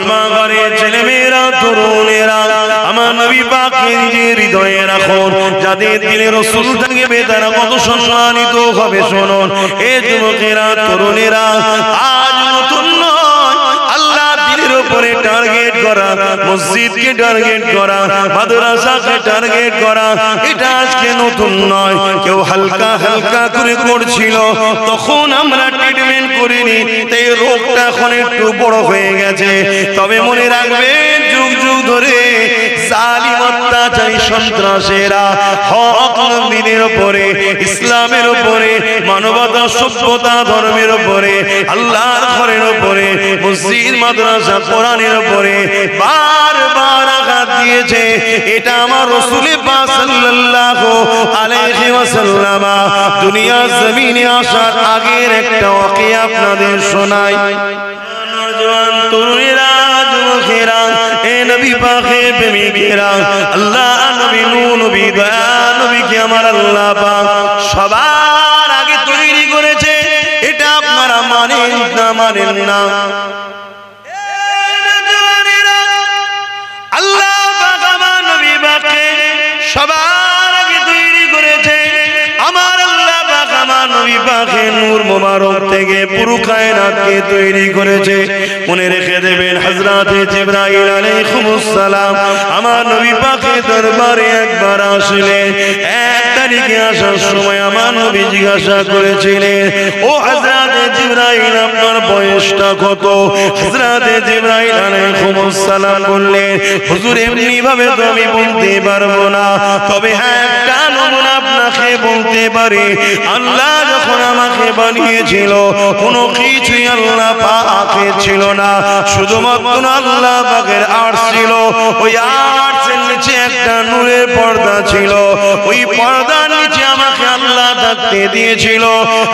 মা ঘরের ছেলেমেয়েরা তরুণেরা আমার নবী পাককে নিজের হৃদয়ে রাখুন, যাদের দিলে রাসূল থাকবে তারা কত সম্মানিত হবে শুনুন। এ যুবকেরা তরুণেরা, আজ নতুন নয়, আল্লাহ দিনের উপরে টার্গেট করা, মসজিদকে টার্গেট করা, মাদ্রাসাকে টার্গেট করা, এটা আজকে নতুন নয়। কেউ হালকা হালকা করে করছিল, তখন আমরা ট্রিটমেন্ট করিনি, তাই রোগটা এখন একটু বড় হয়ে গেছে। তবে মনে রাখবেন, যুগ যুগ ধরে জালিম অত্যাচারী সন্ত্রাসীরা হক নবীর উপরে, ইসলামের উপরে, মানবতা সভ্যতা ধর্মের উপরে, আল্লাহর ঘরের উপরে, মসজিদ মাদ্রাসা কোরআনের উপরে বারবার আঘাত দিয়েছে। এটা আমার রাসূল পাক সাল্লাল্লাহু আলাইহি ওয়াসাল্লাম দুনিয়ার জমিনে আসার আগের একটা ওয়াকিয়া আপনাদের শোনাই। নওজোয়ান তরুণেরা, যুবকেরা, এ নবী পাকের প্রেমিকেরা, আল্লাহ নবী, নূর নবী, দয়া নবীকে আমার আল্লাহ পাক সবার আগে তৈরি করেছে। এটা আপনারা মানেন না মানেন না? আল্লাহ পাক আমার নবী পাককে সবার আগে তৈরি করেছে। আমার আল্লাহ পাক আমার নবী পাকের নূর মোবারক থেকে পুরো কায়নাতকে তৈরি করেছে। মনে রেখে দেবেন, হযরত জিবরাইল আলাইহিস সালাম আমার নবী পাকের দরবারে একবার আসলেন। এক তারিখে আসার সময় আমার নবী জিজ্ঞাসা করেছিলেন, ও হযরত জিবরাইল, আপনার বয়সটা কত? হযরত জিবরাইল আলাইহিস সালাম বললেন, হুজুর এমনি ভাবে তো আমি বলতে পারবো না, তবে হ্যাঁ একটা নমুনা আপনাকে বলতে পারি। আল্লাহ যখন আমাকে বানিয়েছিল কোনো কিছুই আল্লাহ পাকে ছিল না, শুধুমাত্র আল্লাহ পাকের আরশ ছিল। ওই আরশের নিচে একটা নূরের পর্দা ছিল, ওই পর্দার নিচে আমাকে আল্লাহ থাকতে দিয়েছিল।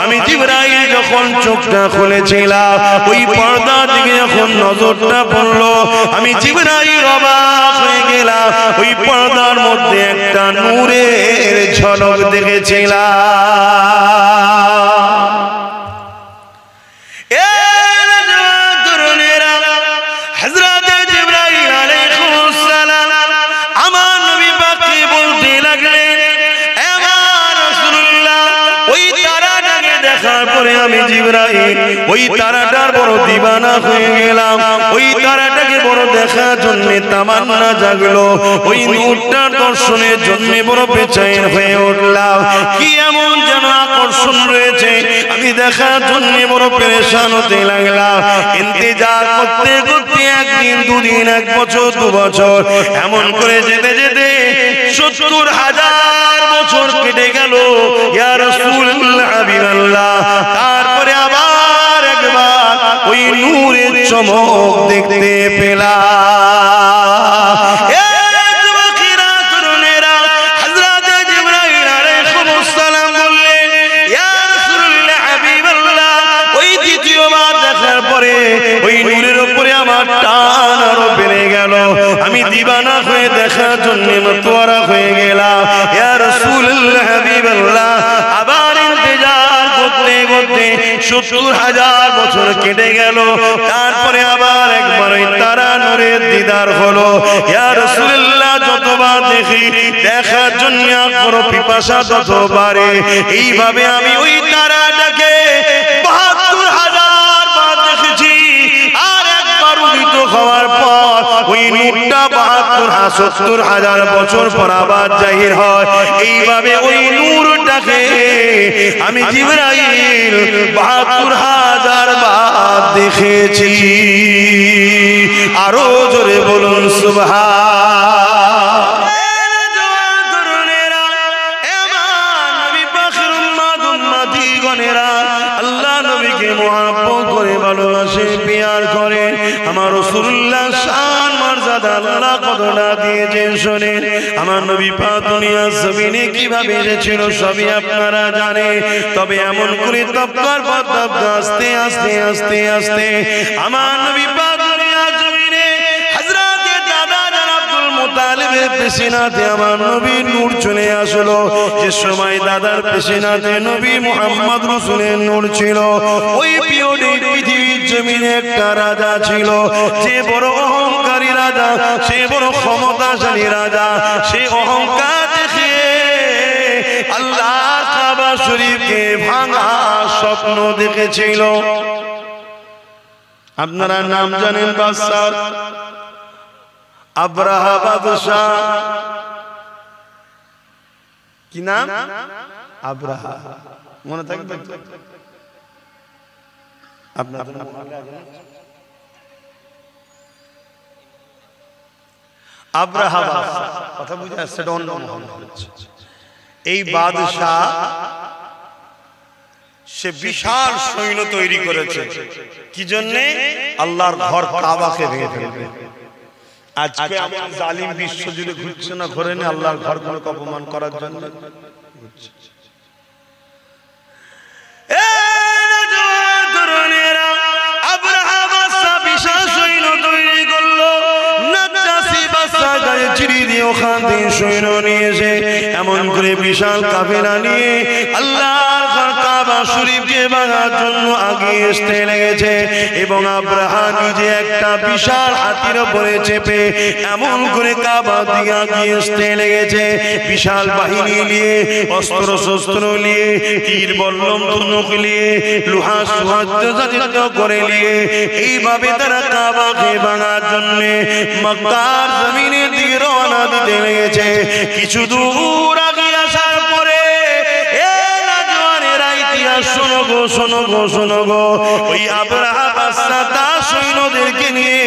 আমি জিবরাইল যখন চোখটা খুলেছিলাম, ওই পর্দা দিকে যখন নজরটা পড়লো, আমি জিবরাইল অবাক হয়ে গেলাম। ওই পর্দার মধ্যে একটা নূরের ঝলক দেখেছিলাম। আমি জিবরাইল ওই তারাটার বড় দিবানা হয়ে গেলাম। ওই তারাটাকে বড় দেখার জন্য তামান্না জাগলো, ওই নূরটার দর্শনের জন্য বড় বেচেন হয়ে উঠলাম। কি এমন যেন আকর্ষণ রয়েছে, আমি দেখার জন্য বড় পেরেশান হতে লাগলাম। ইন্তজার করতে করতে একদিন, দুদিন, এক বছর, 2 বছর, এমন করে যেতে যেতে 70,000 বছর কেটে গেল। ইয়া রাসূলুল্লাহ, হাবিবাল্লাহ, তারপরে আবার একবার ওই নূরের চমক দেখতে পেলাম। যুবকেরা, তরুণেরা, হযরত জিবরাইল আলাইহিস সালাম বললেন, ইয়া রাসূলুল্লাহ, হাবিবাল্লাহ, ওই দ্বিতীয়বার দেখার পরে ওই নূরের উপরে আমার টান আরো বেড়ে গেল। আমি দিবানা হয়ে দেখার জন্য মতওয়ারা হয়ে গেলাম। ইয়া রাসূলুল্লাহ, হাবিবাল্লাহ, আবার ইন্তজার করতে করতে 70,000 বছর কেটে গেল। তারপরে আবার একবার ওই তারা নূরের দিদার হলো। ইয়া রাসূলুল্লাহ, যতবার দেখি দেখার জন্য বড় পিপাসা তত বাড়ে। এইভাবে আমি ওই তারাটাকে 72,000 বার দেখেছি। আর একবার উদিত হওয়ার পর ওই নূরটা 72,000 বছর পর আবার জাহির হয়। এইভাবে ওই নূরটাকে আমি জিবরাইল 72,000 বার দেখেছি। আরো জোরে বলুন সুবহান। আল্লাহ নবীকে মুহাব্বত করে ভালোবাসে, প্যার করে। আমার রাসূলুল্লাহ শান মর্যাদা আল্লাহ কতটা দিয়েছেন শুনেন। আমার নবী পাক দুনিয়ার জমিনে কিভাবে এসেছিল সবই আপনারা জানেন। তবে এমন করে তবকার পর তবকা, আস্তে আস্তে আস্তে আস্তে আমার নবী পাক দুনিয়ার জমিনে হযরত দাদা আব্দুল মুতালিবের পেশিনাতে আমার নবী নূর চলে আসলো। যে সময় দাদার পেশিনাতে নবী মুহাম্মদ রাসূলের নূর ছিল, ওই পিরিয়ডে পৃথিবীর জমিনে একটা রাজা ছিল, যে বড় অহংকারী রাজা, সে বড় ক্ষমতাশালী রাজা। সে অহংকার দেখিয়ে আল্লাহর কাবা শরীফকে ভাঙা স্বপ্ন দেখেছিল। আপনারা নাম জানেন বাদশাহ? আব্রাহা বাদশাহ। কি নাম? আব্রাহা। মনে থাকবে আপনাদের? আব্রাহা বাদশাহ, কথা বুঝে আসছে? এই বাদশাহ সে বিশাল সৈন্য তৈরি করেছে। কি জন্যে? আল্লাহর ঘর কাবাকে ভেঙে ফেলবে। আজকে আমার জালিম বিশ্ব জুড়ে ঘুরছে না, ঘরে না আল্লাহর ঘরগুলোকে অপমান করার জন্য ঘুরছে। আব্রাহা বাদশাহ বিশাল সৈন্য তৈরি করলো। নাজ্জাশী বাদশাহ গায়ে চিড়ি দিয়ে ওখান থেকে সৈন্য নিয়েছে। এমন করে বিশাল কাফেলা নিয়ে আল্লাহর ঘর কাবা শরীফকে ভাঙার জন্য আগিয়ে আসতে লেগেছে। এবং আব্রাহা নিজে একটা বিশাল হাতির উপরে চেপে এমন করে কাবা দিয়ে আগিয়ে আসতে লেগেছে। বিশাল বাহিনী নিয়ে, অস্ত্র শস্ত্র নিয়ে, তীর বল্লম ধনুক নিয়ে, লোহা সুহাজ্য করে নিয়ে এইভাবে তারা কাবাকে ভাঙার জন্য মক্কার জমিনের দিকে রওনা দিতে লেগেছে। কিছু দূর আগে আসার পরে শোনো গো, শোনো গো, শোনো গো, ওই আব্রাহা বাদশাহ তার সৈন্যদেরকে নিয়ে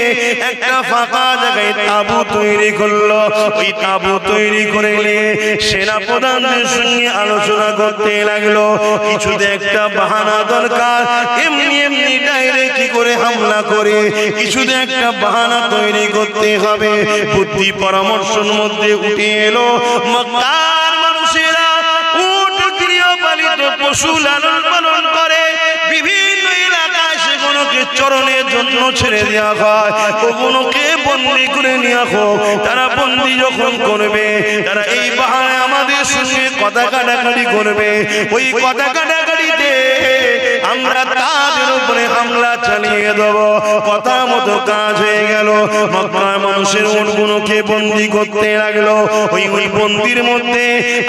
একটা ফাঁকা জায়গায় তাঁবু তৈরি করলো। ওই তাঁবু তৈরি করে নিয়ে সেনা প্রধানদের সঙ্গে আলোচনা করতে লাগলো। কিছুতে একটা বাহানা দরকার, এমনি এমনি ডাইরেক্ট কি করে হামলা করে কিছুতে একটা বাহানা তৈরি করতে হবে। বুদ্ধি পরামর্শের মধ্যে উঠে এলো মক্কার মানুষেরা পশু লালন পালন করে, বিভিন্ন এলাকায় সেগুলোকে চরণের জন্য ছেড়ে দেওয়া হয়, ওগুলোকে বন্দী করে নেওয়া হোক। তারা বন্দী যখন করবে, তারা এই বাহানে আমাদের সঙ্গে কথা কাটাকাটি করবে। ওই কথা কাটাকাটিতে আমরা তাদের উপরে হামলা চালিয়ে দেব। কথা মতো কাজ হয়ে গেল। মক্কার মানুষের উটগুলোকে বন্দী করতে লাগলো। ওই বন্দির মধ্যে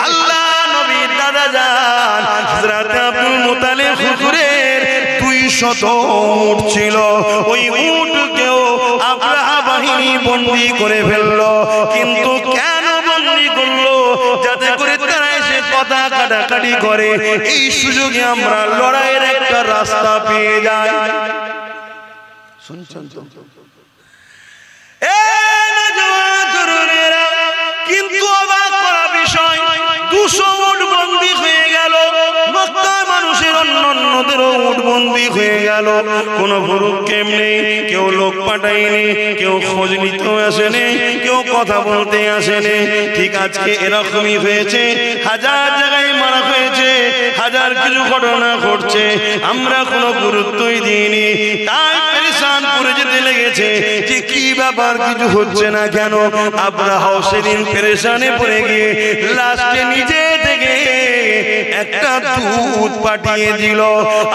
আল্লাহ নবীর দাদা যান হযরত আব্দুল মুত্তালিব হুজুরের 200 উট ছিল। ওই উটকেও আব্রাহা বাহিনী বন্দী করে ফেললো। কিন্তু কেন বন্দী করলো? যাতে করে তারা এসে কথা কাটাকাটি করে, এই সুযোগে আমরা লড়াইয়ের একটা রাস্তা পেয়ে যাই। শুনছেন তো? কিন্তু অবাক করা বিষয়, 200 উট বন্দী হয়ে গেল। মক্কার মানুষের অন্যদেরও উট বন্দী হয়ে গেল। কোনো ভরুক্ষেপ নেই, কেউ লোক পাঠায়নি, কেউ খোঁজ নিতেও আসেনি, কেউ কথা বলতে আসেনি। ঠিক আজকে এরকমই হয়েছে। হাজার জায়গায় মারা হয়েছে, হাজার কিছু ঘটনা ঘটছে, আমরা কোনো গুরুত্বই দিইনি। তাই পেরেশান করে যেতে লেগেছে যে কি ব্যাপার, কিছু হচ্ছে না কেন। আব্রাহা সেদিন পেরেশানে পড়ে গিয়ে লাস্টে নিজে থেকে একটা দূত পাঠিয়ে দিল।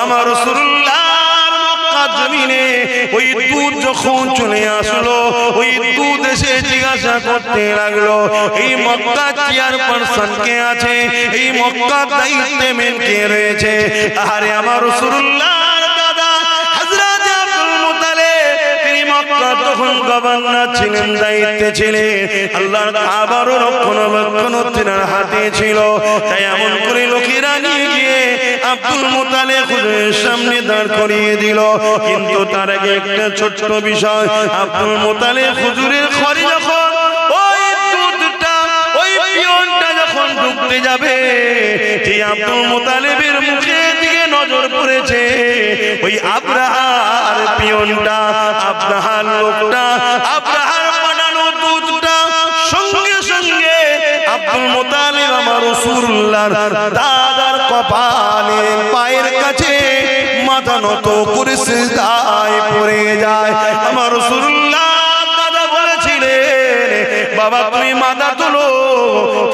আমার রাসূলুল্লাহর মক্কা জমিনে ওই দূত যখন চলে আসলো, ওই দূত এসে জিজ্ঞাসা করতে লাগলো, এই মক্কা চেয়ারপারসন কে আছে, এই মক্কার দায়িত্বে মেন কে রয়েছে? আরে আমার রাসূলুল্লাহর দাদা হযরত আব্দুল মুত্তালিব, তিনি মক্কা তখন গভর্নর ছিলেন, দায়িত্বে ছিলেন। আল্লাহর কাবার রক্ষণাবেক্ষণ তিনার হাতে ছিল। তাই এমন করে লোকেরা নিয়ে গিয়ে আব্দুল মুত্তালিব হুজুরের সামনে দাঁড় করিয়ে দিল। কিন্তু তার আগে একটা ছোট্ট বিষয়, আব্দুল মুত্তালিব হুজুরের ঘরে যখন ওই দূতটা, ওই পিয়নটা যখন ঢুকতে যাবে, যে আব্দুল মুত্তালিবের মুখের দিকে নজর পড়েছে, ওই আব্রাহার পিয়নটা, আব্রাহার লোকটা, আব্রাহার পাঠানো দূতটা সঙ্গে সঙ্গে আব্দুল মুত্তালিব আমার রাসূলুল্লাহর দাদার কপালে পায়ের কাছে মাথা নত করে সিজদায় পড়ে যায়। আমার রাসূলুল্লাহ দাদা বলেছিলেন, বাবা তুমি মাথা তোলো,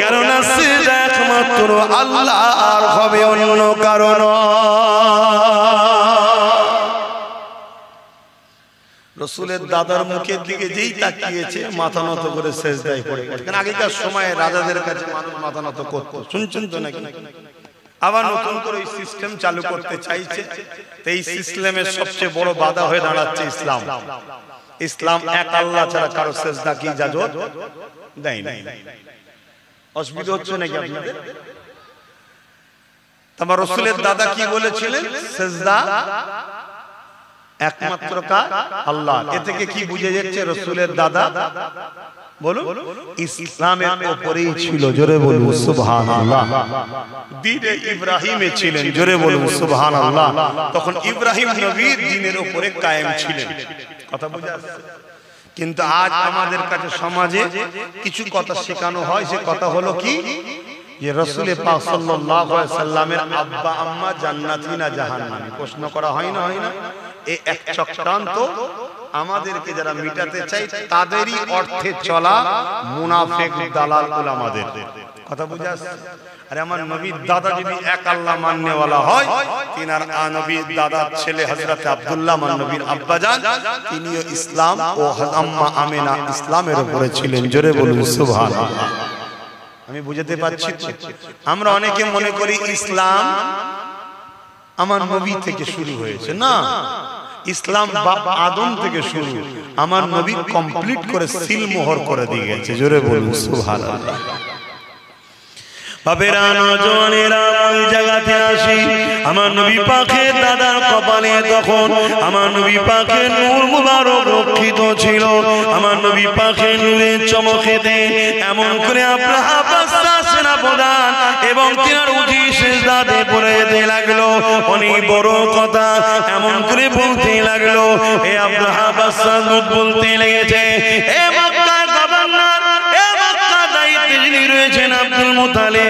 কেননা সিজদা একমাত্র আল্লাহর হবে, অন্য কারণ। রসুলের দাদার মুখের দিকে যেই তাকিয়েছে মাথা নত করে সেজদায় পড়ে গেছে। কারণ আগেকার সময়ে রাজাদের কাছে মানুষ মাথা নত করতো, শুনছেন তো নাকি? আবার নতুন করে এই সিস্টেম চালু করতে চাইছে। এই সিস্টেমের সবচেয়ে বড় বাধা হয়ে দাঁড়াচ্ছে ইসলাম। ইসলাম এক আল্লাহ ছাড়া কারো সেজদা কি ইজাজত দেয় না। অসুবিধা হচ্ছে নাকি আপনাদের? তোমার রসুলের দাদা কি বলেছিলেন? সেজদা একমাত্র কার? আল্লাহ। এ থেকে কি বুঝে যাচ্ছে? রসুলের দাদা বলো ইসলামের উপরেই ছিল, জোরে বলুন সুবহানাল্লাহ। দ্বীনে ইব্রাহিমে ছিলেন, জোরে বলুন সুবহানাল্লাহ। তখন ইব্রাহিম নবী দ্বীনের উপরে কায়েম ছিলেন। কথা বুঝা যাচ্ছে? কিন্তু আজ আমাদের কাছে সমাজে কিছু কথা শেখানো হয়। সে কথা হলো কি, যে রাসূল পাক সাল্লাল্লাহু আলাইহি সাল্লামের আব্বা আম্মা জান্নাতি না জাহান্নামী? প্রশ্ন করা হয় না, হয় না? এই এক চক্রান্ত আমাদেরকে যারা মিটাতে চাই তাদেরই অর্থে চলা মুনাফিক দালাল উলামাদের। কথা বুঝা যাচ্ছে? আরে আমার নবীর দাদা যদি এক আল্লাহ মাননেওয়ালা হয়, তিনার নবীর দাদার ছেলে হযরত আব্দুল্লাহ মান নবীর আব্বাজান, তিনিও ইসলাম ও আম্মা আমিনা ইসলামের উপরে ছিলেন, জোরে বলুন সুবহানাল্লাহ। আমি বুঝাতে পারছি তো? আমরা অনেকে মনে করি ইসলাম আমার নবী থেকে শুরু হয়েছে। না, ইসলাম বাপ আদম থেকে শুরু। আমার নবী কমপ্লিট করে সিল মোহর করে দিয়ে গেছে, জোরে বলুন সুবহানাল্লাহ। বাবেরা নওজওয়ানেরা ওই জায়গাতে আসি, আমার নবী পাকের দাদার কপালে তখন আমার নবী পাকের নূর মুবারক রক্ষিত ছিল। আমার নবী পাকের নূরের চমকেতে এমন করে আব্রাহা বাদশা সেনাপ্রধান এবং তিনার উজি সিজদাতে পড়ে যেতে লাগলো। অনেক বড় কথা এমন করে বলতে লাগলো। এ আব্রাহা বাদশা বলতে লেগেছে, এ মক্কার গভর্নর, এ মক্কা দায়িত্বে যিনি রয়েছেন আব্দুল মুতালিব,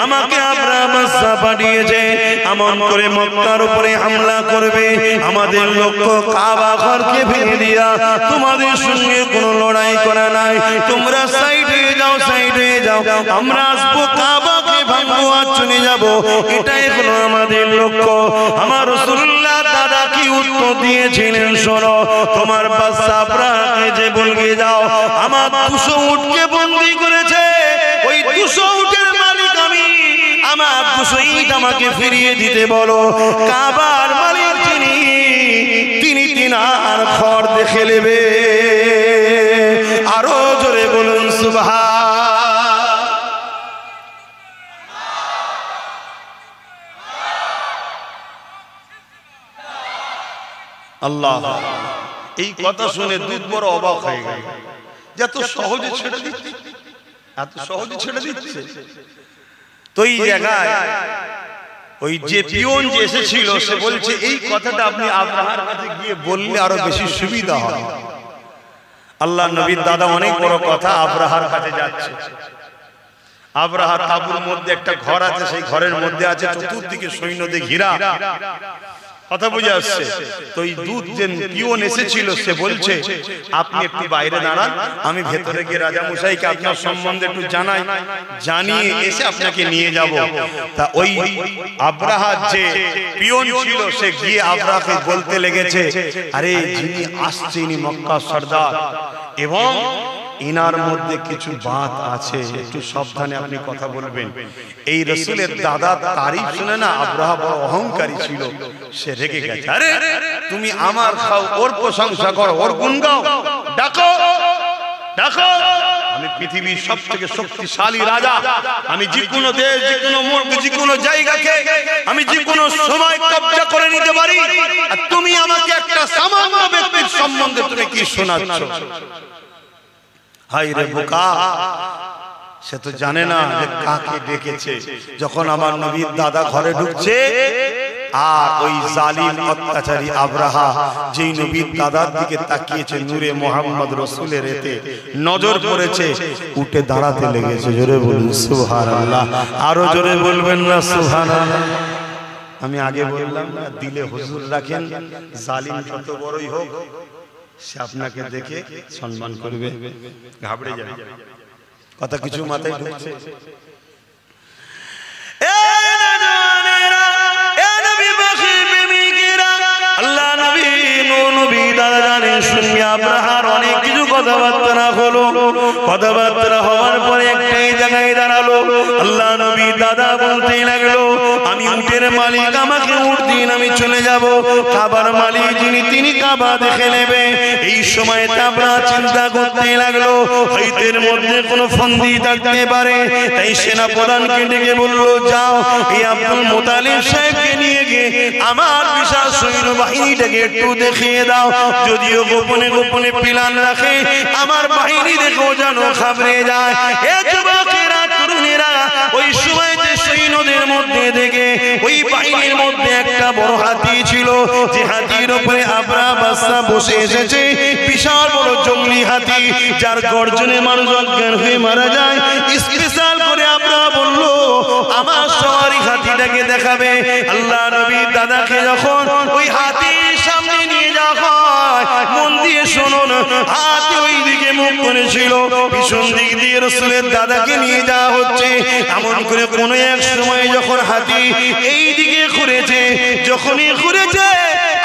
আমাকে আব্রাহা বাদশা পাঠিয়েছে এমন করে মক্কার উপরে হামলা করবে। আমাদের লক্ষ্য কাবা ঘরকে ভেঙে দিয়া তোমাদের সঙ্গে কোনো লড়াই করা নাই। তোমরা সাইড হয়ে যাও, সাইড হয়ে যাও, আমরা আসবো কাবাকে ভাঙবো আর চলে যাবো, এটাই হলো আমাদের লক্ষ্য। আমার রাসূলুল্লাহ দাদা কি উত্তর দিয়েছিলেন শোনো। তোমার বাদশা আব্রাহাকে যে বলকে যাও আমার 200 উটকে বন্দী করেছে, ওই 200 উটের মালিক আমি, আমার 200 ইট আমাকে ফিরিয়ে দিতে বলো। কাবার মালিক যিনি, তিনি তিনার ঘর দেখে নেবে। আরো জোরে বলুন সুবহান আল্লাহ। এই কথা শুনে দুধ বড় অবাক হয়ে গেল, যত সহজে ছেড়ে দিচ্ছে, এত সহজে ছেড়ে দিচ্ছে। তো এই জায়গায় ওই যে পিয়ন যে এসেছিল সে বলছে এই কথাটা আপনি আব্রাহার কাছে গিয়ে বললে আরো বেশি সুবিধা হয়। আল্লাহ নবীর দাদা অনেক বড় কথা, আব্রাহার কাছে যাচ্ছে। আব্রাহার তাঁবুর মধ্যে একটা ঘর আছে, সেই ঘরের মধ্যে আছে চতুর্দিকে সৈন্য দিয়ে ঘেরা। কথা বুঝে আসছে? তো এই দুধ যে পিয়ন এসেছিল সে বলছে আপনি একটু বাইরে দাঁড়ান, আমি ভেতরে গিয়ে রাজা মশাইকে আপনার সম্বন্ধে একটু জানাই, জানিয়ে এসে আপনাকে নিয়ে যাব। তা ওই আব্রাহার যে পিয়ন ছিল সে গিয়ে আব্রাহাকে বলতে লেগেছে, আরে যিনি আসছে ইনি মক্কার সর্দার এবং ইনার মধ্যে কিছু বাত আছে, একটু সাবধানে আপনি কথা বলবেন। এই রাসূলের দাদার তারিফ শুনে না আব্রাহা বড় অহংকারী ছিল, সে রেগে গেছে। আরে তুমি আমার খাও, ওর প্রশংসা করো, ওর গুণ গাও, ডাকো ডাকো, আমি পৃথিবীর সবথেকে শক্তিশালী রাজা, আমি যে কোনো দেশ, যে কোনো মুলক, যে কোনো জায়গাকে আমি যে কোনো সময় কব্জা করে নিতে পারি, আর তুমি আমাকে একটা সামান্য ব্যক্তির সম্বন্ধে তুমি কি শোনাচ্ছ? হায় রে বোকা, সে তো জানে না যে কাকে ডেকেছে। যখন আমার নবীর দাদা ঘরে ঢুকছে আর ওই জালিম অত্যাচারী আব্রাহা যেই নবীর দাদার দিকে তাকিয়েছে, নূরে মুহাম্মদ রাসূলের এতে নজর পড়েছে, উঠে দাঁড়াতে লেগেছে। জোরে বলুন সুবহানাল্লাহ। আরো জোরে বলবেন না সুবহানাল্লাহ। আমি আগে বললাম না, দিলে হুজুর রাখেন, জালিম যত বড়ই হোক সে আপনাকে দেখে সম্মান করবে, ঘাবড়ে যাবে। কথা কিছু মাথায় ঢুকছে? আল্লাহ নবী নবী দাদা জানেন শুনবি আব্রাহার অনেক কিছু কথাবার্তা হলো। কথাবার্তা হওয়ার পরে একটাই জায়গায় দাঁড়ালো। আল্লাহ নবী দাদা বলতে লাগলো, আমি উটের মালিক, আমাকে উট দিন, আমি চলে যাব। কাবার মালিক যিনি তিনি কাবা দেখে নেবে। এই সময় আব্রাহা চিন্তা করতে লাগলো হয়তের মধ্যে কোনো ফন্দি থাকতে পারে। তাই সেনা প্রধানকে ডেকে বললো, যাও এই আব্দুল মুতালিব সাহেবকে নিয়ে গিয়ে আমার বিশাল সৈন্য বাহিনীটাকে একটু দেখিয়ে দাও। যদিও গোপনে গোপনে প্ল্যান রাখে, আমার বাহিনী দেখো যেন ঘাবড়ে যায়। এ যুবকেরা, তরুণেরা, ওই সময় যে সৈন্যদের মধ্যে দেখে ওই বাহিনীর মধ্যে একটা বড় হাতি ছিল, যে হাতির উপরে আব্রাহা বাদশা বসে এসেছে। বিশাল বড় জঙ্গলি হাতি, যার গর্জনে মানুষ অজ্ঞান হয়ে মারা যায়। স্পেশাল করে আব্রাহা বলল, আমার সওয়ারি হাতিটাকে দেখাবে। আল্লাহ নবী দাদাকে যখন ওই হাতির সামনে নিয়ে যাওয়া হয়, মন দিয়ে শুনুন, হাতি ওই দিকে মুখ করেছিল, পিছন দিক দিয়ে রাসূলের দাদাকে নিয়ে যাওয়া হচ্ছে। এমন করে কোন এক সময় যখন হাতি এই দিকে ঘুরেছে, যখনই ঘুরেছে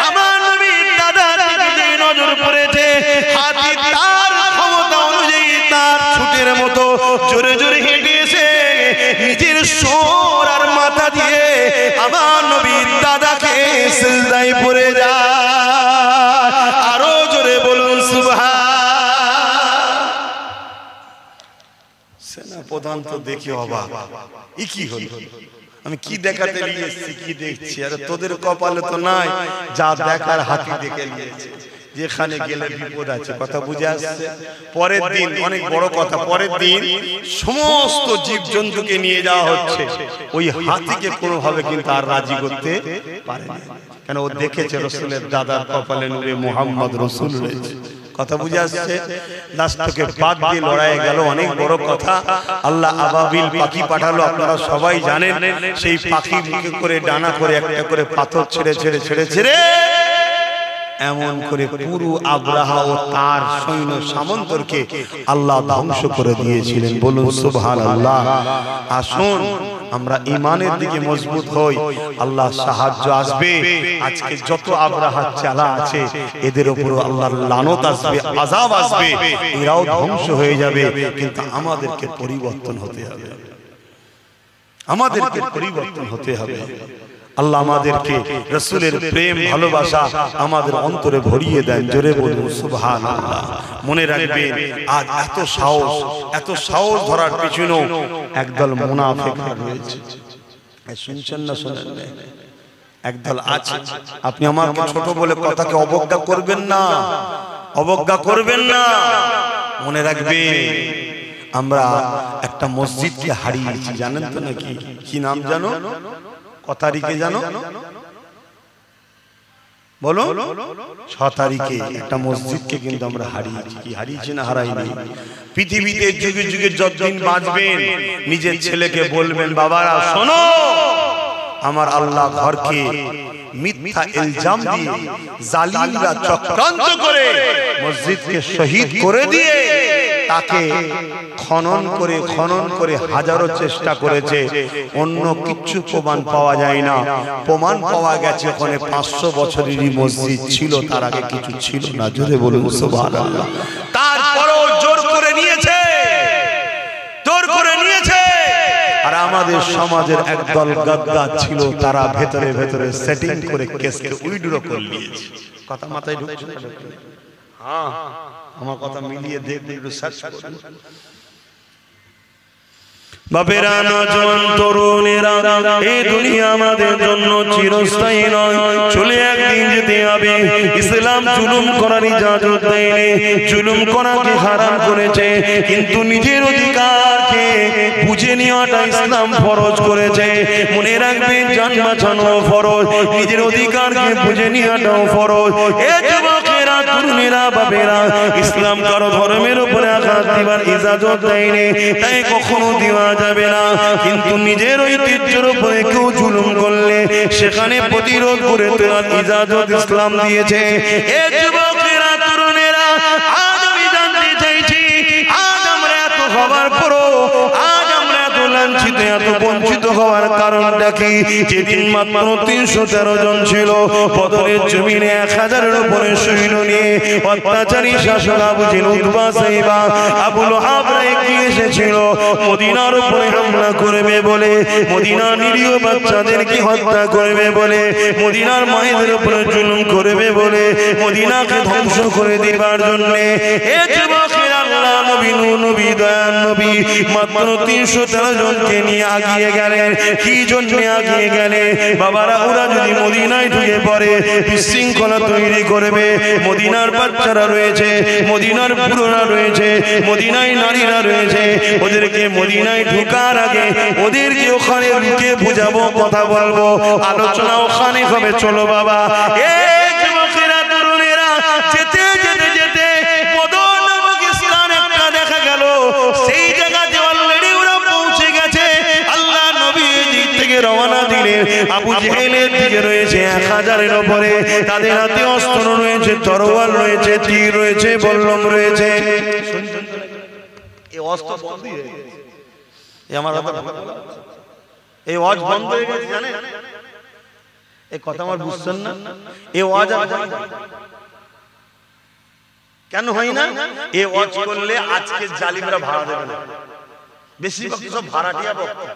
আমার নবীর দাদার দিকে নজর পড়েছে। হাতি তার ক্ষমতা অনুযায়ী তার ছুটের মতো জোরে জোরে হেঁটে এসে নিজের সোর আর মাথা দিয়ে আমার নবীর দাদাকে সিজদায় পড়ে যায়। আরো জোরে বলুন সুবহান। সেনা প্রধান তো দেখে অবাক, ই কি হলো, আমি কি দেখাতে নিয়ে এসেছি, কি দেখছি? আরে তোদের কপালে তো নাই যা দেখার হাতি দেখে নিয়েছে, যেখানে গেলে বিপদ আছে। কথা বুঝে আসছে? পরের দিন অনেক বড় কথা, পরের দিন সমস্ত জীবজন্তুকে নিয়ে যাওয়া হচ্ছে। ওই হাতিকে কোনোভাবে কিন্তু আর রাজি করতে পারে না, কেন ও দেখেছে রাসূলের দাদার কপালে নূরে মুহাম্মদ রাসূল রয়েছে। কথা বুঝে আসছে? লাস্টকে বাদ দিয়ে লড়াই গেল, অনেক বড় কথা। আল্লাহ আবাবিল পাখি পাঠালো, আপনারা সবাই জানেন। সেই পাখি মুখে করে ডানা করে একটা করে পাথর ছেড়ে ছেড়ে ছেড়ে ছেড়ে এমন করে পুরো আব্রাহা ও তার সৈন্য সামন্তরকে আল্লাহ ধ্বংস করে দিয়েছিলেন। বলুন সুবহানাল্লাহ। আসুন আমরা ঈমানের দিকে মজবুত হই, আল্লাহ সাহায্য আসবে। আজকে যত আব্রাহা চালা আছে এদের উপর আল্লাহর লানত আসবে, আযাব আসবে, এরাও ধ্বংস হয়ে যাবে। কিন্তু আমাদেরকে পরিবর্তন হতে হবে, আমাদেরকে পরিবর্তন হতে হবে। আল্লাহ আমাদেরকে রাসূলের প্রেম ভালোবাসা আমাদের অন্তরে ভরিয়ে দেন। জোরে বলুন সুবহানাল্লাহ। মনে রাখবেন, আজ এত সাহস ধরার পিছনেও একদল মুনাফিক রয়েছে। শুনছেন না? শোনেন না? একদল আছে। আপনি আমাকে ছোট বলে কথাকে অবজ্ঞা করবেন না, অবজ্ঞা করবেন না। মনে রাখবেন, আমরা একটা মসজিদকে হারিয়েছি, জানেন তো নাকি? কি নাম জানো? কত তারিখে জানো? বলো। 6 তারিখে একটা মসজিদকে কিন্তু আমরা হারিয়েছি। কি হারিয়েছি না হারাইনি? পৃথিবীতে যুগে যুগে যতদিন বাঁচবেন নিজের ছেলেকে বলবেন, বাবারা শোনো, আমার আল্লাহ ঘরকে মিথ্যা ইলজাম দিয়ে জালিমরা চক্রান্ত করে মসজিদকে শহীদ করে দিয়ে তাকে খনন করে হাজারো চেষ্টা করেছে, অন্য কিচ্ছু প্রমাণ পাওয়া যায় না। প্রমাণ পাওয়া গেছে ওখানে 500 বছরেরই মসজিদ ছিল, তার আগে কিছু ছিল না। জোরে বলুন সুবহানাল্লাহ। তারপরেও জোর করে নিয়েছে। আর আমাদের সমাজের একদল গাদ্দার ছিল, তারা ভেতরে ভেতরে সেটিং করে কেসকে উইথড্র করে নিয়েছে। কথা মাথায় ঢুকছে? হ্যাঁ, আমার কথা মিলিয়ে দেখবেন, একটু সার্চ করুন। বাপেরা, নওজোয়ান তরুণেরা, এই দুনিয়া আমাদের জন্য চিরস্থায়ী নয়, চলে একদিন যেতে হবে। ইসলাম জুলুম করার ইজাজত দেয়নি, জুলুম করাকে হারাম করেছে, কিন্তু নিজের অধিকারকে বুঝে নেওয়াটা ইসলাম ফরজ করেছে। মনে রাখবেন, জান বাঁচানো ফরজ, নিজের অধিকারকে বুঝে নেওয়াটাও ফরজ। এ যুবকেরা, তরুণেরা, বাপেরা, ইসলাম কারো ধর্মের উপরে আঘাত দিবার ইজাজত দেয়নি, তাই কখনো দেওয়া যাবে না। কিন্তু নিজের ঐতিহ্যের উপরে কেউ জুলুম করলে সেখানে প্রতিরোধ করে তোলার ইজাজত ইসলাম দিয়েছে। এ যুবকেরা, তরুণেরা, আজ আমি জানতে চাইছি, আজ আমরা এত হবার পরও, আজ আমরা এত লাঞ্ছিত, এত বঞ্চিত হওয়ার কারণটা কি? যেদিন মাত্র 313 জন ছিল, বদরের জমিনে 1000-এর উপরে সৈন্য নিয়ে অত্যাচারী শাসক আবু জেহেল, উতবা, সাইবা, আবু লাহাবরা এগিয়ে এসেছিল মদিনার উপরে হামলা করবে বলে, মদিনার নিরীহ বাচ্চাদেরকে হত্যা করবে বলে, মদিনার মায়েদের উপরে জুলুম করবে বলে, মদিনাকে ধ্বংস করে দেবার জন্য। এ যুবকেরা, আল্লাহ নবী, নূর নবী, দয়ার নবী মাত্র 313 জনকে নিয়ে আগিয়ে গেলেন। কি জন্য আগিয়ে গেলে? বাবারা, ওরা যদি মদিনায় ঢুকে পড়ে বিশৃঙ্খলা তৈরি করবে। মদিনার বাচ্চারা রয়েছে, মদিনার বুড়োরা রয়েছে, মদিনায় নারীরা রয়েছে, ওদেরকে মদিনায় ঢুকার আগে ওদেরকে ওখানে রুকে বুঝাবো, কথা বলবো, আলোচনা ওখানে হবে। চলো বাবা, এই যুবকেরা, তরুণেরা, যেতে যেতে যেতে বদর নামক স্থান একটা দেখা গেল। সেই জায়গাতে অলরেডি ওরা পৌঁছে গেছে। আল্লাহ নবী দিক থেকে রওনা দিলেন। আবু জেহেলের দিকে রয়েছে 1000-এর উপরে, তাদের হাতে অস্ত্র রয়েছে, তরোয়াল রয়েছে, তীর রয়েছে, বল্লম রয়েছে। এই অস্ত্র বন্ধ হয়ে গেছে, এই আমার কথা, এই ওয়াজ বন্ধ হয়ে গেছে, জানেন? এই কথা আমার বুঝছেন না? এই ওয়াজ কেন হয় না? এই ওয়াজ করলে আজকে জালিমরা ভাড়া দেবে না, বেশিরভাগ সব ভাড়াটিয়া বক্তা।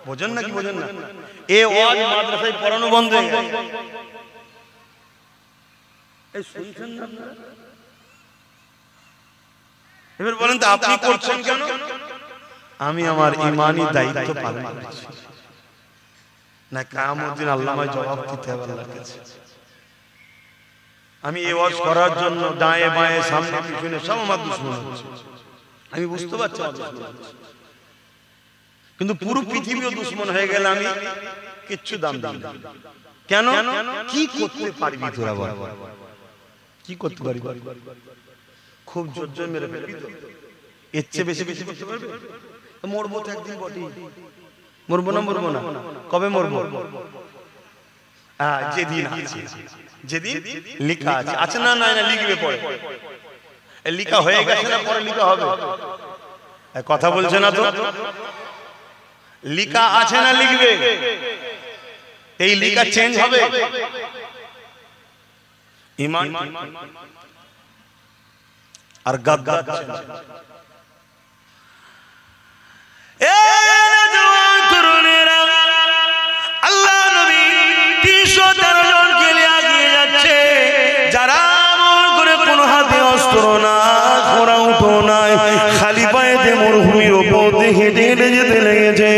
বোঝেন না কি বোঝেন না? এই ওয়াজ মাদ্রাসায় পড়ানো বন্ধ হয়ে গেছে। এই শুনছেন না? এবার বলেন তো, আপনি করছেন কেন? আমি আমার ইমানি দায়িত্ব পালন করছি, না কিয়ামতের দিন আল্লাহর জবাব দিতে হবে আল্লাহর কাছে। আমি এই ওয়াজ করার জন্য ডায়ে বায়ে সামনে পিছনে সব আমার দুশমন হচ্ছে, আমি বুঝতে পারছি আমার দুশমন হচ্ছে, কিন্তু পুরো পৃথিবীও দুশমন হয়ে গেলে আমি কিচ্ছু দাম দিই না। কেন? কি করতে পারবি তোরা বল? কি করতে পারবি? খুব জোর জোর মেরে ফেলবি তো? এর চেয়ে বেশি বেশি করতে পারবে? মরবো তো একদিন বটেই। মরবো না? মরবো না। কবে মরবো? যেদিন আছে, যেদিন লেখা আছে। আচ্ছা, না না না, লিখবে পরে। লেখা হয়ে গেছে না, পরে লেখা হবে? কথা বলছে না তো? লেখা আছে না, লিখবে। এই লেখা চেঞ্জ হবে। ঈমান আর গাদ্দার চেঞ্জ। আল্লাহ নবী 313 জনকে নিয়ে এগিয়ে যাচ্ছে, যারা আমল করে কোন হাতে অস্ত্র না, ঘোড়া উঠো নাই, খালি পায়েতে মরুভূমির ওপর দিয়ে হেঁটে হেঁটে যেতে লেগেছে।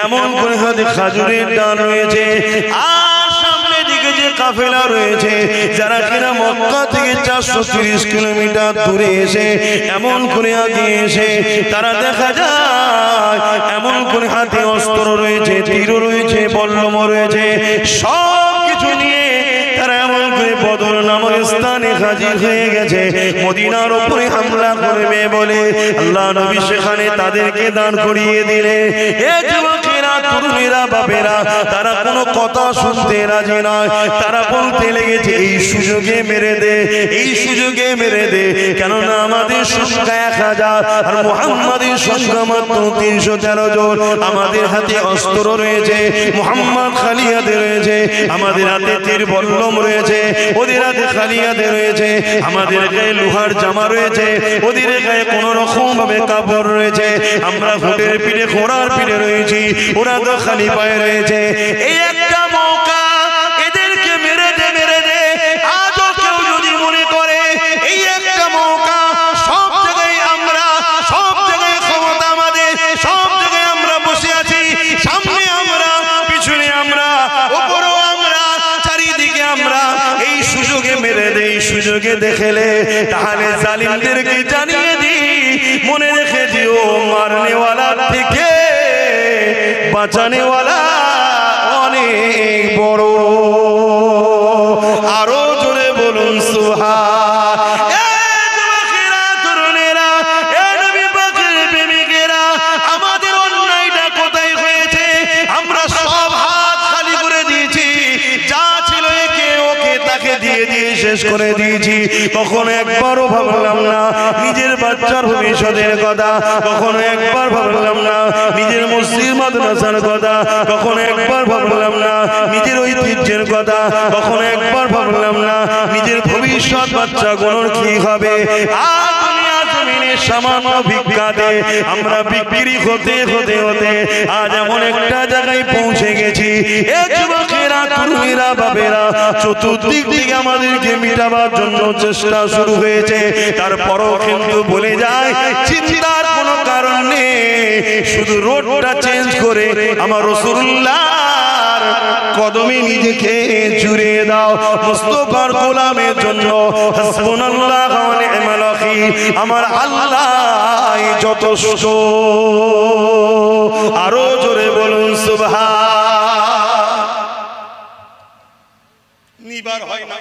এমন করে হাতে খাজুরের ডাল রয়েছে, আর সামনে দিকে যে কাফেলা রয়েছে, যারা কিনা মক্কা থেকে 430 কিলোমিটার দূরে এসে এমন করে আগিয়ে এসে তারা দেখা যায় এমন করে হাতে অস্ত্র রয়েছে, তীর রয়েছে, বল্লম রয়েছে, সব কিছু নিয়ে তারা এমন করে বদর নামক স্থানে হাজির হয়ে গেছে মদিনার উপরে হামলা করবে বলে। আল্লাহ নবী সেখানে তাদেরকে দাঁড় করিয়ে দিলে। এ যুবকেরা, তরুণেরা, বাপেরা, তারা কোনো কথা শুনতে রাজি নয়। তারা বলতে লেগেছে, এই সুযোগে মেরে দে, এই সুযোগে মেরে দে, কেননা আমাদের সংখ্যা 1000 আর মুহাম্মাদের সংখ্যা মাত্র 313 জন। আমাদের হাতে অস্ত্র রয়েছে, মুহাম্মদ খালি হাতে রয়েছে, আমাদের হাতে তীর বল্লম রয়েছে, ওদের হাতে খালি হাতে রয়েছে, আমাদের গায়ে লোহার জামা রয়েছে, ওদের গায়ে কোন রকম ভাবে কাপড় রয়েছে, আমরা ঘোড়ার পিঠে ঘোড়ার পিঠে রয়েছি, ওরা তো খালি পায়ে রয়েছে। এই একটা মৌকা, এদেরকে মেরে দে, মেরে দে। আজও কেউ যদি মনে করে এই একটা মৌকা, সব জায়গায় আমরা, সব জায়গায় ক্ষমতা আমাদের, সব জায়গায় আমরা বসে আছি, সামনে আমরা, পিছনে আমরা, উপরেও আমরা, চারিদিকে আমরা, এই সুযোগে মেরে দে, এই সুযোগে দেখেলে, তাহলে জালিমদেরকে জানিয়ে দি, মনে রেখে দিও, মারনেওয়ালা থেকে বাঁচানেওয়ালা অনেক বড়। আরো জোরে বলুন সুবহান। আমাদের অন্যায়টা কোথায় হয়েছে? আমরা সব হাত খালি করে দিয়েছি, যা ছিল একে ওকে তাকে দিয়ে দিয়েছে। শেষ করে দিয়েছি, কখনো একবারও ভাবলাম না নিজের বাচ্চার ভবিষ্যতের কথা, কখনো একবার ভাবলাম না নিজের মসজিদ মাদ্রাসার কথা, কখনো একবার ভাবলাম না নিজের ঐতিহ্যের কথা, কখনো একবার ভাবলাম না নিজের ভবিষ্যৎ বাচ্চাগুলোর কি হবে। আর দুনিয়া জমিনে সামান্য ভিক্ষাতে আমরা বিক্রি হতে হতে হতে আজ এমন একটা জায়গায় পৌঁছে গেছি, এ যুবকেরা, তরুণীরা, বাবেরা, চতুর্দিক থেকে আমাদেরকে মিটাবার জন্য চেষ্টা শুরু হয়েছে। তারপরও কিন্তু বলে যায় চিন্তার কোনো কারণ নেই, শুধু রোডটা চেঞ্জ করে আমার রাসূলুল্লাহর কদমে নিজেকে জুড়ে দাও। মুস্তাফার গোলামের জন্য হাসবুনাল্লাহ ওয়া নি'মাল ওয়াকিল, আমার আল্লাহ যথেষ্ট। আরো জোরে বলুন সুবহান। নিবার হয় না,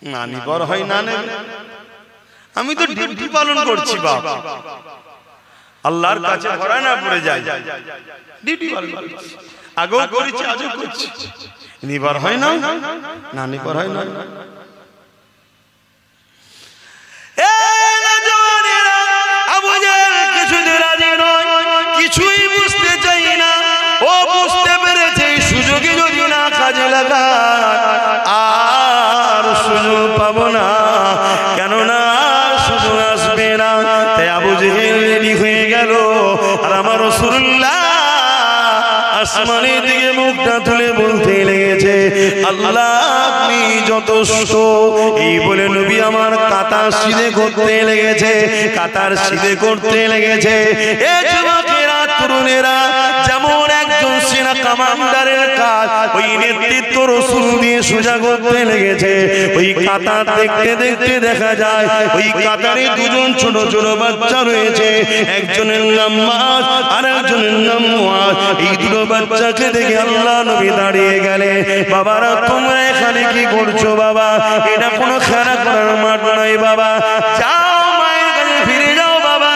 না নিবার হয় না, আমি তো ডিউটি পালন করছি বাপ, আল্লাহর কাছে ধরা না পড়ে যায়, ডিউটি পালন করছি, আগেও করেছি আজও করছি, নিবার হয় না, না নিবার হয় না। কিছুই বুঝতে চাই না, ও বুঝতে পেরেছে সুযোগে যদি না কাজে লাগা আর সুযোগ পাবো না, কেননা সুযোগ আসবে না। তাই আবু জেহেল রেডি হয়ে গেল, আর আমার রাসূলুল্লাহ আসমানের দিকে মুখটা তুলে বলতে লেগেছে আল্লাহ আপনি যথেষ্ট। এই বলে নবী আমার কাতার সিধে করতে লেগেছে, কাতার সিধে করতে লেগেছে। এ যুবকেরা, তরুণেরা, যেমন একজন সেনা কমান্ডারের কাজ ওই নেতৃত্ব রাসূল দিয়ে সোজা করতে লেগেছে, ওই কাতার দেখতে দেখতে দেখা যায় ওই কাতারে দুজন ছোট ছোট বাচ্চা রয়েছে, একজনের নাম মাস আর একজনের নাম মুআজ। এই দুটো বাচ্চাকে দেখে আল্লাহ নবী দাঁড়িয়ে গেলেন, বাবারা তোমরা এখানে কি করছো বাবা? এটা কোনো খেলা করার মাঠ নয় বাবা, যাও মায়ের কাছে ফিরে যাও বাবা,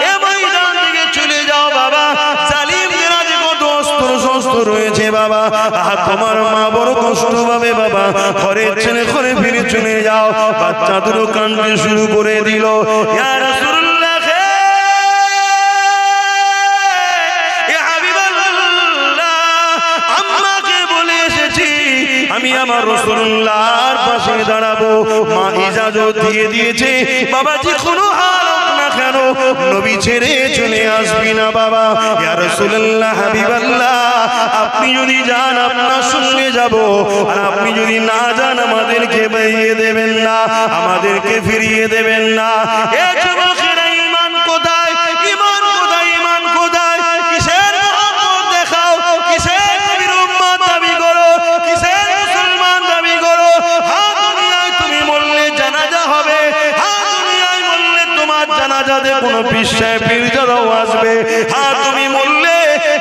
এ ময়দান থেকে চলে যাও বাবা, জালিমদের আজ কত অস্ত্র শস্ত্র রয়েছে বাবা, তোমার মা বড় কষ্ট পাবে বাবা, ঘরের ছেলে ঘরে ফিরে চলে যাও। বাচ্চা দুটো কাঁদতে শুরু করে দিল, ইয়া রাসূলুল্লাহ আমি আমার রাসূলুল্লাহর পাশে দাঁড়াবো, মা ইজাজত দিয়ে দিয়েছে বাবাজি কোনো হাল হোক না কেন নবী ছেড়ে চলে আসবি না বাবা। ইয়া রাসূলুল্লাহ হাবিবাল্লাহ আপনি যদি যান আপনার সঙ্গে যাব, আর আপনি যদি না যান আমাদেরকে বেরিয়ে দেবেন না, আমাদেরকে ফিরিয়ে দেবেন না। এ যুবকেরা ঈমান কোথায়, ঈমান কোথায়, ঈমান কোথায়? কিসের মোহাম্মত দেখাও, কিসের নবীর উম্মত দাবি করো, কিসের মুসলমান দাবি করো? হ্যাঁ দুনিয়ায় তুমি বললে জানাজা হবে, হ্যাঁ দুনিয়ায় বললে তোমার জানাজাতে কোনো পীর সাহেবের জানাও আসবে, হ্যাঁ তুমি বললে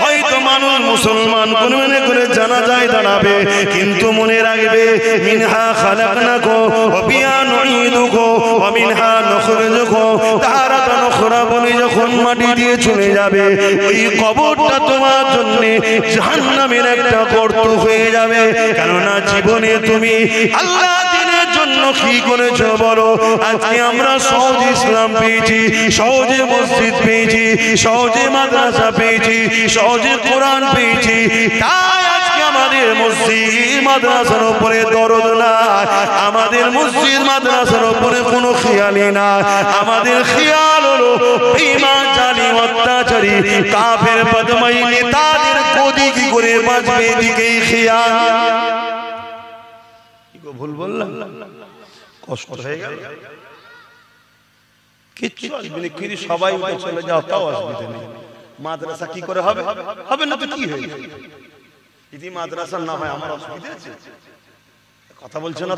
হয়তো মানুষ মুসলমান কোন মনে করে জানাজায় দাঁড়াবে, কিন্তু মনে রাখবে মিনহা খালাকনাকুম ওয়া ফিহা নুঈদুকুম ওয়া মিনহা নুখরিজুকুম তারাতান উখরা বলে যখন মাটি দিয়ে চলে যাবে ওই কবরটা তোমার জন্য জাহান্নামের একটা গর্ত হয়ে যাবে। কেননা জীবনে তুমি আল্লাহ দ্বীনের জন্য কি করেছো বলো? আজকে আমরা সহজ ইসলাম পেয়েছি, সহজে মসজিদ পেয়েছি, সহজে মাদ্রাসা পেয়েছি, সহজে কোরআন পেয়েছি, তাই আজকে আমাদের মসজিদ মাদ্রাসার উপরে দরদ না, আমাদের মসজিদ মাদ্রাসার উপরে কোনো খেয়ালই না। আমাদের খেয়াল হলো বেঈমান জালিম অত্যাচারী কাফের বদমাই নেতাদের গদি কি করে বাঁচবে এদিকেই খেয়াল। কি গো ভুল বললাম? কষ্ট হয়ে গেল? কিচ্ছু আসবে না, কিন্তু সবাই চলে যাও তাও অসুবিধা নেই। মাদ্রাসা কি করে হবে? হবে না তো কি হয়ে যাবে? যদি মাদ্রাসা না হয় আমার অসুবিধা আছে? কথা বলছো না?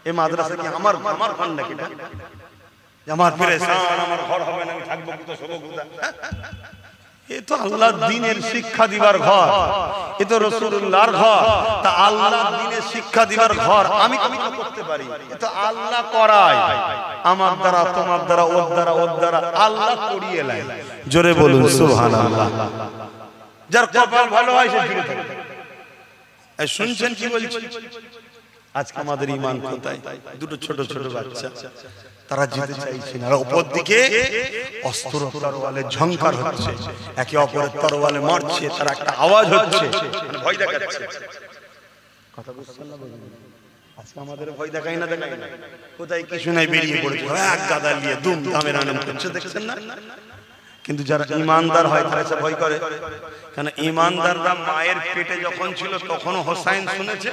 এই মাদ্রাসা কি আমার আমার ঘর নাকি? আমার পেরেশান, আমার ঘর হবে না, আমি থাকবো কোথায়, শোবো কোথায়? এ তো আল্লাহর দ্বীনের শিক্ষা দিবার ঘর, এ তো রাসূলুল্লাহর ঘর। তা আল্লাহর দ্বীনের শিক্ষা দিবার ঘর আমি কি করতে পারি? এ তো আল্লাহ করায়, আমার দ্বারা, তোমার দ্বারা, ওর দ্বারা, ওর দ্বারা আল্লাহ করিয়ে নেয়। জোরে বলুন সুবহানাল্লাহ। যার কপাল ভালো হয় সে জুড়ে থাকে। শুনছেন কি বলছি? আজকে আমাদের ঈমান কোথায়? দুটো ছোট ছোট বাচ্চা, তারা যেতে চাইছে না, উপর দিকে অস্ত্র তরোয়ালে ঝংকার হচ্ছে, একে অপরের তরোয়ালে মারছে, তার একটা আওয়াজ হচ্ছে, মানে ভয় দেখাচ্ছে। কথা বুঝছেন না? আজকে আমাদের ভয় দেখাই না, দেখাই না, কোথায় কিছু নাই, বেরিয়ে পড়েছে এক গাদা নিয়ে দুম দামের আনন্দ করছে, দেখছেন না? কিন্তু যারা ঈমানদার হয় তারা সে ভয় করে, কারণ ঈমানদাররা মায়ের পেটে যখন ছিল তখনও হোসাইন শুনেছে,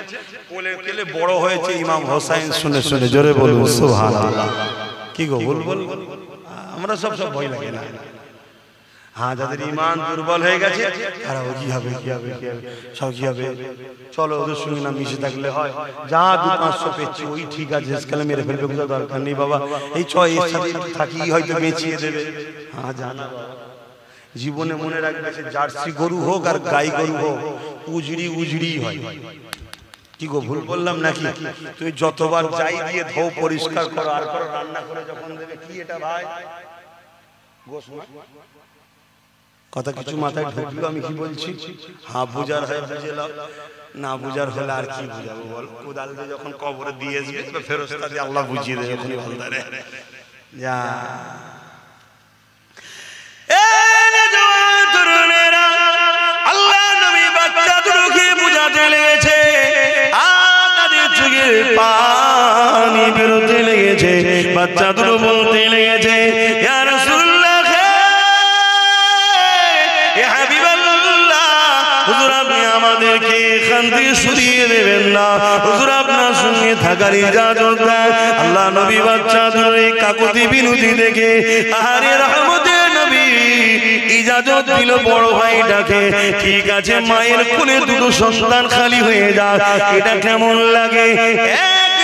কোলে কোলে বড় হয়েছে ইমাম হোসাইন শুনে শুনে। জোরে বলুন সুবহানাল্লাহ। কি গো বল বল, আমরা সব ভয় লাগে না। হ্যাঁ, যাদের ঈমান দুর্বল হয়ে গেছে তারা কি হবে কি হবে কি হবে সব কি হবে, চলো ওদের সঙ্গে না মিশে থাকলে হয়, যা 200-500 পেয়েছি ওই ঠিক আছে, আজকাল মেরে ফেলবে, কোনো দরকার নেই বাবা, এই এর সাথে থাকি হয়তো বেঁচিয়ে দেবে। হ্যাঁ, জানা জীবনে মনে রাখবে, সে জার্সি গরু হোক আর গাই গরু হোক, উজড়ি উজড়ি হয়। কি গো ভুল বললাম নাকি? তুই যতবার যাই দিয়ে ধোও, পরিষ্কার করো, আর করো, রান্না করে যখন দেবে, কি এটা ভাই গোশ না? কথা কিছু মাথায় ঢুকলো আমি কি বলছি? হ্যাঁ, বুঝার হয় বুঝে লাও, না বুঝার হলে আর কি বুঝাবো বল? কোদাল দিয়ে যখন কবরে দিয়ে আসবে ফেরেশতা দিয়ে আল্লাহ বুঝিয়ে দেবে যখন বান্দারে যা। আল্লাহ নবী বাচ্চাদেরকে বুঝাতে লেগেছে, আপনাদের চোখের পানি বেরোতে লেগেছে, বাচ্চাদের বলতে লেগেছে, ইয়া রাসূলুল্লাহ, ইয়া হাবিবাল্লাহ, হুজুর আপনি আমাদেরকে এখান থেকে সরিয়ে দেবেন না, হুজুর আপনার সঙ্গে থাকার ইজাজত দেন। আল্লাহ নবী বাচ্চাদের এই কাকুতি বিনতি দেখে আহারে রহমতের নবী ইজাজত দিল, বড় ভাই ডাকে, ঠিক আছে মায়ের কোলে দুটো সন্তান খালি হয়ে যায়, এটা কেমন লাগে?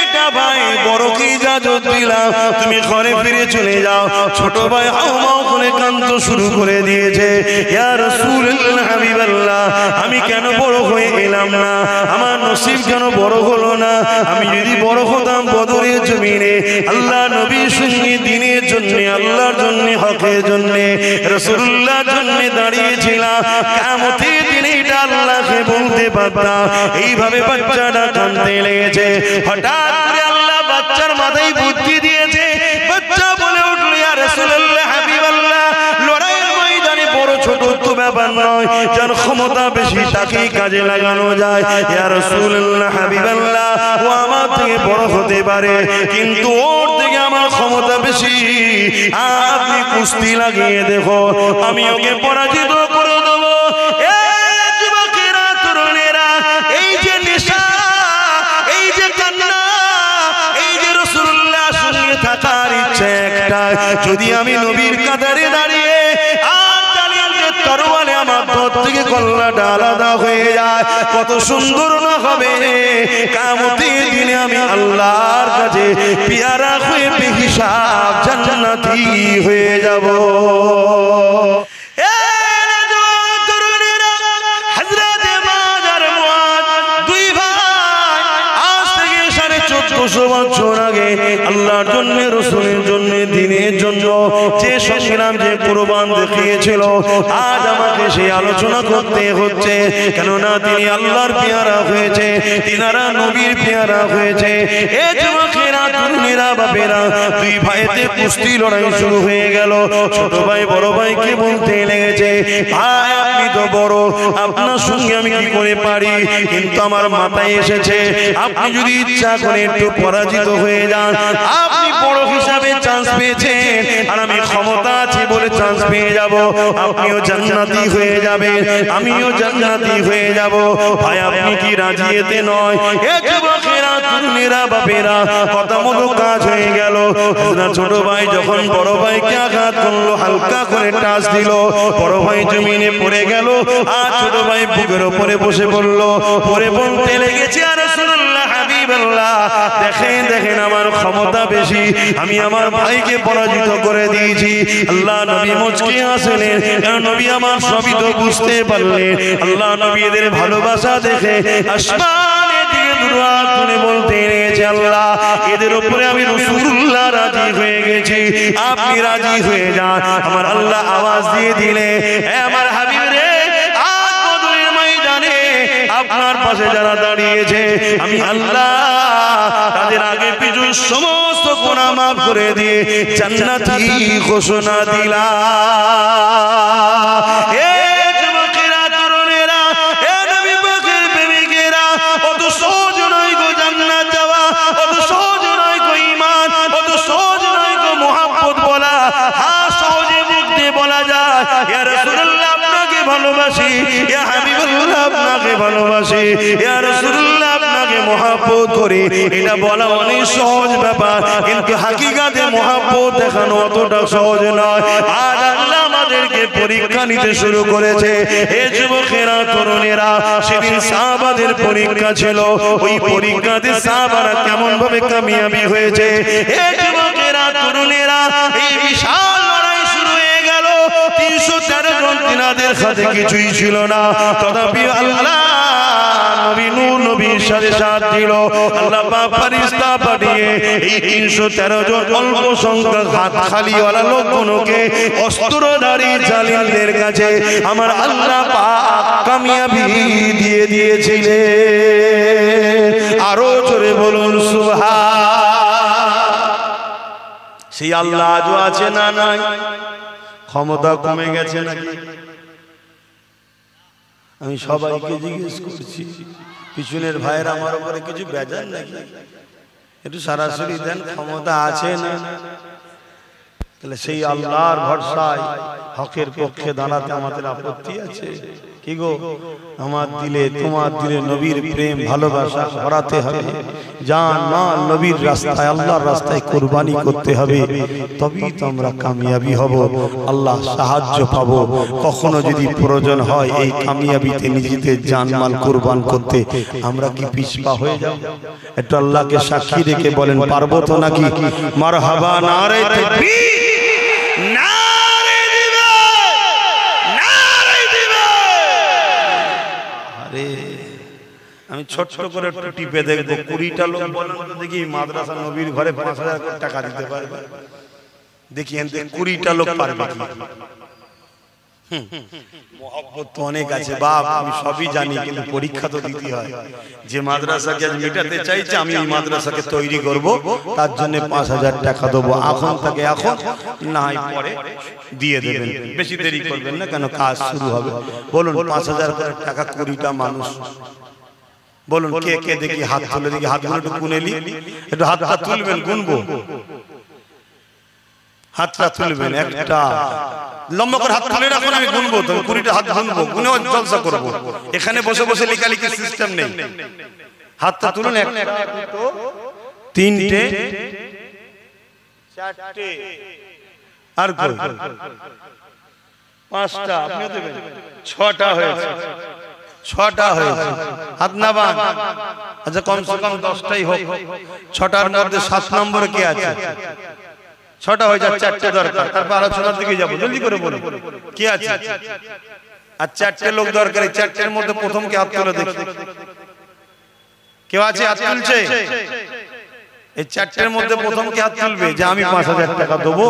একটা ভাই বড়কে ইজাজত দিলাম, তুমি ঘরে ফিরে চলে যাও। ছোট ভাই হাউমাউ করে কাঁদতে শুরু করে দিয়েছে, ইয়া রাসূলুল্লাহ, হাবিবাল্লাহ, আমি কেন বড় হয়ে এলাম না? আমার নসিব কেন বড় হলো না? আমি যদি বড় হতাম বদরের জমিনে আল্লাহ নবীর সঙ্গে দিনের জন্য, আল্লাহর জন্য, হকের জন্য, রাসূলুল্লাহর জন্য দাঁড়িয়েছিলাম, কিয়ামতের দিনে এটা আল্লাহকে বলতে পারতাম। এইভাবে বাচ্চাটা কাঁদতে লেগেছে। হঠাৎ করে আল্লাহ বাচ্চার মাথায় বুদ্ধি দিয়েছে, বাচ্চা বলে উঠল, ইয়া রাসূলুল্লাহ, হাবিবাল্লাহ, লড়াইয়ের ময়দানে বড় ছোট তো ব্যাপার নয়, যার ক্ষমতা বেশি তাকেই কাজে লাগানো যায়। ইয়া রাসূলুল্লাহ, হাবিবাল্লাহ, ও আমার থেকে বড় হতে পারে, কিন্তু ওর থেকে আমার ক্ষমতা বেশি, আপনি কুস্তি লাগিয়ে দেখো, আমি ওকে পরাজিত করে দেবো। যুবকেরা, তরুণেরা, এই যে নেশা, এই যে কান্না, এই যে রাসূলুল্লাহর সঙ্গে থাকার ইচ্ছে একটা, যদি আমি নবীর কাতারে দাঁড়িয়ে আর তালিমের তরবারে আমার দর থেকে কল্লাটা আলাদা হয়ে যায়, কত সুন্দর না হবে? কিয়ামতের দিনে আমি আল্লাহর কাছে পেয়ারা হয়ে বেহিসাব জান্নাতি হয়ে যাব। বছর আগে আল্লাহর জন্য, রাসূলের জন্য, দিনের জন্য যে সংগ্রাম, যে কুরবান দেখিয়েছিল, আজ আমাকে সেই আলোচনা করতে হচ্ছে, কেননা তিনি আল্লাহর পেয়ারা হয়েছে, তিনারা নবীর পেয়ারা হয়েছে। এ যুবকেরা, তরুণেরা, বাপেরা, দুই ভাইতে কুস্তি লড়াই শুরু হয়ে গেল। ছোট ভাই বড় ভাইকে বলতে লেগেছে, ভাই আপনি তো বড়, আপনার সঙ্গে আমি কি করে পারি, কিন্তু আমার মাথায় এসেছে, আপনি যদি ইচ্ছা করে একটু পরাজিত হয়ে যান, আপনি বড় হিসাবে চান্স পেয়েছেন, আর আমি ক্ষমতা আছে বলে চান্স পেয়ে যাব, আপনিও জান্নাতি হয়ে যাবেন, আমিও জান্নাতি হয়ে যাব। ভাই আপনি কি রাজি? এতে নয়। এ যুবকেরা, তরুণেরা, বাপেরা, কথা মতো কাজ হয়ে গেল। ছোট ভাই যখন বড় ভাইকে আঘাত করলো, হালকা করে টাচ দিল, বড় ভাই জমিনে পড়ে গেল, আর ছোট ভাই বুকের উপরে বসে পড়লো, পরে বলতে লেগেছে, আর রাসূলুল্লাহ, হাবিবাল্লাহ, দেখেন দেখেন আমার ক্ষমতা বেশি, আমি আমার ভাইকে পরাজিত করে দিয়েছি। আল্লাহ নবী মুচকি হাসলেন, নবী আমার সবই তো বুঝতে পারলেন। আল্লাহ নবী এদের ভালোবাসা দেখে আসমানের দিকে দুহাত তুলে বলতে লেগেছে, আল্লাহ এদের উপরে আমি রাসূলুল্লাহ রাজি হয়ে গেছি, আপনি রাজি হয়ে যান। আমার আল্লাহ আওয়াজ দিয়ে দিলে, হে আমার হাবিব রে, আজ বদরের ময়দানে আপনার পাশে যারা দাঁড়িয়েছে, আমি আল্লাহ কিছু সমস্ত গুনাহ মাফ করে দিয়ে জান্নাতি ঘোষণা দিলা। এ যুবকেরা, তরুণেরা, এ নবী পাকের প্রেমিকেরা, অত সহজ নয় গো জান্নাত যাওয়া, অত সহজ নয় গো ঈমান, অত সহজ নয় গো মুহাব্বত বলা। হ্যাঁ, সহজে মুখ দিয়ে বলা যায় ইয়া রাসূলুল্লাহ আপনাকে ভালোবাসি, ইয়া হাবিবুল্লাহ আপনাকে ভালোবাসি, ইয়া রাসূলুল্লাহ আপনাকে মুহাব্বত করি, এটা বলা অনেক সহজ ব্যাপার, কিন্তু হাকিকাতে মুহাব্বত দেখানো অতটা সহজ নয়। আর আল্লাহ আমাদেরকে পরীক্ষা নিতে শুরু করেছে। হে যুবকেরা, তরুণেরা, সেদিন সাহাবাদের পরীক্ষা ছিল, ওই পরীক্ষাতে সাহাবারা কেমন ভাবে কামিয়াবি হয়েছে। হে যুবকেরা, তরুণেরা, এই বিশাল লড়াই শুরু হয়ে গেল। 313 জন, তিনাদের হাতে কিছুই ছিল না, তথাপি আল্লাহ নবী নূহ নবীর সাথে সাথ দিল। আল্লাহ পাক ফেরেশতা পাঠিয়ে এই 313 জন অল্প সংখ্যক হাত খালিওয়ালা লোকগুলোকে অস্ত্রধারী জালিমদের কাছে আমার আল্লাহ পাক কামিয়াবি দিয়ে দিয়েছিলেন। আরো জোরে বলুন সুবহান। সেই আল্লাহ আজও আছে না নাই? ক্ষমতা কমে গেছে নাকি? আমি সবাইকে জিজ্ঞেস করছি, পিছনের ভাইয়ের আমার উপরে কিছু বেজার নাকি? একটু সরাসরি দেন, ক্ষমতা আছে না? তাহলে সেই আল্লাহর ভরসায় হকের পক্ষে দাঁড়াতে আমাদের আপত্তি আছে কি গো? আমার দিলে, তোমার দিলে নবীর প্রেম ভালোবাসা ভরাতে হবে, জান মাল নবীর রাস্তায়, আল্লাহর রাস্তায় কুরবানি করতে হবে, তবেই তো আমরা কামিয়াবি হব, আল্লাহ সাহায্য পাবো। কখনো যদি প্রয়োজন হয় এই কামিয়াবিতে নিজেদের জান মাল কুরবান করতে, আমরা কি পিছপা হয়ে যাব? একটু আল্লাহকে সাক্ষী রেখে বলেন, পারবো তো নাকি? মারহাবা, নারে তাকবীর, নারে দিবে, নারে দিবে। আরে আমি ছোট করে একটু টিপে দেখবো, 20টা লোক বলেন তো দেখি মাদ্রাসা নবীর ঘরে 5000 টাকা দিতে পারবে? দেখি 20টা লোক পারবে কি? মোহাব্বত তো অনেক আছে বাপ, আমি সবই জানি, কিন্তু পরীক্ষা তো দিতে হয়। যে মাদ্রাসাকে আজ মেটাতে চাইছে, আমি এই মাদ্রাসাকে তৈরি করব, তার জন্য 5000 টাকা দেবো। এখন তাকে, এখন না হয় পরে দিয়ে দেবেন, বেশি দেরি করবেন না, কেন কাজ শুরু হবে। বলুন 5000 টাকা 20টা মানুষ, বলুন কে কে দেখি হাত তুলে, দেখি হাতগুলো একটু গুনেলি, একটু হাতটা তুলবেন, গুনবো, হাতটা তুলবেন, একটা লম্বা করে হাত তুলে রাখুন, আমি গুনবো, তো 20টা হাত গুনবো, গুনে জলসা করবো। এখানে বসে বসে লেখালেখি সিস্টেম নেই। হাতটা তুলুন, 1 2 3 4 আর 5টা, আপনিও দেবেন, 6টা হয়েছে, 6টা হয়েছে। হাত না বান, আচ্ছা কমসে কম 10টাই হোক। 6টার মধ্যে 7 নম্বরে কে আছে? 6টা হয়ে যায়, 4টে দরকার, তারপর আলোচনার দিকে যাবো, জলদি করে বলুন কে আছে। আর 4টে লোক দরকার, 4টের মধ্যে প্রথম কে হাত তুলে দেখি, কেউ আছে হাত তুলছে? এই 4টের মধ্যে প্রথম কে হাত তুলবে যে আমি 5000 টাকা দেবো,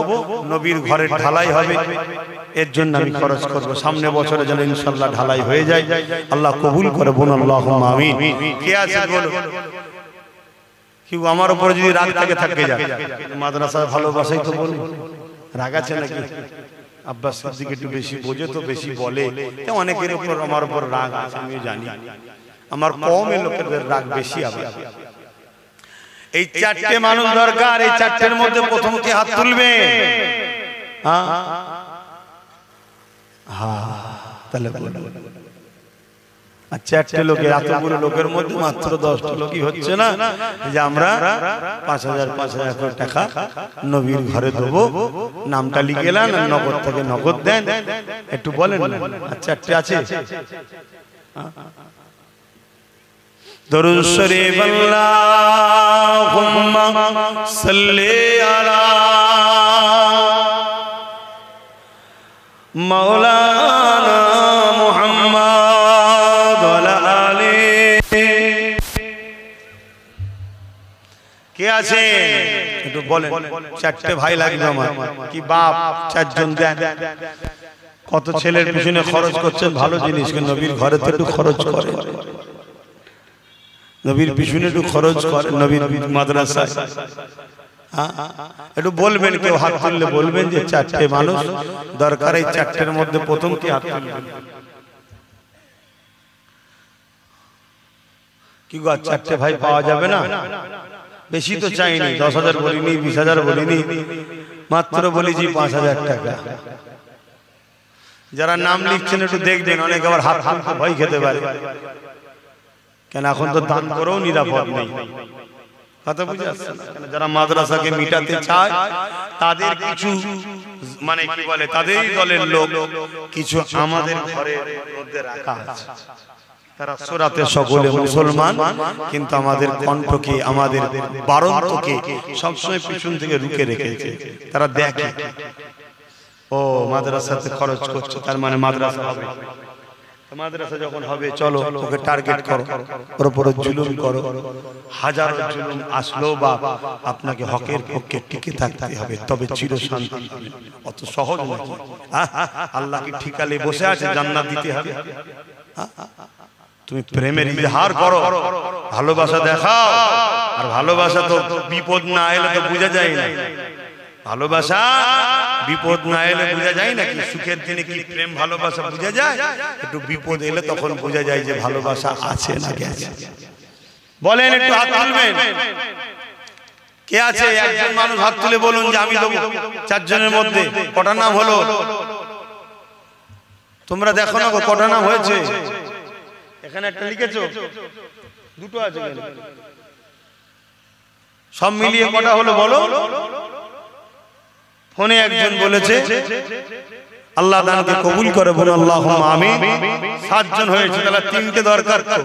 নবীর ঘরের ঢালাই হবে, এর জন্য আমি খরচ করবো, সামনে বছরে যেন ইনশাআল্লাহ ঢালাই হয়ে যায়, আল্লাহ কবুল করে, বলুন আল্লাহুম্মা আমিন। কে আছে বলো? কেউ আমার উপরে যদি রাগ থাকে থাকবে যাক, মাদ্রাসার ভালোবাসাই তো বলুন, রাগ আছে নাকি? আব্বাস সিদ্দিক একটু বেশি বোঝে তো বেশি বলে, অনেকের উপর আমার উপর রাগ আছে, আমি জানি, আমার কওমের লোকেদের রাগ বেশি। আবার এই 4টে মানুষ দরকার, এই 4টের মধ্যে প্রথম কে হাত তুলবে? হ্যাঁ হ্যাঁ, তাহলে আর 4টে লোকের, এতগুলো লোকের মধ্যে মাত্র 10টা লোকই হচ্ছে না যে আমরা 5000 টাকা নবীর ঘরে দেবো, নামটা লিখে এলেন, নগদ থেকে নগদ দেন, একটু বলেন। আর 4টে আছে? দরুদ শরীফ, আল্লাহুম্মা সাল্লি আলা মাওলানা মুহাম্মদ ওয়া আলি। কে আছে একটু বলেন? 4টে ভাই লাগবে আমার, কি বাপ 4 জন দেন। কত ছেলের পিছনে খরচ করছেন, ভালো জিনিস, নবীর ঘরে তো একটু খরচ করে। নবীর পিছনে একটু খরচ করে নবীর মাদ্রাসায় একটু বলবেন, কেউ হাত তুললে বলবেন যে চারটে মানুষ দরকার, এই চারটের মধ্যে প্রথম কি হাত তুলবেন? কি গো চারটে ভাই পাওয়া যাবে না? বেশি তো চাইনি, 10,000 বলিনি, 20,000 বলিনি, মাত্র বলেছি 5,000 টাকা। যারা নাম লিখছেন একটু দেখবেন, অনেকে আবার হাত তুলতে ভয় খেতে পারে, কেন এখন তো দান করেও নিরাপদ নেই। কথা বুঝে আসছে না? যারা মাদ্রাসাকে মিটাতে চায় তাদের কিছু মানে কি বলে, তাদেরই দলের লোক কিছু আমাদের ঘরের মধ্যে রাখা আছে। তারা সূরাতে সকলে মুসলমান, কিন্তু আমাদের কণ্ঠকে, আমাদের বারন্তকে সবসময় পিছন থেকে রুখে রেখেছে। তারা দেখে ও মাদ্রাসাতে খরচ করছে, তার মানে মাদ্রাসা হবে। মাদ্রাসা যখন হবে চলো ওকে টার্গেট করো, ওর উপরে জুলুম করো। হাজার জুলুম আসলো বা আপনাকে হকের পক্ষে টিকে থাকতে হবে, তবে চির শান্তি। অত সহজ নাকি? আল্লাহ কি ঠিকালে বসে আছে জান্নাত দিতে হবে? তুমি প্রেমের ইজহার করো, ভালোবাসা দেখাও। আর ভালোবাসা তো বিপদ না এলে তো বোঝা যায় না। ভালোবাসা বিপদ না এলে বোঝা যায় না। কি সুখের দিনে কি প্রেম ভালোবাসা বোঝা যায়? একটু বিপদ এলে তখন বোঝা যায় যে ভালোবাসা আছে না গেছে। বলেন, একটু হাত তুলবেন। কে আছে? একজন মানুষ হাত তুলে বলুন যে আমি দেবো। চারজনের মধ্যে কটা নাম হলো? তোমরা দেখো না কটা নাম হয়েছে? এখানে একটা লিখেছো, দুটো আছে, সব মিলিয়ে কটা হলো বলো? ফোনে একজন বলেছে আল্লাহ দানকে কবুল করে, বলে আল্লাহুম্মা আমিন। 7 জন হয়েছে, তাহলে 3টে দরকার। তো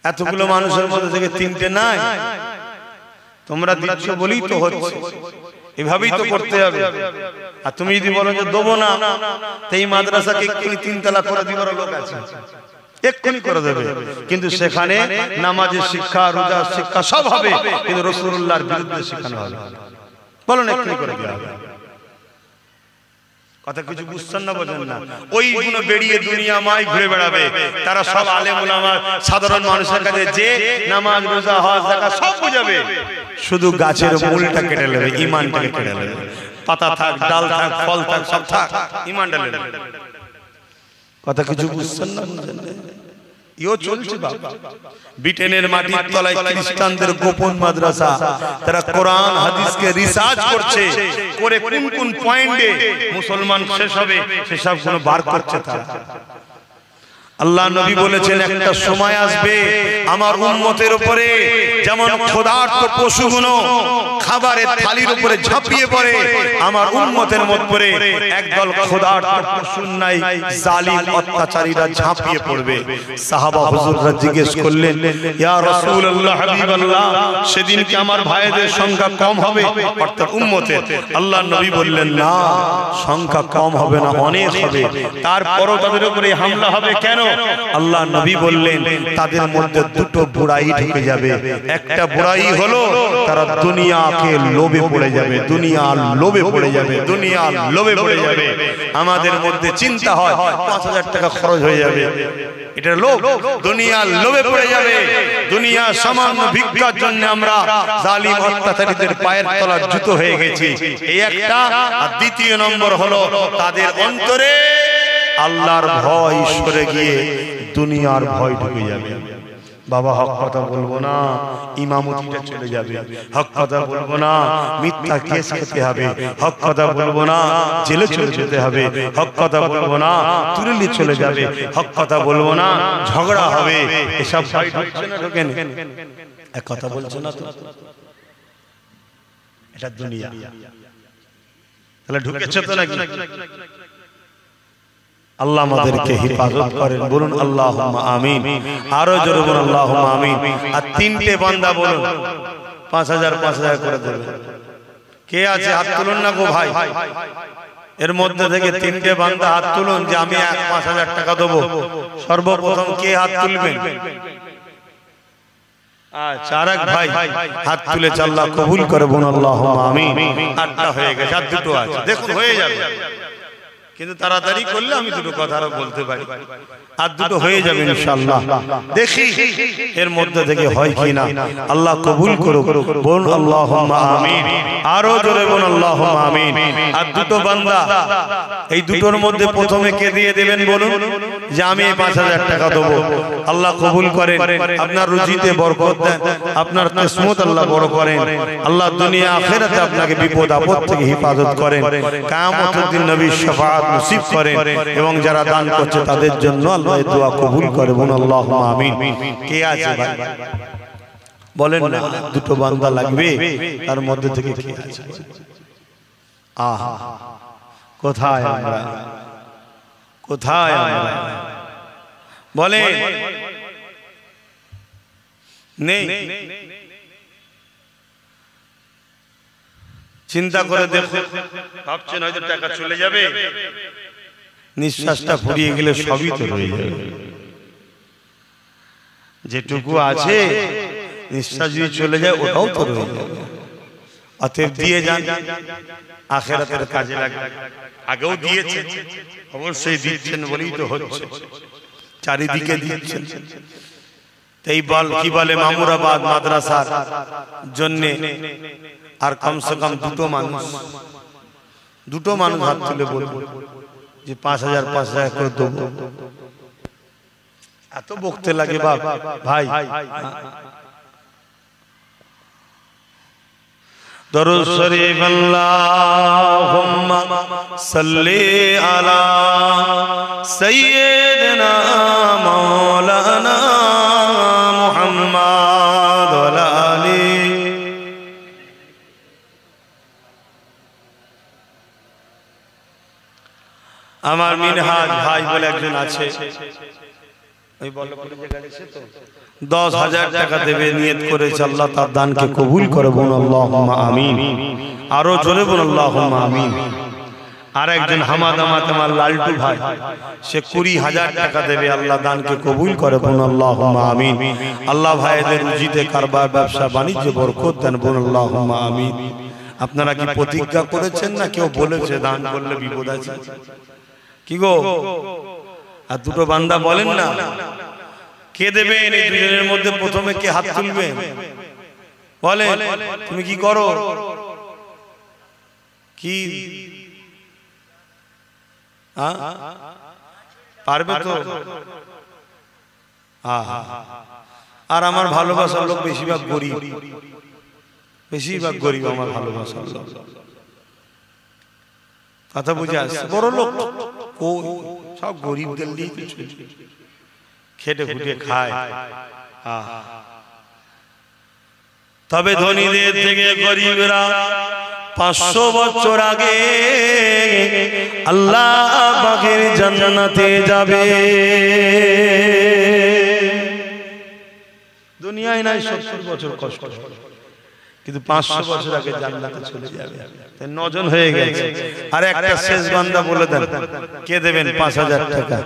এতগুলো মানুষের মধ্যে থেকে 3টে নাই। তোমরা দিচ্ছ বলেই তো হচ্ছে, এভাবেই তো করতে হবে। আর তুমি যদি বলো যে দেবো না, তো এই মাদ্রাসাকে এক্ষুনি 3 তালা করে দিবার লোক আছে, এক্ষুনি করে দেবে। কিন্তু সেখানে নামাজের শিক্ষা, রোজার শিক্ষা সব হবে, কিন্তু রাসূলুল্লাহর বিরুদ্ধে শেখানো হবে। বলো না, এক্ষুনি করে দেওয়া হবে। কথা কিছু বুঝছেন না, বোঝেন না? ওইগুলো বেরিয়ে দুনিয়া মাই ঘুরে বেড়াবে। তারা সব আলেম উলামা সাধারণ মানুষের কাছে যে নামাজ, রোজা, হজ, যাকাত সব বুঝাবে, শুধু গাছের মূলটা কেটে নেবে, ঈমানটাকে কেটে নেবে। পাতা থাক, ডাল থাক, ফল থাক, সব থাক, ঈমানটা নেবে। কথা কিছু বুঝছেন না, বুঝেন না? ইও চলছে বাবা। ব্রিটেনের মাটির তলায় খ্রিস্টানদের গোপন মাদ্রাসা, তারা কোরআন হাদিসকে রিসার্চ করছে, করে কোন কোন পয়েন্টে মুসলমান শেষ হবে সেসব গুলো বার করছে তারা। আল্লাহ নবী বলেছেন একটা সময় আসবে আমার উম্মতের উপরে যেমন ক্ষুধার্ত পশুগুলো খাবারের থালির উপরে ঝাঁপিয়ে পড়ে, আমার উম্মতের মধ্যে একদল ক্ষুধার্ত পশুর নাই জালিম অত্যাচারীরা ঝাঁপিয়ে পড়বে। সাহাবা হুজুররা জিজ্ঞেস করলেন, ইয়া রাসূলুল্লাহ, হাবিবাল্লাহ, সেদিন কি আমার ভাইদের সংখ্যা কম হবে, অর্থাৎ উম্মতের? আল্লাহ নবী বললেন, না, সংখ্যা কম হবে না, অনেক হবে। তারপরও তাদের উপরে হামলা হবে। কেন? আল্লাহ নবী বললেন, তাদের মধ্যে দুটো বুড়াই ঢুকে যাবে। একটা বুড়াই হলো তারা দুনিয়াকে লোভে পড়ে যাবে, দুনিয়ার লোভে পড়ে যাবে, দুনিয়ার লোভে পড়ে যাবে। আমাদের মধ্যে চিন্তা হয় 5,000 টাকা খরচ হয়ে যাবে, এটা লোভ। দুনিয়ার লোভে পড়ে যাবে। দুনিয়া সামান্য ভিক্ষার জন্য আমরা জালিম অত্যাচারীদের পায়ের তলার জুতো হয়ে গেছি, এই একটা। আর দ্বিতীয় নম্বর হলো তাদের অন্তরে আল্লাহর ভয় সরে গিয়ে দুনিয়ার ভয় ঢুকে যাবে। বাবা, হক কথা বলবো না, ইমামতিটা চলে যাবে। হক কথা বলবো না, মিথ্যা কেস খেতে হবে। হক কথা বলবো না, জেলে চলে যেতে হবে। হক কথা বলবো না, তুরলি চলে যাবে। হক কথা বলবো না, ঝগড়া হবে। এসব ভয় ঢুকছে না, ঢোকেন? এক কথা বলছো না তো, এটা দুনিয়া। তাহলে ঢুকেছে তো নাকি? আল্লাহ আমাদেরকে হেফাজত করেন, বলুন আল্লাহুম্মা আমিন। আরো জোরে বলুন আল্লাহুম্মা আমিন। আর 3টে বান্দা বলুন 5,000 করে দেবে। কে আছে হাত তুলুন না গো ভাই, এর মধ্যে থেকে 3টে বান্দা হাত তুলুন যে আমি 5,000 টাকা দেবো। সর্বপ্রথম কে হাত তুলবেন? আচ্ছা, আরেক ভাই হাত তুলেছে, আল্লাহ কবুল করে, বলুন আল্লাহুম্মা আমিন। 8টা হয়ে গেছে, আর 2টো আছে, দেখুন হয়ে যাবে। কিন্তু তাড়াতাড়ি করলে আমি দুটো কথা আরো বলতে পারি, আর দুটো হয়ে যাবে ইনশাআল্লাহ। দেখি এর মধ্যে থেকে হয় কিনা। আল্লাহ কবুল করুক। বলুন আল্লাহুম্মা আমিন। আরো জোরে বলুন আল্লাহুম্মা আমিন। আর দুটো বান্দা, এই দুটোর মধ্যে প্রথমে কে দিয়ে দেবেন বলুন? যে আমি 5000 টাকা দেবো। আল্লাহ কবুল করেন, আপনার রুজিতে বরকত দেন, আপনার কিসমত আল্লাহ বড় করেন, আল্লাহ দুনিয়া আখিরাতে আপনাকে বিপদ আপদ থেকে হেফাজত করেন, কিয়ামতের দিন নবীর শাফাআত নসিব করেন, এবং যারা দান করছে তাদের জন্য আল্লাহ এই দোয়া কবুল করে। বলুন আল্লাহুম্মা আমিন। কে আছে ভাই বলেন না? দুটো বান্দা লাগবে, তার মধ্যে থেকে কে আছে? আহা, কোথায় আমরা, কোথায় আমরা বলে নেই? চিন্তা করে দেখো, ভাবছেন হয়তো টাকা চলে যাবে, নিঃশ্বাসটা ফুরিয়ে গেলে সবই তো রয়ে যাবে। যেটুকু আছে নিঃশ্বাস যদি চলে যায় ওটাও তো রয়ে যাবে। অতএব দিয়ে যান, আখিরাতের কাজে লাগে। আগেও দিয়েছেন, অবশ্যই দিচ্ছেন বলেই তো হচ্ছে, চারিদিকে দিচ্ছেন। এই বল কি বলে মামুরাবাদ মাদ্রাসার জন্য আর কমসে কম দুটো মানুষ হাত তুলে বলবো যে 5000 করে দেবো। এত বকতে লাগে বাপ ভাই। দরুদ শরীফ আল্লাহুম্মা সাল্লি আলা সাইয়্যিদিনা মাওলানা মুহাম্মদ ওয়া আলা আলি। আমার মিনহাজ ভাই বলে একজন আছে, ওই বল্লভপুরে গেছে তো 10,000 টাকা দেবে নিয়ত করেছে, আল্লাহ তার দানকে কবুল করে। বলুন আল্লাহুম্মা আমিন। আরো জোরে বলুন আল্লাহুম্মা আমিন। আর একজন হামাদামাত আমার লালটু ভাই, সে 20,000 টাকা দেবে, আল্লাহ দানকে কবুল করে। বলুন আল্লাহুম্মা আমিন। আল্লাহ ভাইদের রুজিতে কারবার ব্যবসা বাণিজ্যে বরকত দেন। বলুন আল্লাহুম্মা আমিন। আপনারা কি প্রতিজ্ঞা করেছেন না কেউ বলেছে দান করলে বিপদ আছে? কি গো, আর দুটো বান্দা বলেন না কে দেবেন? এই দুজনের মধ্যে প্রথমে কে হাত তুলবে বলে? তুমি কি করো? কি পারবে তো? আর আমার ভালোবাসার লোক বেশিরভাগ গরিব, বেশিরভাগ গরিব আমার ভালোবাসার লোক। কথা বুঝে আসছে? বড় লোক ও সব গরিবদের নিয়ে খেটে খুটে খায়। তবে ধনীদের থেকে গরিবরা 500 বছর আগে আল্লাহ পাকের জান্নাতে যাবে। দুনিয়ায় নাই 70 বছর কষ্ট, কিন্তু 500 বছর আগে জান্নাতে চলে যাবে। 9 জন হয়ে গেছে। আর একটা শেষ বান্দা বলে দেন কে দেবেন 5000 টাকা।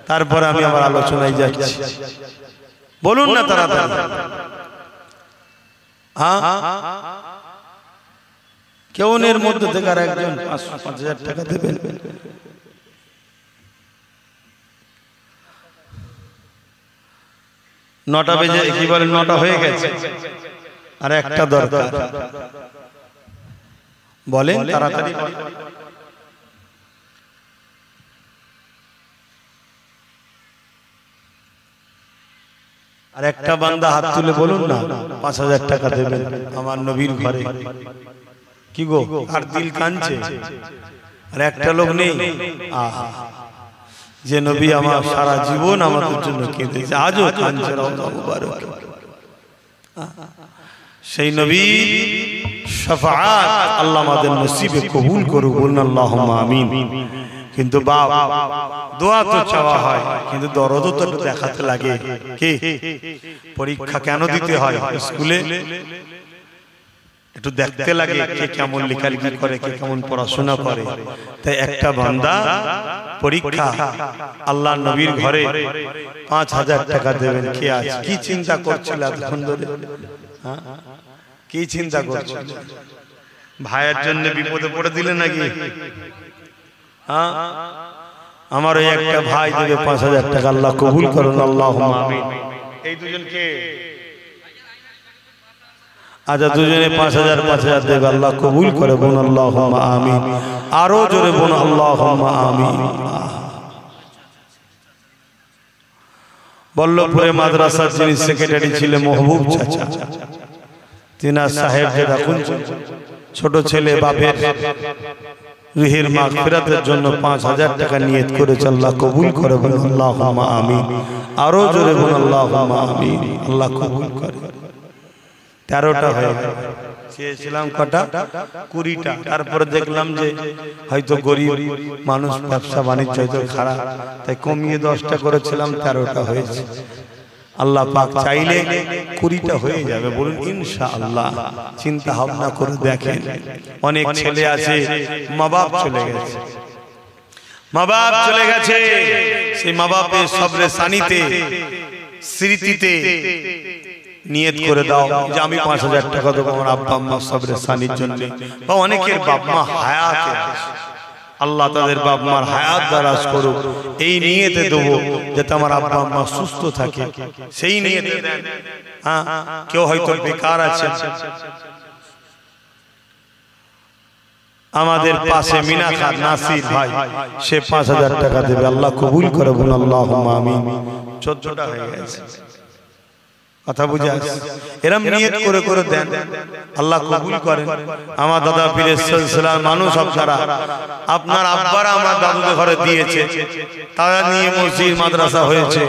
তারপর আমি আবার আলোচনায় যাচ্ছি। বলুন না তাড়াতাড়ি। কেউ এর মধ্যে থেকে আর একজন 5000 টাকা দেবেন? নটা বেজে কি বলে 9টা হয়ে গেছে, আর একটা দরকার। বলেন তাড়াতাড়ি। আর একটা বান্দা হাত তুলে বলুন না 5000 টাকা দেবেন আমার নবীর ঘরে। কি গো, আর দিল কাঁদছে? আর একটা লোক নেই যে নবী আমার সারা জীবন আমাদের জন্য কেঁদেছে, আজও কাঁদছে। রওজা মুবারক, সেই নবী শাফাআত আল্লাহ আমাদের নসিবে কবুল করুক। বলুন আল্লাহুম্মা আমিন। কিন্তু বাপ দোয়া তো চাওয়া হয়, কিন্তু দরদও তো দেখাতে লাগে। কি পরীক্ষা কেন দিতে হয়? স্কুলে একটু দেখতে লাগে কে কেমন লেখালেখি করে, কে কেমন পড়াশোনা করে। তাই একটা বান্দা পরীক্ষা আল্লাহ নবীর ঘরে 5000 টাকা দেবেন। কে আছে? কি চিন্তা করছিল এতক্ষণ ধরে? কি চিন্তা করছিল? ভাইয়ের জন্য বিপদে পড়ে দিলে নাকি? হ্যাঁ, আমার ওই একটা ভাই দেবে 5000 টাকা, আল্লাহ কবুল করুন, আল্লাহুম্মা আমিন। এই দুজনকে আচ্ছা, দুজনে 5000 দেবে, আল্লাহ কবুল করে, বোন আল্লাহুম্মা আমিন। আরো জোরে বোন আল্লাহুম্মা আমিন। বল্লভপুরে মাদ্রাসার যিনি সেক্রেটারি ছিলেন মহবুব চাচা, তিনার সাহেব যেটা ছোট ছেলে বাপের রুহের মাগফিরাতের জন্য 5000 টাকা নিয়ত করেছে, আল্লাহ কবুল করে, বলুন আল্লাহুম্মা আমিন। আরো জোরে বলুন আল্লাহুম্মা আমিন, আল্লাহ কবুল করে। 13টা হয়ে গেল, চেয়েছিলাম কটা? 20টা। তারপরে দেখলাম যে হয়তো গরিব মানুষ, ব্যবসা বাণিজ্য হয়তো খারাপ, তাই কমিয়ে 10টা করেছিলাম, 13টা হয়েছে। আল্লাহ পাক চাইলে 20টা হয়ে যাবে, বলুন ইনশাআল্লাহ। চিন্তা ভাবনা করে দেখেন, অনেক ছেলে আছে মা বাপ চলে গেছে, মা বাপ চলে গেছে, সেই মা বাপের সবরে সানিতে স্মৃতিতে নিয়ত করে দাও যে আমি 5000 টাকা দেবো আমার আব্বা আম্মা সবরে সানির জন্য। বা অনেকের বাপ মা হায়াতে আছে, আল্লাহ তাদের বাপ মার হায়াত দারাজ করুক, এই নিয়তে দেবো যাতে আমার আব্বা আম্মা সুস্থ থাকে, সেই নিয়তে দেন। হ্যাঁ, কেউ হয়তো বেকার আছে, আমাদের পাশে মিনাখার নাসির ভাই, সে 5000 টাকা দেবে, আল্লাহ কবুল করে, বলুন আল্লাহুম্মা আমিন। 14টা হয়ে গেছে, কথা বুঝে আসছে? এরম নিয়ত করে করে দেন, আল্লাহ কবুল করেন। আমার দাদা পীরের সিলসিলার মানুষ আপনারা, আপনার আব্বারা আমার দাদুদের ঘরে দিয়েছে, তারা নিয়ে মসজিদ মাদ্রাসা হয়েছে,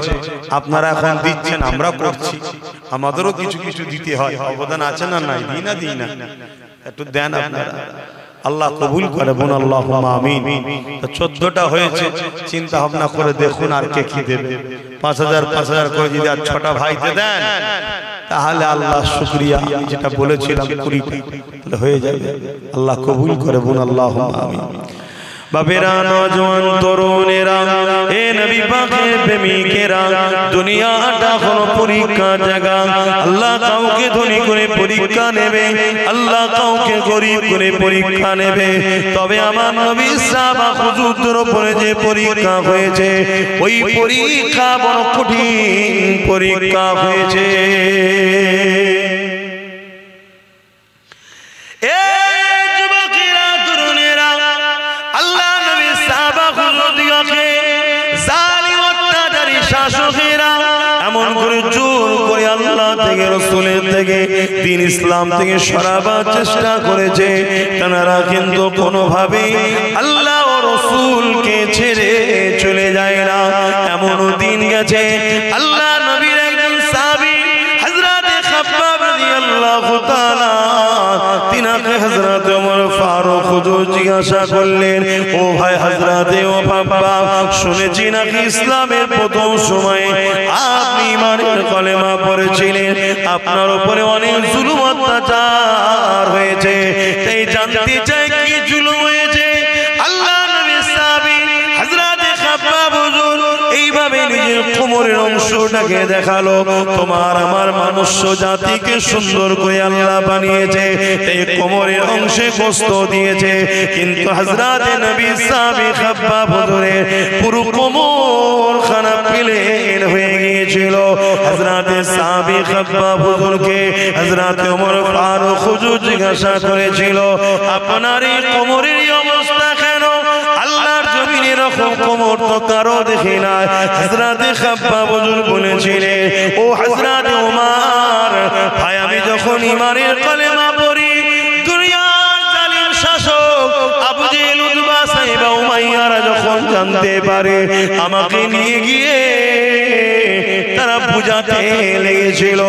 আপনারা এখন দিচ্ছেন, আমরা করছি, আমাদেরও কিছু কিছু দিতে হয়, অবদান আছে না? নাই, দিই না, একটু দেন আপনারা, আল্লাহ কবুল করে, বোন আল্লাহুম্মা আমিন। 14টা হয়েছে, চিন্তা ভাবনা করে দেখুন আর কে কি দেবে। 5000 করে যদি আর 6টা ভাইতে দেন, তাহলে আল্লাহ শুকরিয়া, আমি যেটা বলেছিলাম 20টা তাহলে হয়ে যাবে, আল্লাহ কবুল করে, বোন আল্লাহুম্মা আমিন। বাবেরা, নওজোয়ান তরুণেরা, হে নবী পাকের প্রেমিকেরা, দুনিয়াটা হলো পরীক্ষা জায়গা। আল্লাহ কাউকে ধনী করে পরীক্ষা নেবে, আল্লাহ কাউকে গরিব করে পরীক্ষা নেবে। তবে আমার নবী সাহাবা হুজুরদের উপরে যে পরীক্ষা হয়েছে, ওই পরীক্ষা বড় কঠিন পরীক্ষা হয়েছে। এমন করে জোর করে আল্লাহ থেকে, রাসূলের থেকে, দ্বীন ইসলাম থেকে সরাবার চেষ্টা করেছে, তারা কিন্তু কোনোভাবে আল্লাহ ও রাসূলকে ছেড়ে চলে যায় না। এমন দিন গেছে, আল্লাহ নবীর একজন সাহাবী হযরত খাব্বাব রাদিয়াল্লাহু তাআলা, তিনাকে হযরত ওমর ফারুক হুজুর জিজ্ঞাসা করলেন, ও ভাই হযরতে ও খাব্বাব, শুনেছি নাকি ইসলামের প্রথম সময়ে আপনি ইমানের কলেমা পড়েছিলেন, আপনার উপরে অনেক জুলুম অত্যাচার হয়েছে, তাই জানতে চাই কি জুলুম হয়েছে? আল্লাহ নবীর সাহাবী হযরত খাব্বাব হুজুর এইভাবে নিজের কোমরের অংশটাকে দেখালো, তোমার আমার মনুষ্য জাতিকে সুন্দর করে আল্লাহ বানিয়েছে, এই কোমরের অংশে গোশত দিয়েছে, কিন্তু হযরত নবী সাহাবী খাব্বাব হুজুরের পুরো কোমর খানা প্লেন হয়ে গিয়েছিল। হযরত সাহাবী খাব্বাব হুজুরকে হযরত ওমর ফারুক হুজুর জিজ্ঞাসা করেছিল, আপনার এই কোমরের অবস্থা কেন? আল্লাহর জমিনে এরকম কোমর তো কারো দেখি না। হযরত খাব্বাব হুজুর বলেছিলেন, ও হযরত ওমর ভাই, আমি যখন ঈমানের কলেমা পড়ি, দুনিয়ার জালিম শাসক আবু জেহেল, উতবা, সাইবা, উমাইয়ারা যখন জানতে পারে, আমাকে নিয়ে গিয়ে তারা বুঝাতে লেগেছিল,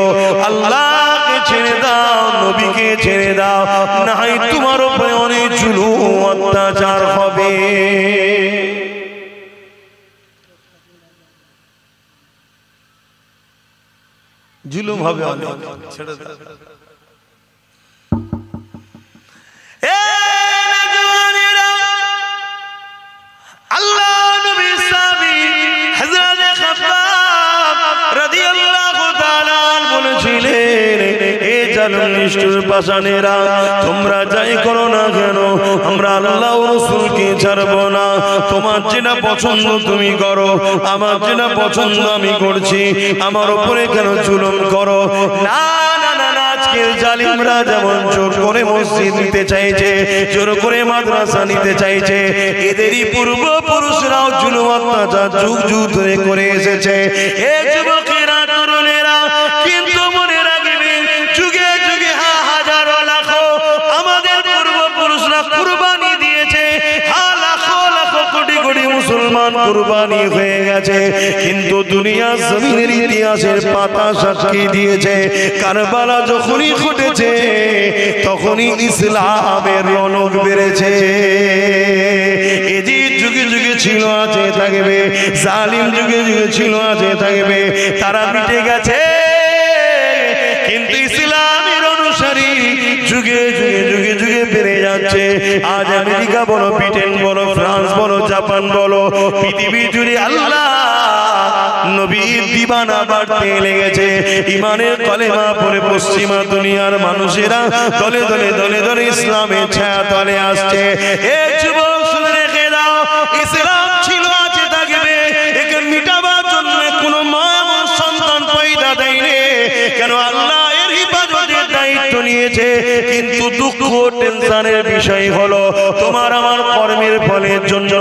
আল্লাহকে ছেড়ে দাও, নবীকে ছেড়ে দাও, না হয় তোমার উপরে অনেক জুলুম অত্যাচার হবে। জুলুম হবে অনেক, ছেড়ে দাও। আল্লাহ নবী সাহাবী হযরত খাব্বাব রাদিয়াল্লাহু তাআলা বলেছিলেন, এ জালিম নিষ্ঠুর পাষাণেরা, তোমরা যাই করো না কেন আমরা আল্লাহ ও রাসূলকে ছাড়ব না। তোমার যেটা পছন্দ তুমি করো, আমার যেটা পছন্দ আমি করছি, আমার উপরে কেন জুলুম করো? না না না না, আজকের জালিমরা যেমন জোর করে মসজিদ নিতে চাইছে, জোর করে মাদ্রাসা নিতে চাইছে, এদেরই পূর্বপুরুষরাও জুলুম অত্যাচার যুগ যুগ ধরে করে এসেছে। এ যুবকেরা, তরুণেরা, কিন্তু মনে রাখবে যুগে যুগে হাজারো লাখো আমাদের পূর্বপুরুষরা কুরবানি দিয়েছে, লাখো লাখো কোটি কোটি মুসলমান কুরবানি হয়ে গেছে, কিন্তু দুনিয়া জমিনের ইতিহাসের পাতা সাক্ষী দিয়েছে কারবালা যখনই ঘটেছে তখনই ইসলামের রনক বেড়েছে। এজি যুগে যুগে ছিল, আছে, থাকবে, জালিম যুগে যুগে ছিল, আছে, থাকবে, তারা মিটে গেছে, কিন্তু ইসলামের অনুসারী যুগে যুগে যুগে যুগে বেড়ে যাচ্ছে। আজ আমেরিকা বলো, ব্রিটেন বলো, ফ্রান্স বলো, জাপান বলো, পৃথিবী জুড়ে আল্লাহ নবীর দিবানা বাড়তে লেগেছে। ইমানের কলেমা পড়ে পশ্চিমা দুনিয়ার মানুষেরা দলে দলে দলে দলে ইসলামের ছায়া তলে আসছে। এ যুবক শুনে রেখে দাও, ইসলাম ছিল, আছে, থাকবে, একে মিটাবার জন্য কোনো মা এবং সন্তান পয়দা দেয়নি। কেন? আল্লাহ এর হিফাজতের দায়িত্ব নিয়েছে। কিন্তু দুঃখ টেনশনের বিষয় হলো তোমার আমার কর্মের ফলের জন্য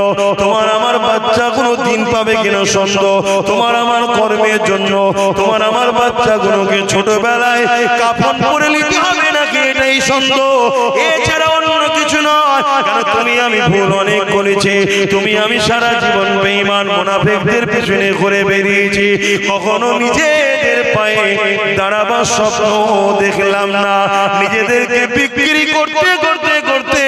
তোমার আমার বাচ্চা কোনো দিন পাবে কিনা সন্দেহ, তোমার আমার কর্মের জন্য তোমার আমার বাচ্চাগুলোকে ছোটবেলায় কাফন পরে নিতে হবে নাকি এটাই সন্দেহ, এছাড়া অন্য কিছু নয়। কেন? তুমি আমি ভুল অনেক করেছি, তুমি আমি সারা জীবন বেঈমান মুনাফিকদের পেছনে ঘুরে বেরিয়েছি, কখনো নিজেদের পায়ে দাঁড়াবার স্বপ্ন দেখলাম না। নিজেদেরকে বিক্রি করতে করতে করতে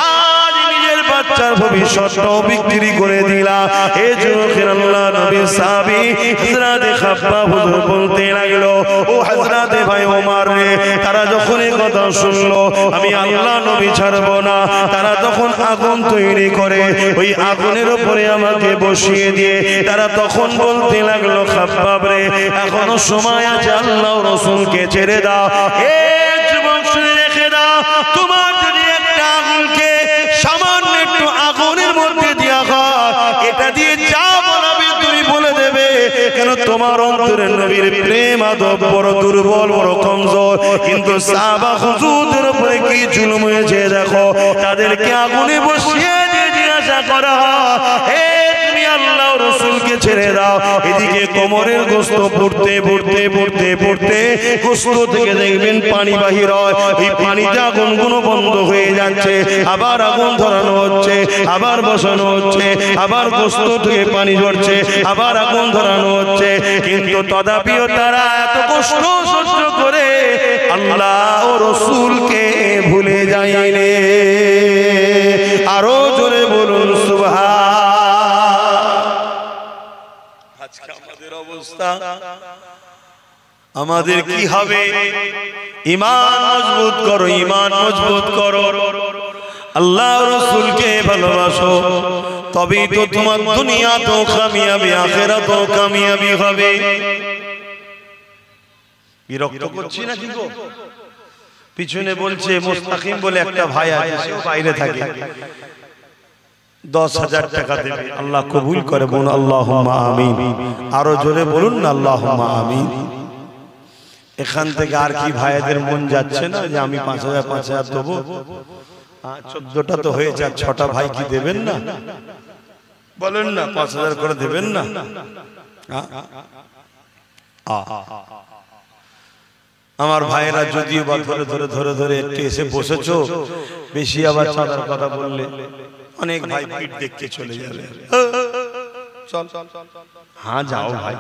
আজ নিজের বাচ্চার ভবিষ্যৎটাও বিক্রি করে দিলা। এ যুবকের আল্লাহ নবী সাহাবী হযরতে খাব্বাব হুজুর বলতে লাগলো, ও হযরতে ভাই ওমর রে, তারা যখন এই কথা শুনলো আমি আল্লাহ নবী ছাড়বো না, তারা তখন আগুন তৈরি করে ওই আগুনের উপরে আমাকে বসিয়ে দিয়ে তারা তখন বলতে লাগলো, খাব্বাব রে, এখনো সময় আছে, আল্লাহ রাসূলকে ছেড়ে দাও। এ যুবক শুনে রেখে দাও, তোমার যদি একটা আগুনকে সামান্য একটু আগুনের মধ্যে দেওয়া হয়, এটা দিয়ে যা বলাবে তুমি বলে দেবে। কেন? তোমার অন্তরে নবীর প্রেম আদব বড় দুর্বল, বড় কমজোর। কিন্তু সাহাবা হুজুরদের উপরে কি জুলুম হয়েছে দেখো, তাদেরকে আগুনে বসিয়ে দিয়ে জিজ্ঞাসা করা হয়, তুমি আল্লাহ রাসূলকে ছেড়ে দাও। এদিকে কোমরের গোশত পড়তে পড়তে পড়তে পড়তে গোশত থেকে দেখবেন পানি বাহির হয়, এই পানিতে আগুনগুলো বন্ধ হয়ে যাচ্ছে, আবার আগুন ধরানো হচ্ছে, আবার বসানো হচ্ছে, আবার গোশত থেকে পানি ঝরছে, আবার আগুন ধরানো হচ্ছে, কিন্তু তথাপিও তারা এত কষ্ট সহ্য করে আল্লাহ ও রাসূলকে ভুলে যায়নি। আরো জোরে বলুন সুবহান। আজকে আমাদের অবস্থা, আমাদের কি হবে? ঈমান মজবুত করো, ঈমান মজবুত করো, আল্লাহ রাসূলকে ভালোবাসো, তবেই তো তোমার দুনিয়াতেও কামিয়াবি, আখিরাতেও কামিয়াবি হবে। বিরক্ত করছি না কি গো? পিছনে বলছে মুস্তাকিম বলে একটা ভাই আছে, সেও বাইরে থাকে, 10,000 টাকা দেবে, আল্লাহ কবুল করে, বলুন আল্লাহুম্মা আমিন। আরো জোরে বলুন না আল্লাহুম্মা আমিন। এখান থেকে আর কি ভাইদের মন যাচ্ছে না যে আমি 5,000 দেবো? 14টা তো হয়েছে, আর 6টা ভাই কি দেবেন না? বলেন না 5,000 করে দেবেন না? আমার ভাইয়েরা যদিও বা ধরে ধরে ধরে ধরে একটু এসে বসেছো, বেশি আবার চাঁদার কথা বললে অনেক ভাই পিঠ দেখতে চলে যাবে। চল, হ্যাঁ যাও ভাই,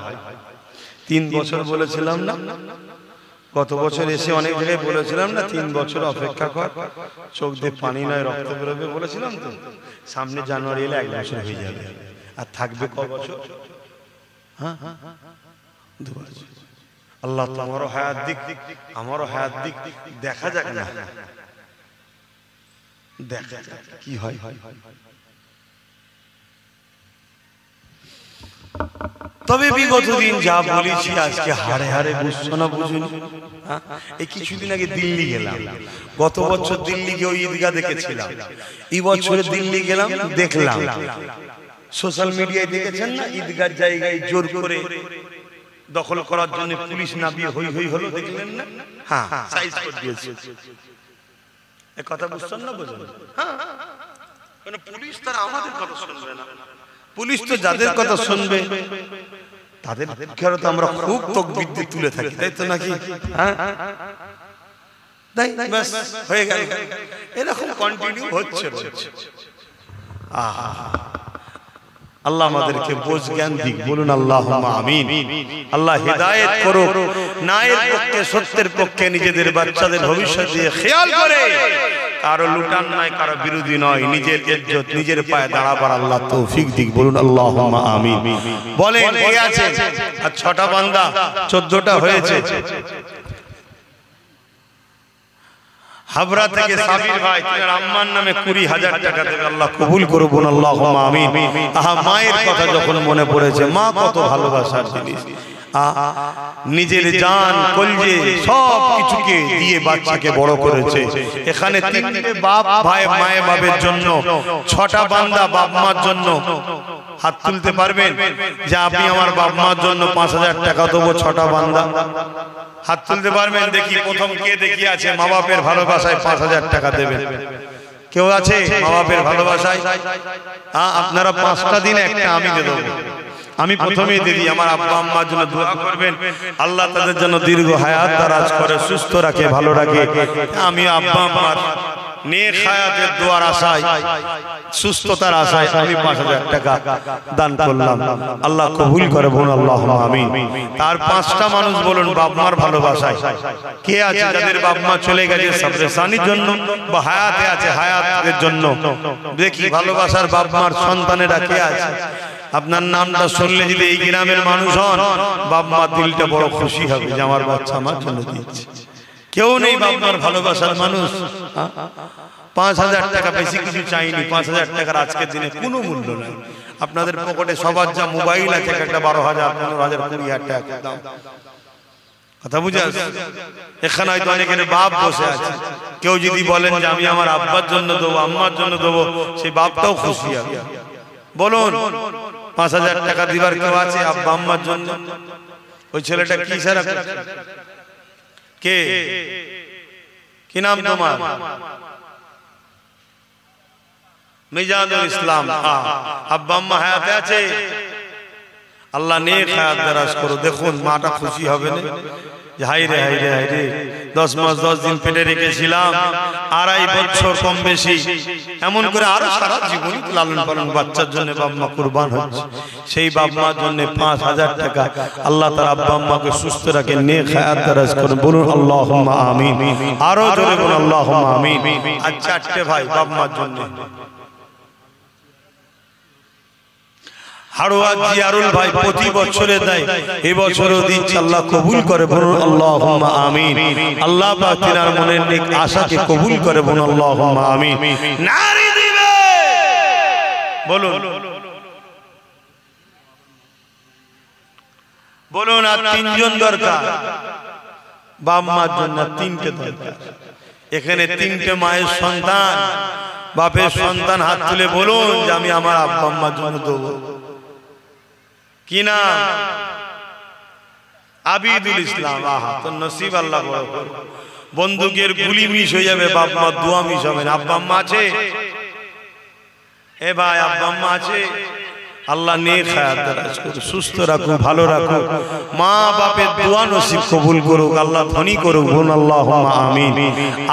3 বছর বলেছিলাম না? গত বছর এসে অনেক জায়গায় বলেছিলাম না 3 বছর অপেক্ষা কর, চোখ দিয়ে পানি নয় রক্ত বেরোবে বলেছিলাম তো। সামনে জানুয়ারি এলে 1 বছর হয়ে যাবে, আর থাকবে ক বছর? হ্যাঁ 2 বছর। আল্লাহ তোমারও হায়াত দিক, আমারও হায়াত দিক, দেখা যাক না, দেখা যাক কি হয়। তবে বিগত দিন যা বলেছি আজকে হাড়ে হাড়ে বুঝছো না বুঝুনি। এই কিছুদিন আগে দিল্লি গেলাম, গত বছর দিল্লি গিয়ে ওই ঈদগাহ দেখেছিলাম, এই বছরে দিল্লি গেলাম দেখলাম সোশ্যাল মিডিয়ায় দেখেছেন না, ঈদগাহ জায়গায় জোর করে দখল করার জন্য পুলিশ নামিয়ে হই হই হলো, দেখলেন না? হ্যাঁ, সাইজ করে দিয়েছে। এই কথা বুঝছেন না বুঝুন? হ্যাঁ, মানে পুলিশ তারা আমাদের কথা শুনবে না, পুলিশ তো যাদের কথা শুনবে তাদের পক্ষে তো আমরা খুব তাকবীর দিয়ে তুলে থাকি, তাই তো নাকি? হ্যাঁ, তাই বাস হয়ে গেল, এরকম কন্টিনিউ হচ্ছে। আহা, আল্লাহ আমাদেরকে বোঝ জ্ঞান দিক, বলুন আল্লাহুম্মা আমিন। আল্লাহ হেদায়েত করুক, ন্যায়ের পক্ষে সত্যের পক্ষে নিজেদের বাচ্চাদের ভবিষ্যৎ দিয়ে খেয়াল করে কারো লুটান নয়, কারো বিরোধী নয়, নিজের ইজ্জত নিজের পায়ে দাঁড়াবার আল্লাহ তৌফিক দিক, বলুন আল্লাহুম্মা আমিন। বলেন কে আছে? আর 6টা বান্দা 14টা হয়েছে। হাবড়া থেকে সাবির ভাই, তার আম্মার নামে 20,000 টাকা দেবে, আল্লাহ কবুল করুন, বলুন আল্লাহুম্মা আমিন। আহা, মায়ের কথা যখন মনে পড়েছে, মা কত ভালোবাসার জিনিস, নিজের জান কলজে সব কিছুকে দিয়ে বাচ্চাকে বড় করেছে। এখানে 3টে বাপ ভাই মায়ে বাবের জন্য 6টা বান্দা বাপ মার জন্য হাত তুলতে পারবেন যে আপনি আমার বাপ মার জন্য 5,000 টাকা দেবো? 6টা বান্দা হাত তুলতে পারবেন? দেখি প্রথম কে দেখি আছে মা বাপের ভালোবাসায় 5,000 টাকা দেবেন? কেউ আছে মা বাপের ভালোবাসায়? আপনারা 5টা দিন একটা আমি দিয়ে দেবো। আমি প্রথমেই দিদি আমার আব্বা আম্মার জন্য দোয়া করবেন, আল্লাহ তাদের জন্য দীর্ঘ হায়াত দারাজ করে, সুস্থ রাখে, ভালো রাখে। আমি আব্বা আম্মার নেক হায়াতের দোয়ার আশায়, সুস্থতার আশায় আমি 5,000 টাকা দান করলাম, আল্লাহ কবুল করে, বলুন আল্লাহুম্মা আমিন। তার 5টা মানুষ বলুন বাপ মার ভালোবাসায় কে আছে যাদের বাপ মা চলে গেছে সাবরেসানির জন্য বা হায়াতে আছে হায়াতের জন্য? দেখি ভালোবাসার বাপ মার সন্তানেরা কে আছে? আপনার নামটা শুনলে যদি এই গ্রামের মানুষ হন, বাপ মার দিলটা বড় খুশি হবে যে আমার বাচ্চা আমার জন্য দিচ্ছে। কেউ নেই বাপ মার ভালোবাসার মানুষ? 5,000 টাকা, বেশি কিছু চাইনি। 5,000 টাকার আজকের দিনে কোনো মূল্য নাই। আপনাদের পকেটে সবার যা মোবাইল আছে, একটা 12,000, 15,000, 20,000 টাকা দাম। কথা বুঝে আসছে? এখানে হয়তো অনেকের বাপ বসে আছে, কেউ যদি বলেন যে আমি আমার আব্বার জন্য দেবো, আম্মার জন্য দেবো, সেই বাপটাও খুশি হবে। বলুন 5,000 টাকা দিবার কেউ আছে আব্বা আম্মার জন্য? ওই ছেলেটা কি সারা কে, কি নাম তোমার? মিজানুল ইসলাম। আব্বা আম্মা হায়াতে আছে? আল্লাহ নেক হায়াত দারাজ করো। দেখুন মাটা খুশি হবে না? হাই রে হাই রে হাই রে, 10 মাস 10 দিন পেটে রেখেছিলাম, 2.5 বছর কম বেশি, এমন করে আরো সারা জীবন লালন পালন বাচ্চার জন্য বাপ মা কুরবান হচ্ছে। সেই বাপ মার জন্য 5,000 টাকা আল্লাহ তার আব্বা আম্মাকে সুস্থ রাখে, নেক হায়াত দারাজ করুন, বলুন আল্লাহুম্মা আমিন। আরো জোরে বলুন আল্লাহুম্মা আমিন। আর 4টে ভাই বাপ মার জন্য। হাড়োয়া জিয়ারুল ভাই প্রতি বছরে দেয়, এই বছরও দিচ্ছে, আল্লাহ কবুল করে, বলুন আল্লাহুম্মা আমিন। আল্লাহ পাক তিনার মনের নেক আশাকে কবুল করে, বলুন আল্লাহুম্মা আমিন। নারী দিবে বলুন, বলুন। আর 3জন দরকার বাপ মার জন্য, 3টে দরকার। এখানে 3টে মায়ের সন্তান, বাপের সন্তান, হাত তুলে বলুন যে আমি আমার আব্বা আম্মার জন্য দেবো। কি নাম? আবিদুল ইসলাম। আহা, তো নসিব আল্লাহ বড় করে। বন্দুকের গুলি মিস হয়ে যাবে, বাপ মা দোয়া মিস হবে না। আব্বা আম্মা আছে? এ ভাই আব্বা আম্মা আছে? আল্লাহ নেক হায়াত দারাজ করুক, সুস্থ রাখুক, ভালো রাখুক, মা বাপের দোয়া নসিব কবুল করুক, আল্লাহ ধনী করুক, বলুন আল্লাহুম্মা আমিন।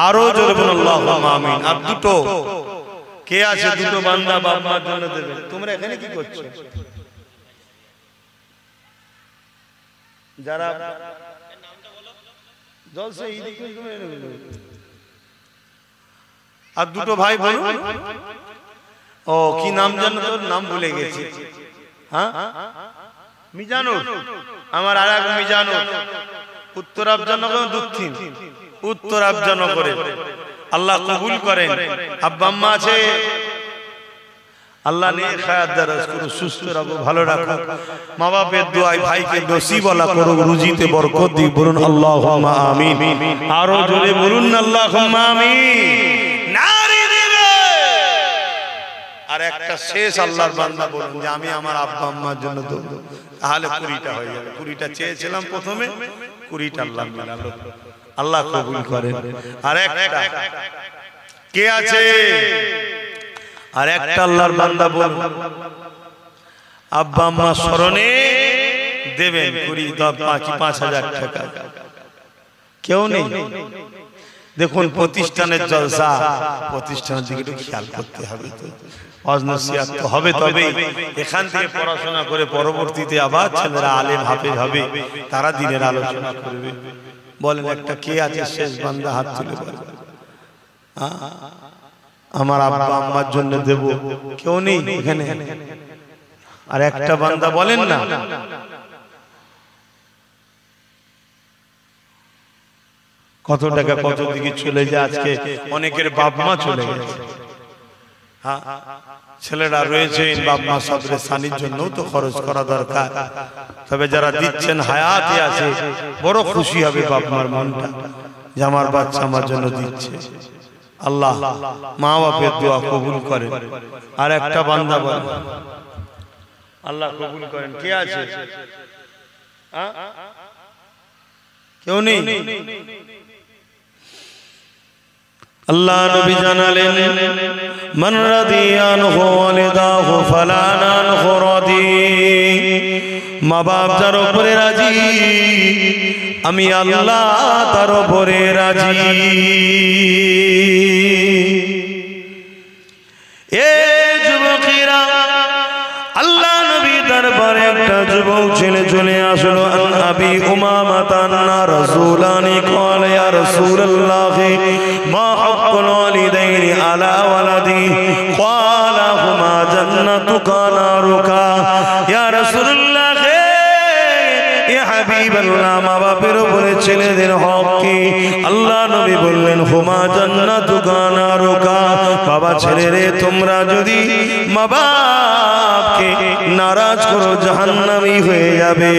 আরো জোরে বলুন আল্লাহুম্মা আমিন। আর 2টো কে আছে? 2টো বান্দা বাপ মার জন্য দেবে। তোমরা এখানে কি করছো? যারা আর 2টো ভাই বলুন। ও কি নাম জানো? তোর নাম ভুলে গেছি। হ্যাঁ, মিজানুর। আমার আর এক মিজানুর উত্তর আফজানগর, দক্ষিণ উত্তর আফজানগরে। আল্লাহ কবুল করেন। আব্বা আম্মা আছে? আল্লাহ নেক হায়াত দারাজ করো, সুস্থ রাখো, ভালো রাখো। মা বাপের দোয়ায় ভাইকে নসিবওয়ালা করো, রুজিতে বরকত দিই। বলুন আল্লাহুম্মা আমিন। আরো জোরে বলুন আল্লাহুম্মা আমিন। নারী দিবে। আর একটা শেষ আল্লাহর বান্দা বলুন যে আমি আমার আব্বা আম্মার জন্য দেব, তাহলে 20টা হয়ে যাবে। 20টা চেয়েছিলাম প্রথমে, 20টা আল্লাহ মিলালো। আল্লাহ কবুল করেন। আর একটা কে আছে? আর একটা আল্লাহর বান্দা বলুন আব্বা আম্মা স্মরণে দেবেন 5,000 টাকা। কেউ নেই? দেখুন প্রতিষ্ঠানের জলসা, প্রতিষ্ঠানের দিকে একটু খেয়াল করতে হবে। তো ওয়াজ-নসিহত তো হবে, তবে এখান থেকে পড়াশোনা করে পরবর্তীতে আবার ছেলেরা আলেম হাফেজ হবে, তারা দিনের আলোচনা করবে। বলেন একটা কে আছে? শেষ বান্দা হাত তুলে বলেন আমার আব্বা আম্মার জন্য দেব। কেউ নেই এখানে? আর একটা বান্দা বলেন না। কত টাকা কত দিকে চলে যায়। আজকে অনেকের বাপ মা চলে গেছে। হ্যাঁ, ছেলেরা রয়েছে, বাপ মা সবরে সানির জন্য তো খরচ করা দরকার। তবে যারা দিচ্ছেন হায়াতে আছে, বড় খুশি হবে বাপ মার মনটা যে আমার বাচ্চা আমার জন্য দিচ্ছে। আল্লাহ মা বাপের দোয়া কবুল করেন। আর একটা বান্দা বলেন আল্লাহ কবুল করেন। কে আছে? কেউ নেই? আল্লাহ নবী জানালেন মান রাদিয়ানহু ওয়ালিদাহু ফালা নানহু রাদি। মা বাপ যার উপরে রাজি, আমি আল্লাহ তার উপরে রাজি। এ যুবকেরা, আল্লাহ নবী দরবারে একটা যুবক ছেলে চলে আসলো। আন আবি উমামা আন্না রাসূলানি ক্বালা ইয়া রাসূলুল্লাহ মা হাক্কুল ওয়ালিদাইনি আলা ওয়ালাদি ক্বালা হুমা জান্নাতুকা নারুকা। ইয়া রাসূলুল্লাহ, ইয়া হাবিবাল্লাহ, মা বাপের উপরে ছেলেদের হক কি? আল্লাহ নবী বললেন হুমা জান্নাতুকা নারুকা। বাবা ছেলেরে, তোমরা যদি মা বাপকে নারাজ করো জাহান্নামী হয়ে যাবে।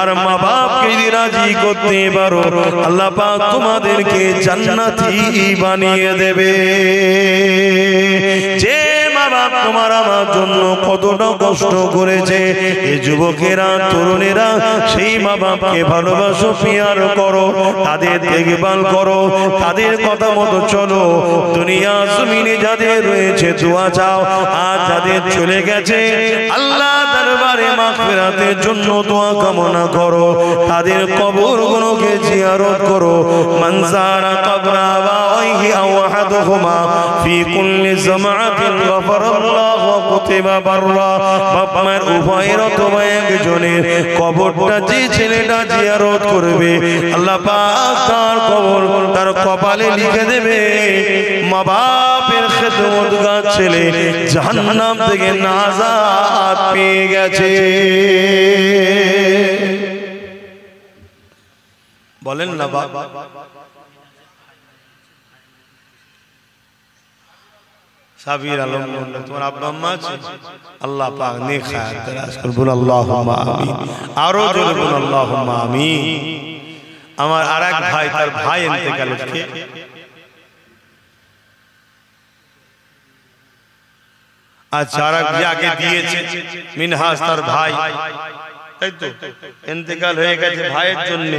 আর মা বাপকে যদি রাজি করতে পারো, আল্লাহ পাক তোমাদেরকে জান্নাতি বানিয়ে দেবে। যে মা বাপ তোমার আমার জন্য কতটা কষ্ট করেছে, এই যুবকেরা তরুণেরা সেই মা বাপকে ভালোবাসো, পিয়ার করো, তাদের দেখভাল করো, তাদের কথা মতো চলো। দুনিয়া জমিনে যাদের রয়েছে দোয়া চাও, আর যাদের চলে গেছে আল্লাহ দরবারে মাগফিরাতের জন্য দোয়া কামনা করো। তাদের কবরগুলোকে জিয়ারত করো। মান যারা কবরা আবাইহি আও আহাদুহুমা ফি কুল্লি জামাআতিন গাফারাল্লাহু ওয়া কুতিবা বাররা। বাপ মায়ের উভয়ের অথবা একজনের কবরটা যে ছেলেটা জিয়ারত করবে, আল্লাহ পাক তার কবর তার কপালে লিখে দেবে মা বাপের খেদমতগার ছেলে জাহান্নাম থেকে নাজাত পেয়ে গেছে। বলেন না বাবা। সাবির আলম, তোমার আব্বা আম্মা আছে? আল্লাহ পাক নেক হায়াত দারাজ করুন। বলুন আল্লাহুম্মা আমিন। আরো জোরে বলুন আল্লাহুম্মা আমিন। আমার আরেক ভাই, তার ভাই ইন্তেকাল হয়েছে। আচ্ছা, আরেক আগে দিয়েছে মিনহাজ, তার ভাই, তাই তো ইন্তেকাল হয়ে গেছে। ভাইয়ের জন্য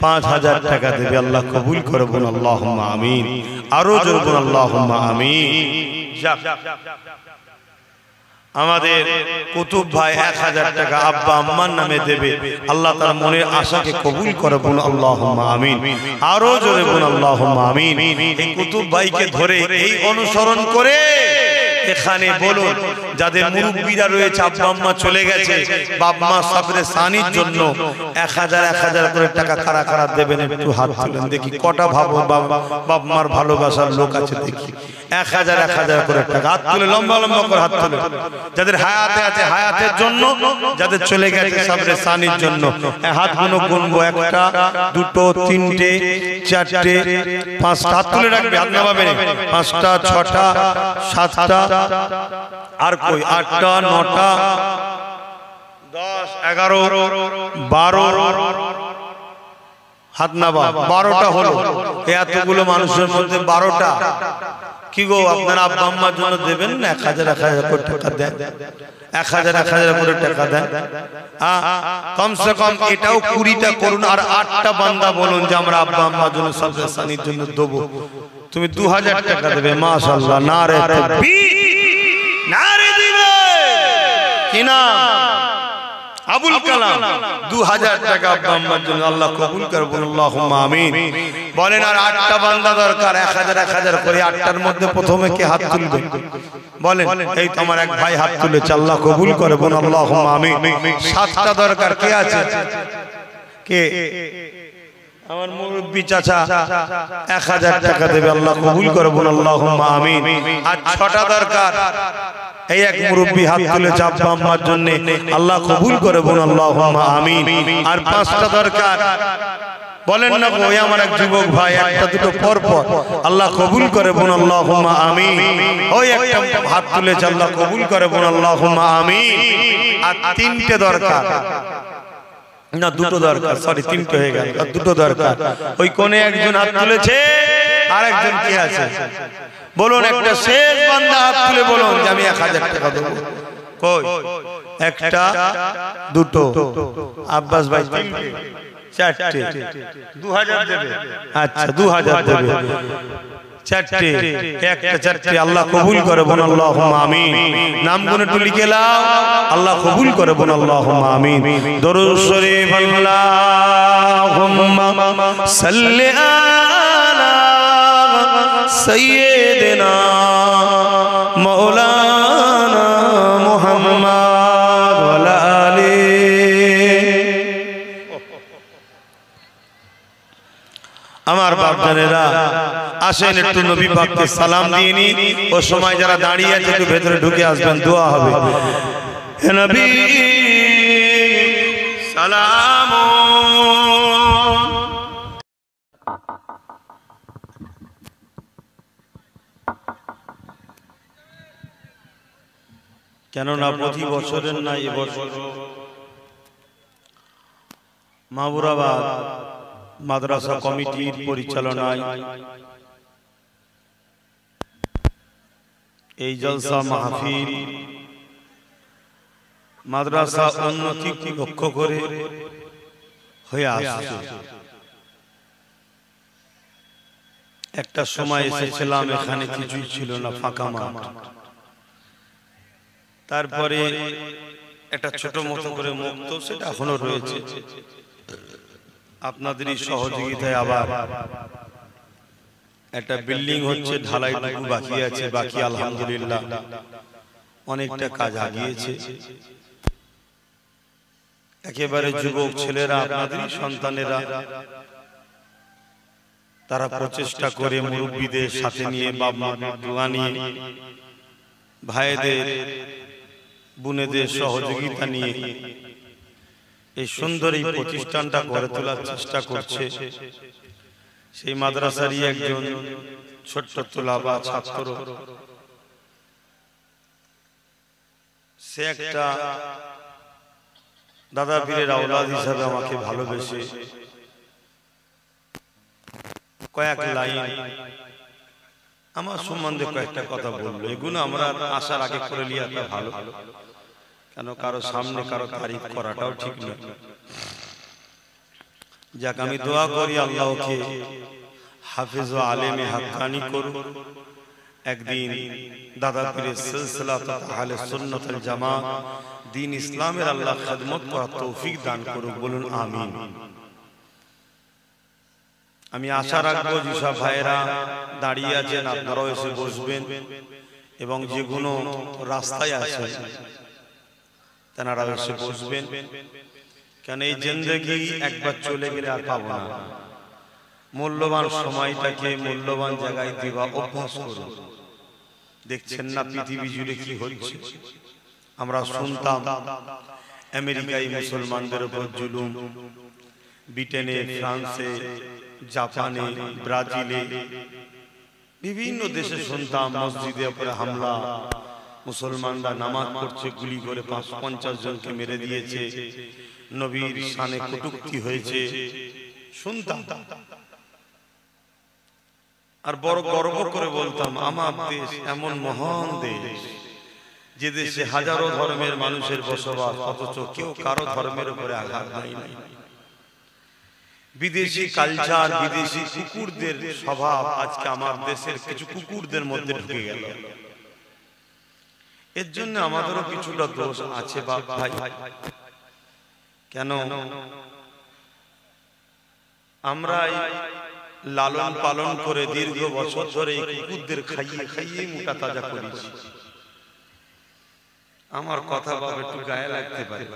5,000 টাকা দেবে। আল্লাহ কবুল করে। বলুন আল্লাহুম্মা আমিন। আরো জোরে বলুন আল্লাহুম্মা আমিন। আমাদের কুতুব ভাই 1,000 টাকা আব্বা আম্মার নামে দেবে। আল্লাহ তার মনের আশাকে কবুল করে। বলুন আল্লাহুম্মা আমিন। আরো জোরে বলুন আল্লাহুম্মা আমিন। এই কুতুব ভাইকে ধরে, এই অনুসরণ করে এখানে বলুন যাদের মুরব্বীরা রয়েছে, আব্বা আম্মা চলে গেছে, বাপ মা সবরে সানির জন্য 1,000 করে টাকা কারা কারা দেবেন একটু হাত তুলেন দেখি। কটা ভাবো বাপ মার ভালোবাসার লোক আছে দেখি। 1,000 করে টাকা হাত তুলে, লম্বা লম্বা করে হাত তুলে। যাদের হায়াতে আছে হায়াতের জন্য, যাদের চলে গেছে সবরে সানির জন্য। হাতগুলো গুনবো, 1টা 2টো 3টে 4টে 5টা। হাত তুলে রাখবে, হাত নামাবে। 5টা 6টা 7টা আর কই 8টা 9টা 10 11 12 হাত নাবা 12টা হলো। এতগুলো মানুষের মধ্যে 12টা কি গো আপনারা আব্বা আম্মার জন্য দেবেন না 1000 করে টাকা দেন, 1000 করে টাকা দেন। কমসে কম এটাও 20টা করুন। আর 8টা বান্দা বলুন যে আমরা আব্বা আম্মার জন্য সবচেয়ে সানির জন্য দেবো। তুমি 2000 টাকা দেবে। মাশাআল্লাহ, নারে তাকবীর, নারে দিবে কি না আবুল কালাম 2000 টাকা আব্বা আম্মার জন্য। আল্লাহ কবুল করে বলুন আল্লাহুম্মা আমিন। বলেন আর 8টা বান্দা দরকার, 1000 করে। 8টার মধ্যে প্রথমে কে হাত তুলবে বলেন? এই তো আমার এক ভাই হাত তুলেছে, আল্লাহ কবুল করে বলুন আল্লাহুম্মা আমিন। 7টা দরকার, কে আছে? কে? আমার মুরব্বি চাচা 1000 টাকা দেবে, আল্লাহ কবুল করে বলুন আল্লাহুম্মা আমিন। আর 6টা দরকার, এই এক মুরব্বি হাত তুলেছে আব্বা আম্মার জন্য, আল্লাহ কবুল করে বলুন আল্লাহুম্মা আমিন। আর 5টা দরকার, বলেন না গো, ওই আমার এক যুবক ভাই 1টা 2টো পর পর, আল্লাহ কবুল করে বলুন আল্লাহুম্মা আমিন। ওই একটা হাত তুলেছে, আল্লাহ কবুল করে বলুন আল্লাহুম্মা আমিন। আর 3টে দরকার, না 2টো দরকার, সরি 3টে হয়ে গেল, আর 2টো দরকার। ওই কোণে একজন হাত তুলেছে, আর একজন কি আছে বলুন? একটা শেষ বান্দা হাত তুলে বলুন যে আমি 1000 টাকা দেবো। কই? 1টা 2টো, আব্বাস ভাই 3টে 4টে, 2000 দেবে। আচ্ছা 2000 দেবে, 4টে, 1টা 4টে, আল্লাহ কবুল করে বলুন আল্লাহুম্মা আমিন। নামগুলো একটু লিখে নাও, আল্লাহ কবুল করে বলুন আল্লাহুম্মা আমিন। দরুদ শরীফ আল্লাহুম্মা সাল্লি আলা সাইয়্যিদিনা মাওলানা মুহাম্মদ ওয়া আলা আলিহি। আমার বাপজানেরা আসেন একটু নবী পাককে সালাম দিয়ে নি। ও সময় যারা দাঁড়িয়ে আছে একটু ভেতরে ঢুকে আসবেন, দোয়া হবে। হে নবী সালাম। কেননা প্রতি বছরের না এবছর মাহবুবাবাদ মাদ্রাসা কমিটির পরিচালনায় এই জলসা মাহফিল মাদ্রাসা উন্নতিকে লক্ষ্য করে হয়ে আসছে। একটা সময় এসেছিলাম, এখানে কিছুই ছিল না, ফাঁকা মাঠ। তারপরে একটা ছোট মতো করে মুক্ত, সেটা এখনো রয়েছে। আপনাদেরই সহযোগিতায় আবার একটা বিল্ডিং হচ্ছে, ঢালাইটুকু বাকি আছে। বাকি আলহামদুলিল্লাহ অনেকটা কাজ আগিয়েছে। একেবারে যুবক ছেলেরা, আপনাদেরই সন্তানেরা, তারা প্রচেষ্টা করে মুরব্বীদের সাথে নিয়ে, বাবা দোয়া নিয়ে, ভাইদের বোনেদের সহযোগিতা নিয়ে এই সুন্দর এই প্রতিষ্ঠানটা গড়ে তোলার চেষ্টা করছে। সেই মাদ্রাসারই একজন ছোট্ট তোলাবা ছাত্র, সে একটা দাদা পীরের আওলাদ হিসাবে আমাকে ভালোবেসে কয়েক লাইন আমার সম্বন্ধে কয়েকটা কথা বললো। এগুলো আমরা আসার আগে করে লিয়াটা ভালো, কেন কারো সামনে কারো তারিফ করাটাও ঠিক নয়। যাক, আমি দোয়া করি আল্লাহকে হাফেজ ও আলেমে হাক্কানি করুন। একদিন দাদা পীরের সিলসিলা আহলে সুন্নাত ওয়াল জামাত দ্বীন ইসলামের আল্লাহ খিদমত করার তৌফিক দান করুক, বলুন আমিন। আমি আশা রাখবো যেসব ভাইয়েরা দাঁড়িয়ে আছেন আপনারাও এসে বসবেন, এবং যেগুলো রাস্তায় আছেন তেনারা এসে বসবেন। কেন এই জিন্দেগি একবার চলে গেলে আর পাবো না। মূল্যবান সময়টাকে মূল্যবান জায়গায় দিবা অভ্যাস করুন। দেখছেন না পৃথিবী জুড়ে কি হচ্ছে? আমরা শুনতাম আমেরিকায় মুসলমানদের উপর জুলুম, ব্রিটেনে, ফ্রান্সে, জাপানে, ব্রাজিলে, বিভিন্ন দেশে শুনতাম মসজিদের উপরে হামলা, মুসলমানরা নামাজ পড়ছে, গুলি করে ৫-৫০ জনকে মেরে দিয়েছে, নবীর শানে কটূক্তি হয়েছে, শুনতাম আর বড় গর্ব করে বলতাম আমার দেশ এমন মহান দেশ যে দেশে হাজারো ধর্মের মানুষের বসবাস, অথচ কেউ কারো ধর্মের উপরে আঘাত দেয় নাই। বিদেশি কালচার, বিদেশি কুকুরদের স্বভাব আজকে আমার দেশের কিছু কুকুরদের মধ্যে ঢুকে গেল। এর জন্য আমাদেরও কিছুটা দোষ আছে বাপ ভাই। কেন আমরা লালন পালন করে দীর্ঘ বছর ধরে কুকুরদের খাইয়ে খাইয়ে মোটা তাজা করেছি। আমার কথা বাবা একটু গায়ে লাগতে পারে,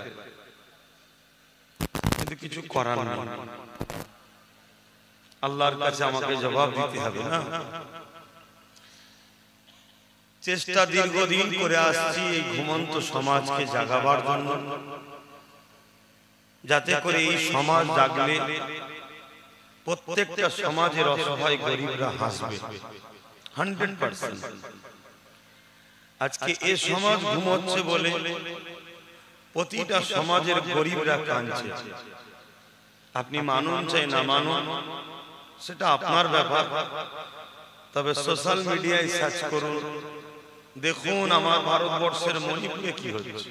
কিন্তু কিছু করার নেই। আল্লাহর কাছে আমাকে জবাব দিতে হবে না। চেষ্টা দীর্ঘদিন করে আসছি এই ঘুমন্ত সমাজকে জাগাবার জন্য, যাতে করে এই সমাজ জাগলে প্রত্যেকটা সমাজের অসহায় গরিবরা হাসবে 100%। আজকে এই সমাজ ঘুমোচ্ছে বলে প্রতিটা সমাজের গরিবরা কাঁদছে। আপনি মানুন চাই না মানুন সেটা আপনার ব্যাপার, তবে সোশ্যাল মিডিয়ায় সার্চ করুন, দেখুন আমার ভারতবর্ষের মণিপুরে কি হচ্ছে।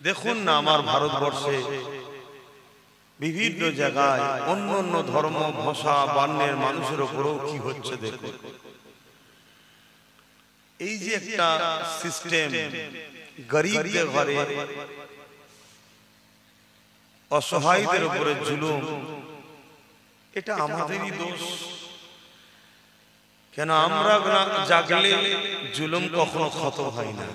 দেখুন না আমার ভারতবর্ষে বিভিন্ন জায়গায় অন্য অন্য ধর্ম, ভাষা, বর্ণের মানুষের উপরেও কি হচ্ছে দেখুন। এই যে একটা সিস্টেম, গরিবদের ঘরে অসহায়দের উপরে জুলুম, এটা আমাদেরই দোষ। কেন আমরা জাগলে জুলুম কখনো খতম হয় না,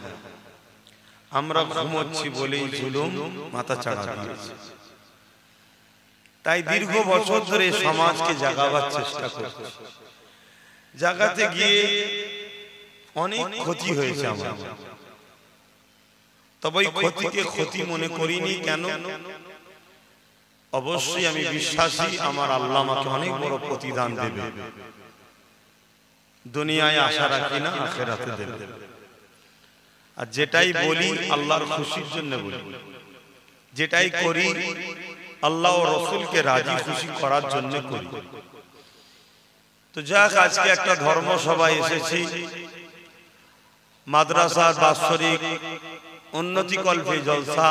আমরা ঘুমোচ্ছি বলেই জুলুম মাথা চাড়া দিয়েছে। তাই দীর্ঘ বছর ধরে সমাজকে জাগাবার চেষ্টা করছি। জাগাতে গিয়ে অনেক ক্ষতি হয়েছে আমার, তবে এই ক্ষতিকে ক্ষতি মনে করিনি। কেন? অবশ্যই আমি বিশ্বাসী আমার আল্লাহ আমাকে অনেক বড় প্রতিদান দেবে। দুনিয়ায় আশা রাখি না, আখিরাতে দেবে। আর যেটাই বলি আল্লাহর খুশির জন্য বলি, যেটাই করি আল্লাহ ও রাসূলকে রাজি খুশি করার জন্য করি। তো যাক, আজকে একটা ধর্মসভায় এসেছি, মাদ্রাসার বাৎসরিক উন্নতি কল্পে জলসা।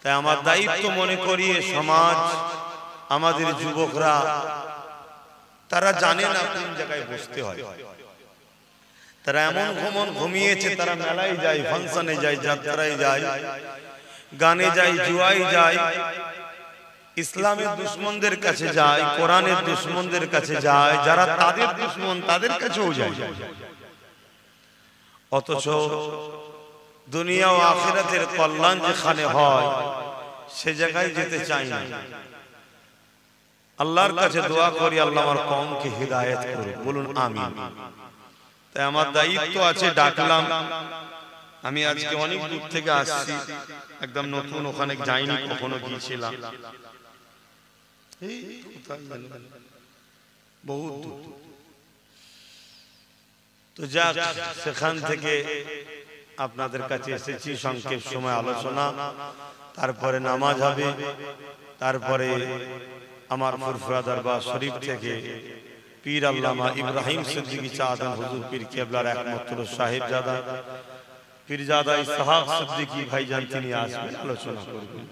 তাই আমার দায়িত্ব মনে করি সমাজ, আমাদের যুবকরা তারা জানে না কোন জায়গায় বসতে হয়। তারা এমন ঘুমিয়েছে, তারা মেলায় যায়, ফাংশনে যায়, যাত্রায় যায়, গানে যায়, জুয়ায় যায়, ইসলামের দুশ্মনদের কাছে যায়, কোরআনের দুশ্মনদের কাছে যায়, যারা তাদের দুশ্মন তাদের কাছেও যায়। অথচ দুনিয়া ও আখিরাতের কল্যাণ যেখানে হয় সে জায়গায় যেতে চাই না। আল্লাহর কাছে দোয়া করি আল্লাহ আমার কওমকে হিদায়াত করুন, বলুন আমিন। তাই আমার দায়িত্ব আছে, ডাকলাম। আমি আজকে অনেক দূর থেকে আসছি, একদম নতুন, ওখানে যাইনি, কখনো গিয়েছিলাম, বহুত দূর। তো যাক, সেখান থেকে আপনাদের কাছে এসেছি, সংক্ষেপ সময় আলোচনা, তারপরে নামাজ হবে, তারপরে আমার ফুরফুরা দরবার শরীফ থেকে পীর আল্লামা ইব্রাহিম সিদ্দিকী চাঁদন হুজুর পীর কেবলার একমাত্র সাহেবজাদা পীরজাদা ইসহাক সিদ্দিকী ভাইজান তিনি আসবেন, আলোচনা করবেন।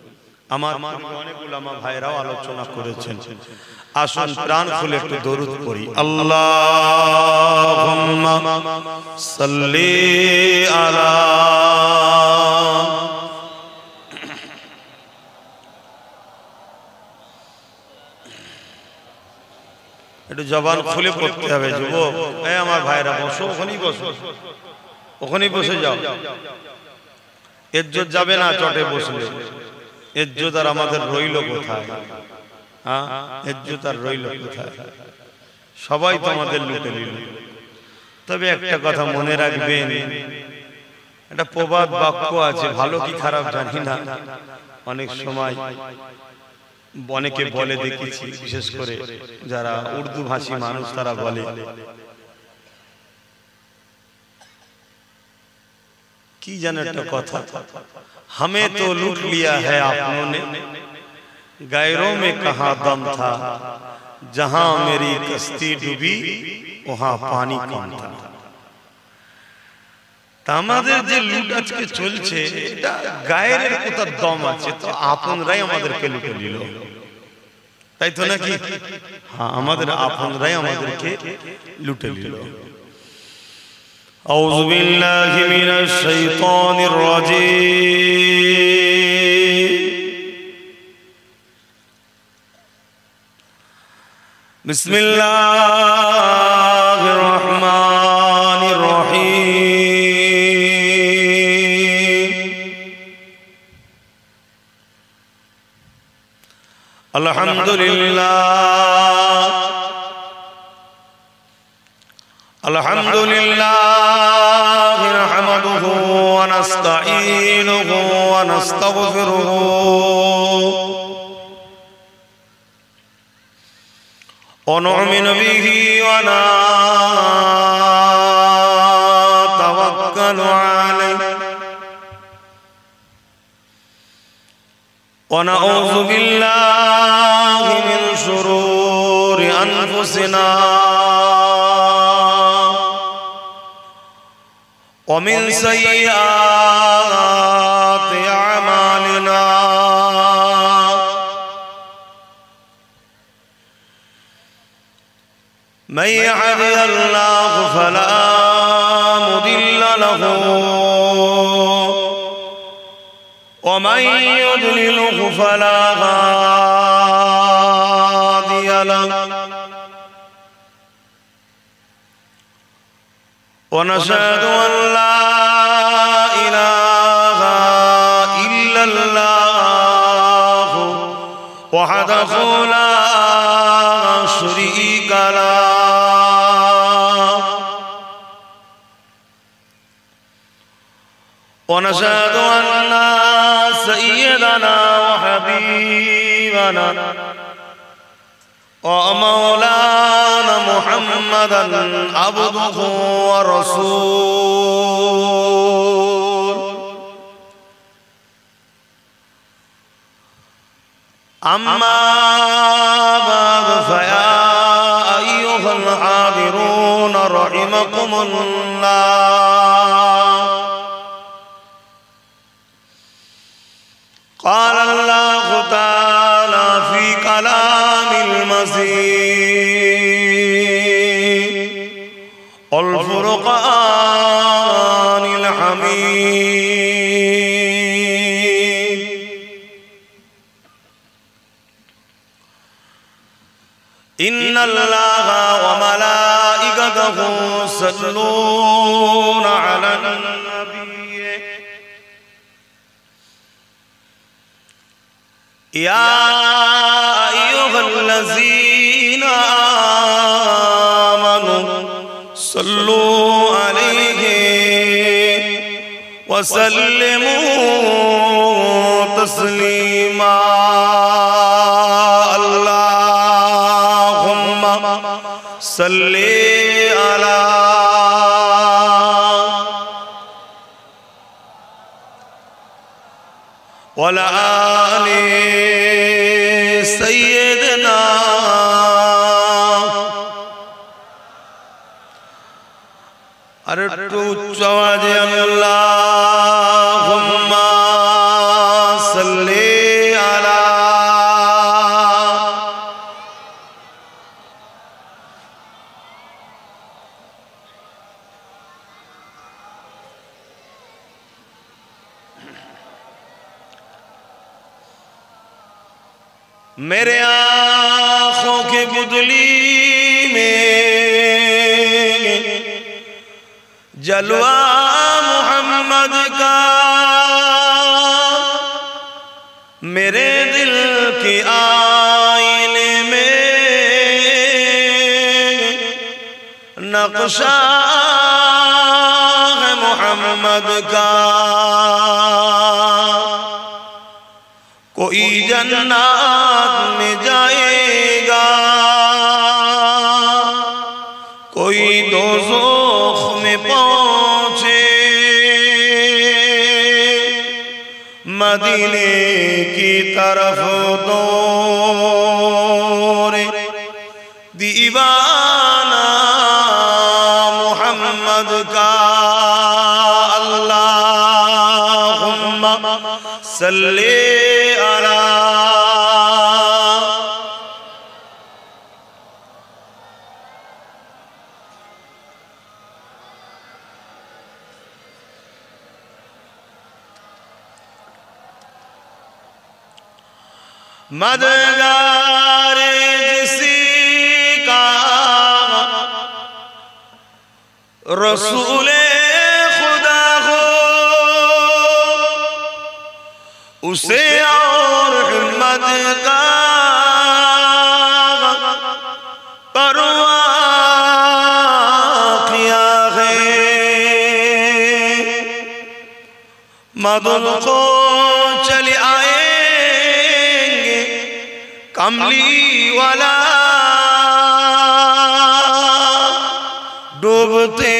আমার অনেক উলামা ভাইরাও আলোচনা করেছেন। আসুন প্রাণ খুলে একটু দরুদ পড়ি। আল্লাহুম্মা সাল্লি আলা, একটু জবান খুলে পড়তে হবে যুবক। এই আমার ভাইরা বসো, ওখানেই বসো, ওখানেই বসে যাও। ইজ্জত যাবে না চটে বসলে, ইজ্জত আর আমাদের রইল কোথায়? হ্যাঁ, ইজ্জত আর রইল কোথায়? সবাই তো আমাদের লুটে নিল। তবে একটা কথা মনে রাখবেন, একটা প্রবাদ বাক্য আছে, ভালো কি খারাপ জানি না, অনেক সময় অনেকে বলে দেখেছি, বিশেষ করে যারা উর্দু ভাষী মানুষ, তারা বলে की जाने একটা কথা हमें तो लूट लिया है आपनों ने गैरों में कहाँ दम था जहां मेरी कश्ती डूबी वहां पानी कम था আমাদের যে লুট আজকে চলছে এটা গায়ের কোথা দম আছে তো আপনরাই আমাদেরকে লুটে নিল তাই তো নাকি হ্যাঁ আমাদের আপনরাই আমাদেরকে লুটে নিল আউযু বিল্লাহি মিনাশ শাইতানির রাজীম বিসমিল্লাহির রহমানির রহিম আলহামদুলিল্লাহ আলহামদুলিল্লাহ নাহমাদুহু ওয়া নাস্তাঈনুহু ওয়া নাস্তাগফিরুহু ওয়া নু'মিনু বিহি ওয়া নাতাওয়াক্কালু আলাইহি ওয়া নাউযু বিল্লাহি মিন শুরুরি আনফুসিনা ومن سيئات أعمالنا من يهده الله فلا مضل له ومن يضلله فلا هادي له ونشهد أن لا إله إلا الله وحده لا شريك له ونشهد أن سيدنا وحبيبنا ومولانا محمدا عبده ورسوله أما بعد فيا أيها الحاضرون رحمكم الله قال الله تعالى في كلام المزيد والفرقان الحميد إن الله وملائكته يصلون على النبي يا أيها الذين آمنوا صلوا عليه وسلموا تسليما اللهم صل على وعلى آل سيدنا أردت جواز اللهم صل على मेरे आँखों के बुदली में जलवा मोहम्मद का मेरे दिल के आईने में नक्शा है मोहम्मद का कोई जन्नत में जाएगा कोई दोज़ख में पहुंचे मदीने की तरफ दौड़ दीवाना मोहम्मद का अल्लाहुम्मा सल्ले अला मददगार जिसी का रसूले खुदा हो उसे और हिम्मत का परवाह किया है। मदद को चले आए कमली वाला डूबते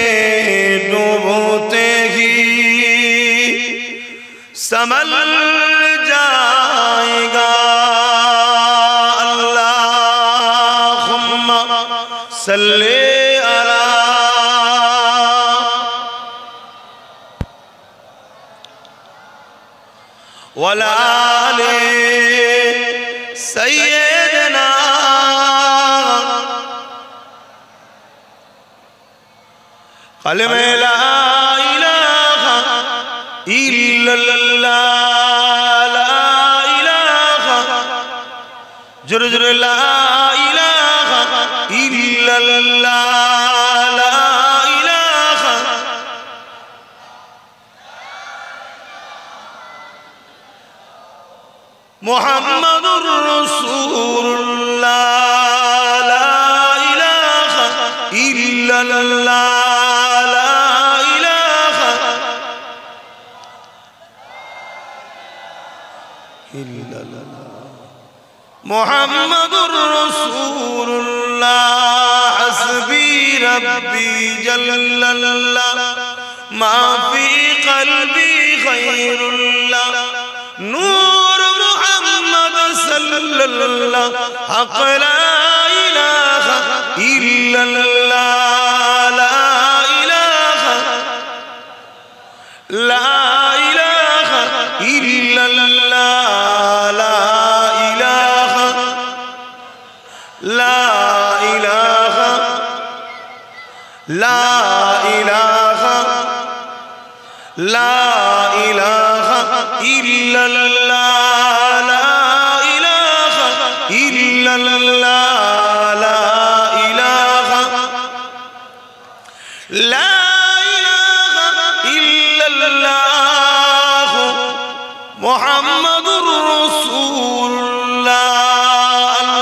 डूबते ही संभल जाएगा। अल्लाहुम्मा सल्ले अला वला आले सैयदना कलमे ला इलाहा इल्लल्लाह ला इलाहा जुर जुर ला इलाहा इल्लल्लाह ला इलाहा मुहम्मदुर रसूलुल्लाह ला इलाहा इल्लल्लाह ला इलाहा इल्लल्लाह मुहम्मदुर रसूलुल्लाह हस्बी रब्बी जल्लल्लाह मा फी क़ल्बी खैरुल्लाह नूर सल्लल्लाह हक़ ला इलाहा इल्लल्लाह ला इलाहा ला इलाहा इल्लल्लाह ला इलाहा ला इलाहा ला इलाहा ला इलाहा इल्लल्लाह मुहम्मदुर रसूलुल्लाह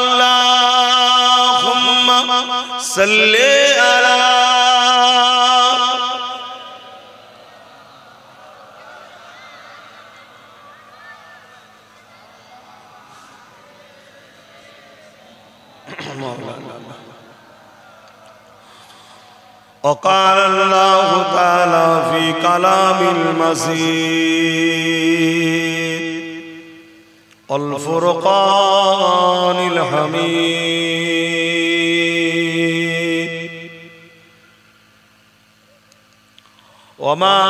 अल्लाहुम्मा सल्ले अला وقال الله تعالى في كلام المجيد الفرقان الحميد وما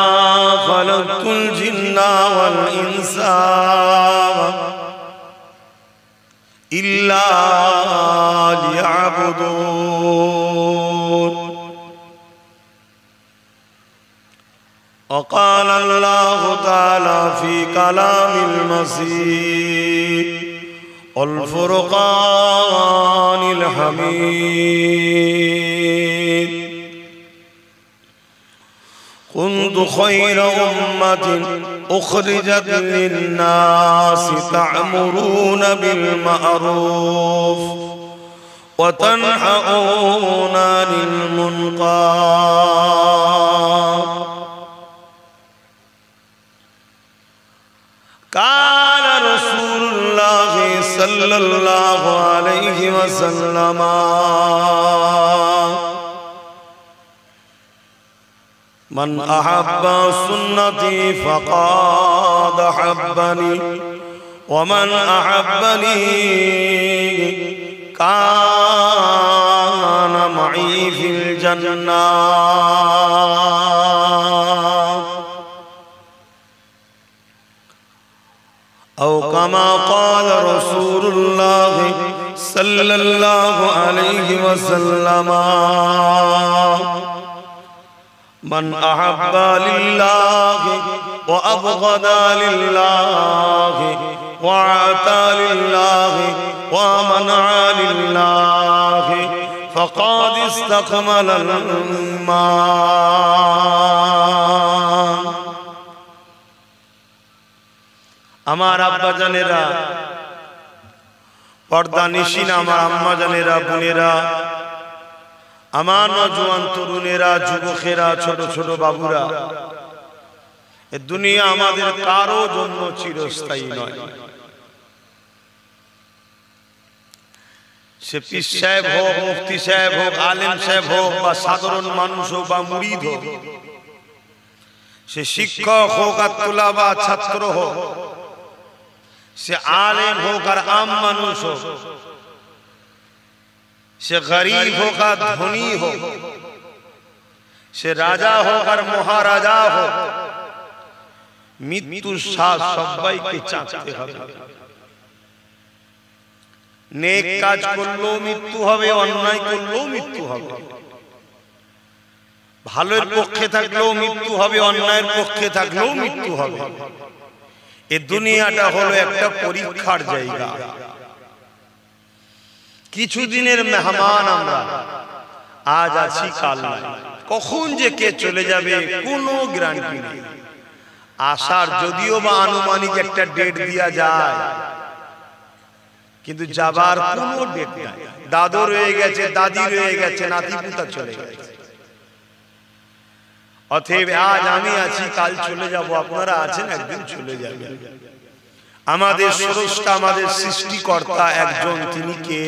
خلقت الجن والإنس إلا ليعبدون وقال الله تعالى في كلام المجيد الفرقان الحميد كنت خير أمة أخرجت للناس تأمرون بالمعروف وتنهون عن المنكر قال رسول الله صلى الله عليه وسلم মান আহাব্বা সুন্নতি ফাকাদ আহাব্বানি ওয়া মান আহাব্বানি কানা মাই ফিল জান্নাহ আও কামা ক্বালা রাসূলুল্লাহ সাল্লাল্লাহু আলাইহি ওয়াসাল্লাম মান আহাব্বা লিল্লাহি ওয়া আবগাদা লিল্লাহি ওয়া আতা লিল্লাহি ওয়া মানআ লিল্লাহি ফাকাদ ইসতাকমালাল ঈমান। আমার আব্বা জানেরা, পর্দা নিশিন আমার আম্মা জানেরা, বোনেরা, আমার নওজোয়ান তরুণেরা, যুবকেরা, ছোট ছোট বাবুরা, এ দুনিয়া আমাদের কারো জন্য চিরস্থায়ী নয়। সে পীর সাহেব হোক, মুফতি সাহেব হোক, আলেম সাহেব হোক, বা সাধারণ মানুষ হোক বা মুরিদ হোক, সে শিক্ষক হোক আর তুলাবা ছাত্র হোক, সে আলেম হোক আর আম মানুষ হোক, সে গরিব হোক আর ধনী হোক, সে রাজা হোক আর মহারাজা হোক, মৃত্যুর স্বাদ সবাইকে চাকতে হবে। নেক কাজ করলেও মৃত্যু হবে, অন্যায় করলেও মৃত্যু হবে, ভালোর পক্ষে থাকলেও মৃত্যু হবে, অন্যায়ের পক্ষে থাকলেও মৃত্যু হবে। এই দুনিয়াটা হলো একটা পরীক্ষার জায়গা। কিছুদিনের মেহমান আমরা, আজ আছি কাল নাই, কখন যে কে চলে যাবে কোনো গ্যারান্টি নেই। আসার যদিও বা আনুমানিক একটা ডেট দেয়া যায়, কিন্তু যাবার কোনো ডেট নাই। দাদু রয়ে গেছে, দাদি রয়ে গেছে, নাতি পুতা চলে গেছে। অতএব আজ আমি আছি, কাল চলে যাব, আপনারা আছেন, একদিন চলে যাবেন। আমাদের স্রষ্টা, আমাদের সৃষ্টিকর্তা একজন, তিনি কে?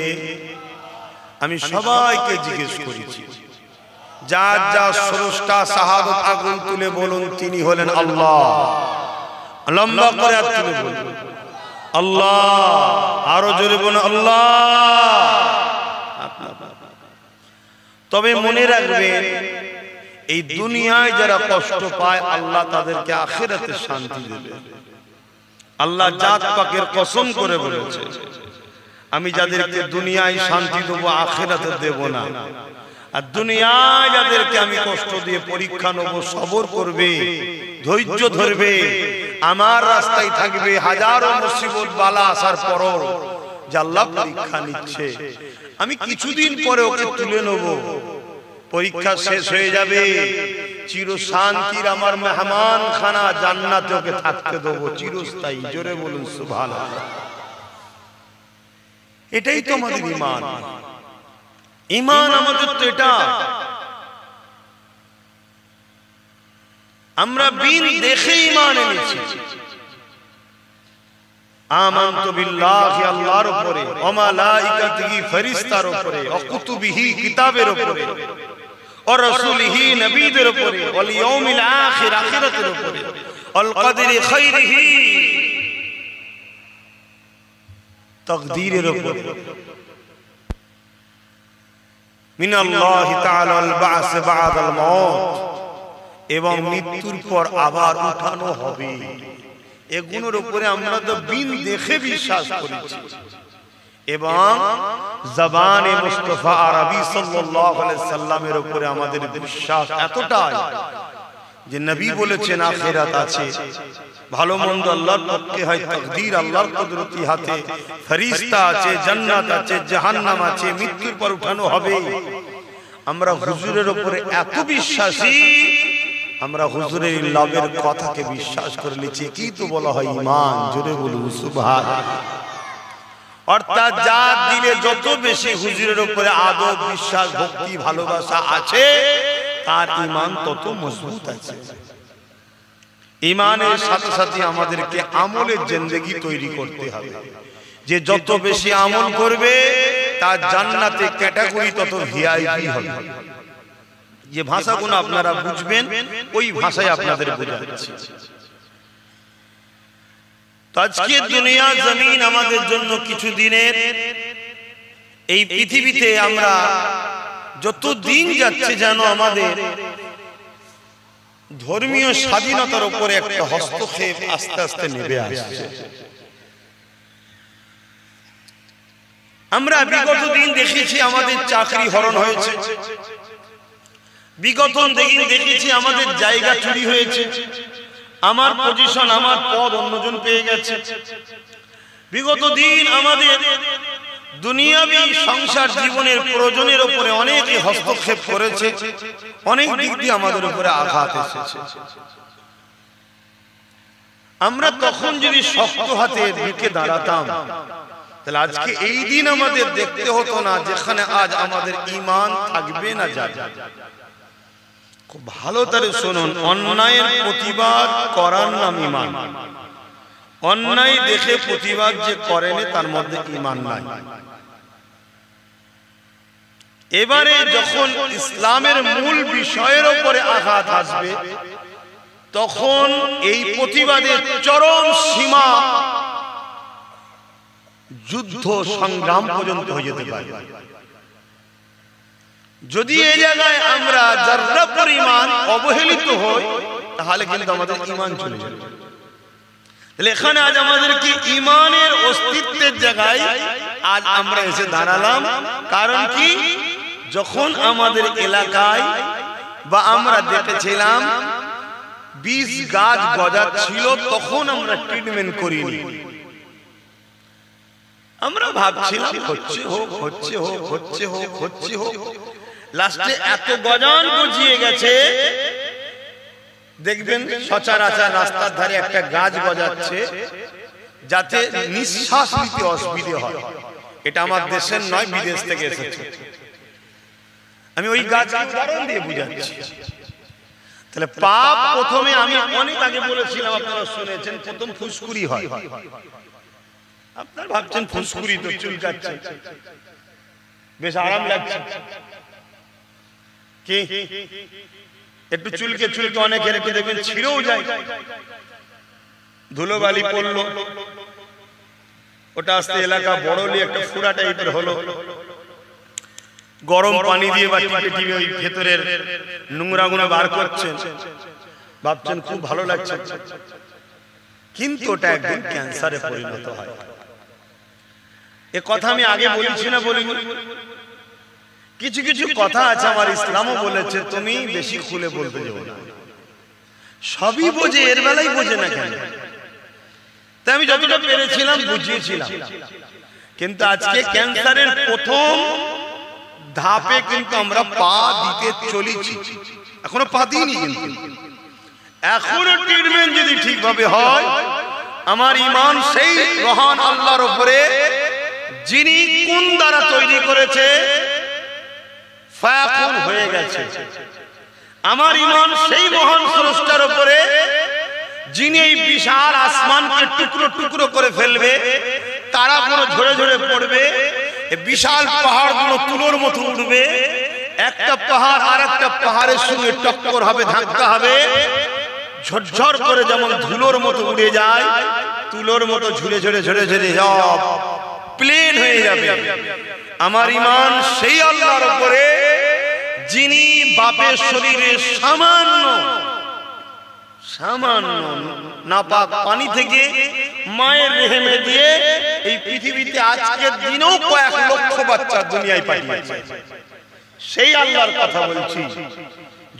আমি সবাইকে জিজ্ঞেস করেছি, যার যার স্রষ্টা শাহাদাত আগুন তুলে বলুন, তিনি হলেন আল্লাহ। লম্বা করে হাত তুলে বলুন আল্লাহ, আরো জোরে বলুন আল্লাহ। তবে মনে রাখবেন, এই দুনিয়ায় যারা কষ্ট পায়, আল্লাহ তাদেরকে আখিরাতে শান্তি দেবে। আল্লাহ জাত পাকের কসম করে বলেছে, আমি যাদেরকে দুনিয়ায় শান্তি দেবো, আখিরাতে দেব না। আর দুনিয়ায় যাদেরকে আমি কষ্ট দিয়ে পরীক্ষা নেবো, সবর করবে, ধৈর্য ধরবে, আমার রাস্তায় থাকবে, হাজারো মুসিবত বালা আসার পরও যে আল্লাহ পরীক্ষা নিচ্ছে, আমি কিছুদিন পরে ওকে তুলে নেব, পরীক্ষা শেষ হয়ে যাবে, চির শান্তির আমার মেহমান খানা জান্নাতে ওকে থাকতে দেবো চিরস্থায়ী। জোরে বলুন সুবহানাল্লাহ। এটাই তো আমাদের ঈমান। ঈমান আমাদের তো এটা। আমরা বিন দেখে ঈমান এনেছি। আমানতু বিল্লাহি, আল্লাহর উপরে, ওয়া মালাইকাতিহি, ফেরেশতার উপরে, ওয়া কুতুবিহি, কিতাবের উপরে, और रसूलिही, नबीদের উপরে, ওয়াল ইয়াউমিল আখির, আখিরাতের উপরে, ওয়াল কদরি খাইরিহি, তাকদীরের উপরে, মিনাল্লাহি তাআলা ওয়াল বা'স বা'দাল মাউত, এবং মৃত্যুর পর আবার উঠানো হবে। এগুলোর উপরে আমরা তো বিন দেখে বিশ্বাস করেছি। এবং জবানে মুস্তাফা আরবি সাল্লাল্লাহু আলাইহি সাল্লামের উপরে আমাদের বিশ্বাস এতটাই যে নবী বলেছেন আখিরাত আছে, ভালো মন্দ আল্লাহর পক্ষে হয়, তাকদীর আল্লাহর কুদরতি হাতে, ফেরেশতা আছে, জান্নাত আছে, জাহান্নাম আছে, মৃত্যুর পর উঠানো হবে। আমরা হুজুরের উপরে এত বিশ্বাসী, আমরা হুজুরের লাভের কথাকে বিশ্বাস করে নিচ্ছি। কি তো বলা হয় ঈমান। জোরে বলুন সুবহানাল্লাহ। অর্থাৎ যার দিলে যত বেশি হুজুরের উপরে আদব, বিশ্বাস, ভক্তি, ভালোবাসা আছে, তার ঈমান তত মজবুত আছে। ঈমানের সাথে সাথে আমাদেরকে আমলের জিন্দেগি তৈরি করতে হবে। যে যত বেশি আমল করবে, তার জান্নাতে ক্যাটাগরি তত ভিআইপি হবে। যে ভাষাগুলো আপনারা বুঝবেন ওই ভাষায় আপনাদের বোঝাচ্ছি। তো আজকে দুনিয়া জমিন আমাদের জন্য কিছু দিনের, এই পৃথিবীতে আমরা যত দিন যাচ্ছে যেন আমাদের ধর্মীয় স্বাধীনতার উপরে একটা হস্তক্ষেপ আস্তে আস্তে নেমে আসছে। আমরা বিগত দিন দেখেছি আমাদের চাকরি হরণ হয়েছে, বিগত দিন দেখেছি আমাদের জায়গা চুরি হয়েছে, আমার পজিশন আমার পদ অন্যজন পেয়ে গেছে। বিগত দিন আমাদের দুনিয়াবি সংসার জীবনের প্রয়োজনের উপরে অনেকে হস্তক্ষেপ করেছে, অনেক দিক দিয়ে আমাদের উপরে আঘাত এসেছে। আমরা তখন যদি শক্ত হাতে দিকে দাঁড়াতাম তাহলে আজকে এই দিন আমাদের দেখতে হতো না যেখানে আজ আমাদের ঈমান থাকবে না যাবে। খুব ভালো করে শুনুন, অন্যায়ের প্রতিবাদ করার নাম ঈমান। অন্যায় দেখে প্রতিবাদ যে করেনি তার মধ্যে ঈমান নাই। এবারে যখন ইসলামের মূল বিষয়ের উপরে আঘাত আসবে তখন এই প্রতিবাদের চরম সীমা যুদ্ধ সংগ্রাম পর্যন্ত হয়ে যেতে পারে। যদি এই জায়গায় আমরা যারা পরিমাণ অবহেলিত হই তাহলে কিন্তু আমাদের ঈমান চলে যাবে। তাহলে এখানে আজ আমাদের কি ঈমানের অস্তিত্বের জায়গায় আজ আমরা এসে দাঁড়ালাম। কারণ কি, যখন আমাদের এলাকায় বা আমরা দেখেছিলাম 20 গাছ গজাচ্ছিল তখন আমরা ট্রিটমেন্ট করিনি। আমরা ভাবছিলাম হচ্ছে হোক হচ্ছে হোক হচ্ছে হোক হচ্ছে হোক, লাস্টে এত গজান গজিয়ে গেছে। দেখবেন সচরাচর রাস্তার ধারে একটা গাছ গজাচ্ছে যাতে নিঃশ্বাস নিতে অসুবিধা হয়। এটা আমার দেশের নয়, বিদেশ থেকে এসেছে। আমি ওই গাছ উদাহরণ দিয়ে বুঝাচ্ছি। তাহলে পাপ প্রথমে আমি অনেক আগে বলেছিলাম, আপনারা শুনেছেন, প্রথম ফুসকুড়ি হয়। আপনারা ভাবছেন ফুসকুড়ি তো চুলকাচ্ছে, বেশ আরাম লাগছে। কি একটু চুলকে চুলকে অনেকে রেখে দেখবেন ছিঁড়েও যায়, ধুলোবালি পড়লো, ওটা আস্তে এলাকা বড়লি একটা ফুড়া টাইপের হলো। গরম পানি দিয়ে বা টিপে টিপে ওই ভেতরের নোংরা গুলো বার করছেন, ভাবছেন খুব ভালো লাগছে, কিন্তু ওটা একদিন ক্যান্সারে পরিণত হয়। এ কথা আমি আগে বলেছি না বলিনি? কিছু কিছু কথা আছে আমার ইসলামও বলেছে তুমি বেশি খুলে বলতে যাও না। সবই বোঝে, এর বেলায় বোঝে না কেন? তাই আমি যতটা পেরেছিলাম বুঝিয়েছিলাম। কিন্তু আজকে ক্যান্সারের প্রথম ধাপে কিন্তু আমরা পা দিতে চলেছি, এখনো পা দিইনি। কিন্তু এখনো ট্রিটমেন্ট যদি ঠিকভাবে হয়, আমার ঈমান সেই মহান আল্লাহর উপরে যিনি কোন দ্বারা তৈরি করেছে ফায়াকুন হয়ে গেছে। আমার ঈমান সেই মহান স্রষ্টার উপরে যিনি এই বিশাল আসমানকে টুকরো টুকরো করে ফেলবে, তারাগুলো ঝরে ঝরে পড়বে, বিশাল পাহাড়গুলো তুলোর মতো উঠবে, একটা পাহাড় আর একটা পাহাড়ের সঙ্গে টক্কর হবে, ধাক্কা হবে, ঝরঝর করে যেমন ধুলোর মতো উড়ে যায়, তুলোর মতো ঝুরে ঝরে ঝরে ঝরে সব প্লেন হয়ে যাবে। আমার ঈমান সেই আল্লাহর উপরে যিনি বাপের শরীরে সামান্য সামান্য নাপাক পানি থেকে মায়ের রেহেমে দিয়ে এই পৃথিবীতে আজকের দিনেও কয়েক লক্ষ বাচ্চা দুনিয়ায় পাঠিয়েছে। সেই আল্লাহর কথা বলছি।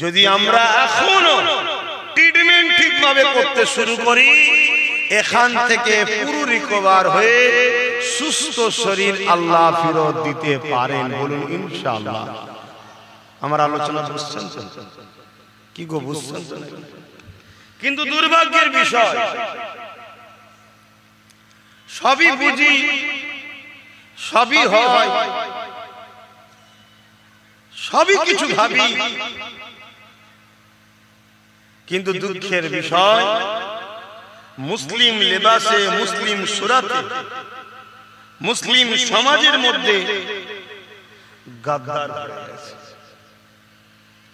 যদি আমরা এখনো ট্রিটমেন্ট ঠিকভাবে করতে শুরু করি, এখান থেকে পুরো রিকভার হয়ে সুস্থ শরীর আল্লাহ ফেরত দিতে পারেন। বলুন ইনশাআল্লাহ। আমার আলোচনা বুঝছেন তো? কি গো বুঝছেন তো? কিন্তু দুর্ভাগ্যের বিষয়, সবই বুঝি, সবই হয়, সবই কিছু ভাবি, কিন্তু দুঃখের বিষয় মুসলিম লেবাসে, মুসলিম সুরাতে, মুসলিম সমাজের মধ্যে গাদ্দার হয়ে গেছে।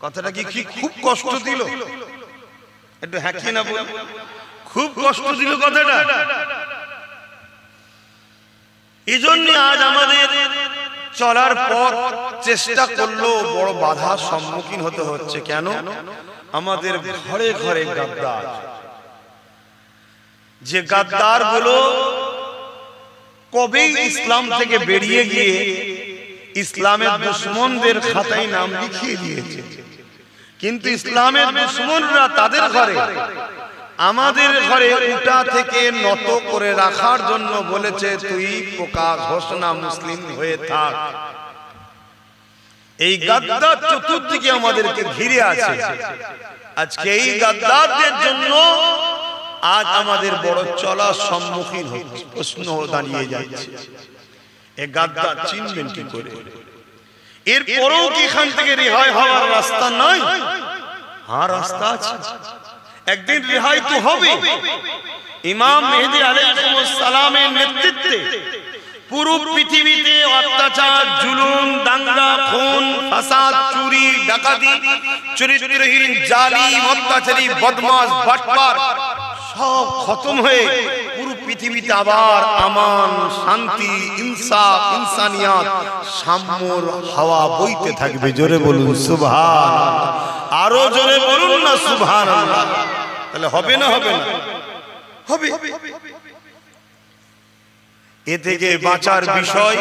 কথাটা কি খুব কষ্ট দিল? একটু হ্যাঁ কি না বল, খুব কষ্ট দিল কথাটা। এই জন্য আজ আমাদের চলার পথ চেষ্টা করলেও বড় বাধার সম্মুখীন হতে হচ্ছে। কেন? আমাদের ঘরে ঘরে গাদ্দার, যে গাদ্দার গুলো কবেই ইসলাম থেকে বেরিয়ে গিয়ে ইসলামের দুশমনদের খাতায় নাম লিখিয়ে দিয়েছে, কিন্তু ইসলামের দুশমনরা তাদের ঘরে আমাদের ঘরে উটা থেকে নত করে রাখার জন্য বলেছে তুই প্রকাশ ঘোষণা মুসলিম হয়ে থাক। এই গাদ্দার চতুর্দিকে আমাদেরকে ঘিরে আছে। আজকে এই গাদ্দারদের জন্য আজ আমাদের বড় চলার সম্মুখীন হচ্ছে, প্রশ্ন দাঁড়িয়ে যাচ্ছে এই গাদ্দার চিনবেন কি করে? এরপরেও কি এখান থেকে রেহাই হওয়ার রাস্তা নাই? হ্যাঁ, রাস্তা আছে, একদিন রেহাই তো হবে। ইমাম মেহেদী আলাইহিস সালামের নেতৃত্বে পুরো পৃথিবীতে অত্যাচার, জুলুম, দাঙ্গা, খুন, ফাসাদ, চুরি, ডাকাতি, চরিত্রহীন, জালিম, অত্যাচারী, বদমাশ, বাটপার সব খতম হয়ে পুরো পৃথিবীতে আবার আমান, শান্তি, ইনসাফ, ইনসানিয়াত, সাম্যর হাওয়া বইতে থাকবে। জোরে বলুন সুবহানাল্লাহ, আরো জোরে বলুন না সুবহানাল্লাহ। তাহলে হবে না? হবে না? হবে। এ থেকে বাঁচার বিষয়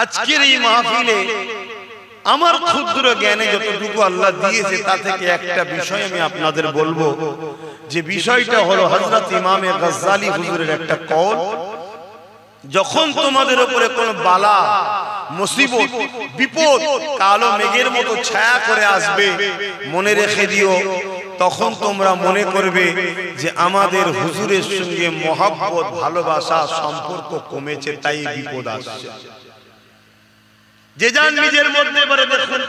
আজকের এই মাহফিলে আমার ক্ষুদ্র জ্ঞানে যতটুকু আল্লাহ দিয়েছে তা থেকে একটা বিষয় আমি আপনাদের বলবো, যে বিষয়টা হলো হযরত ইমামে গজ্জালী হুজুরের একটা কওল, যখন তোমাদের উপরে কোনো বালা, মুসিবত, বিপদ কালো মেঘের মতো ছায়া করে আসবে, মনে রেখে দিও তখন তোমরা মনে করবে যে আমাদের হুজুরের সঙ্গে মহব্বত, ভালোবাসা, সম্পর্ক কমেছে, তাই বিপদ আসছে। যে যান নিজের মধ্যে পরে দেখুন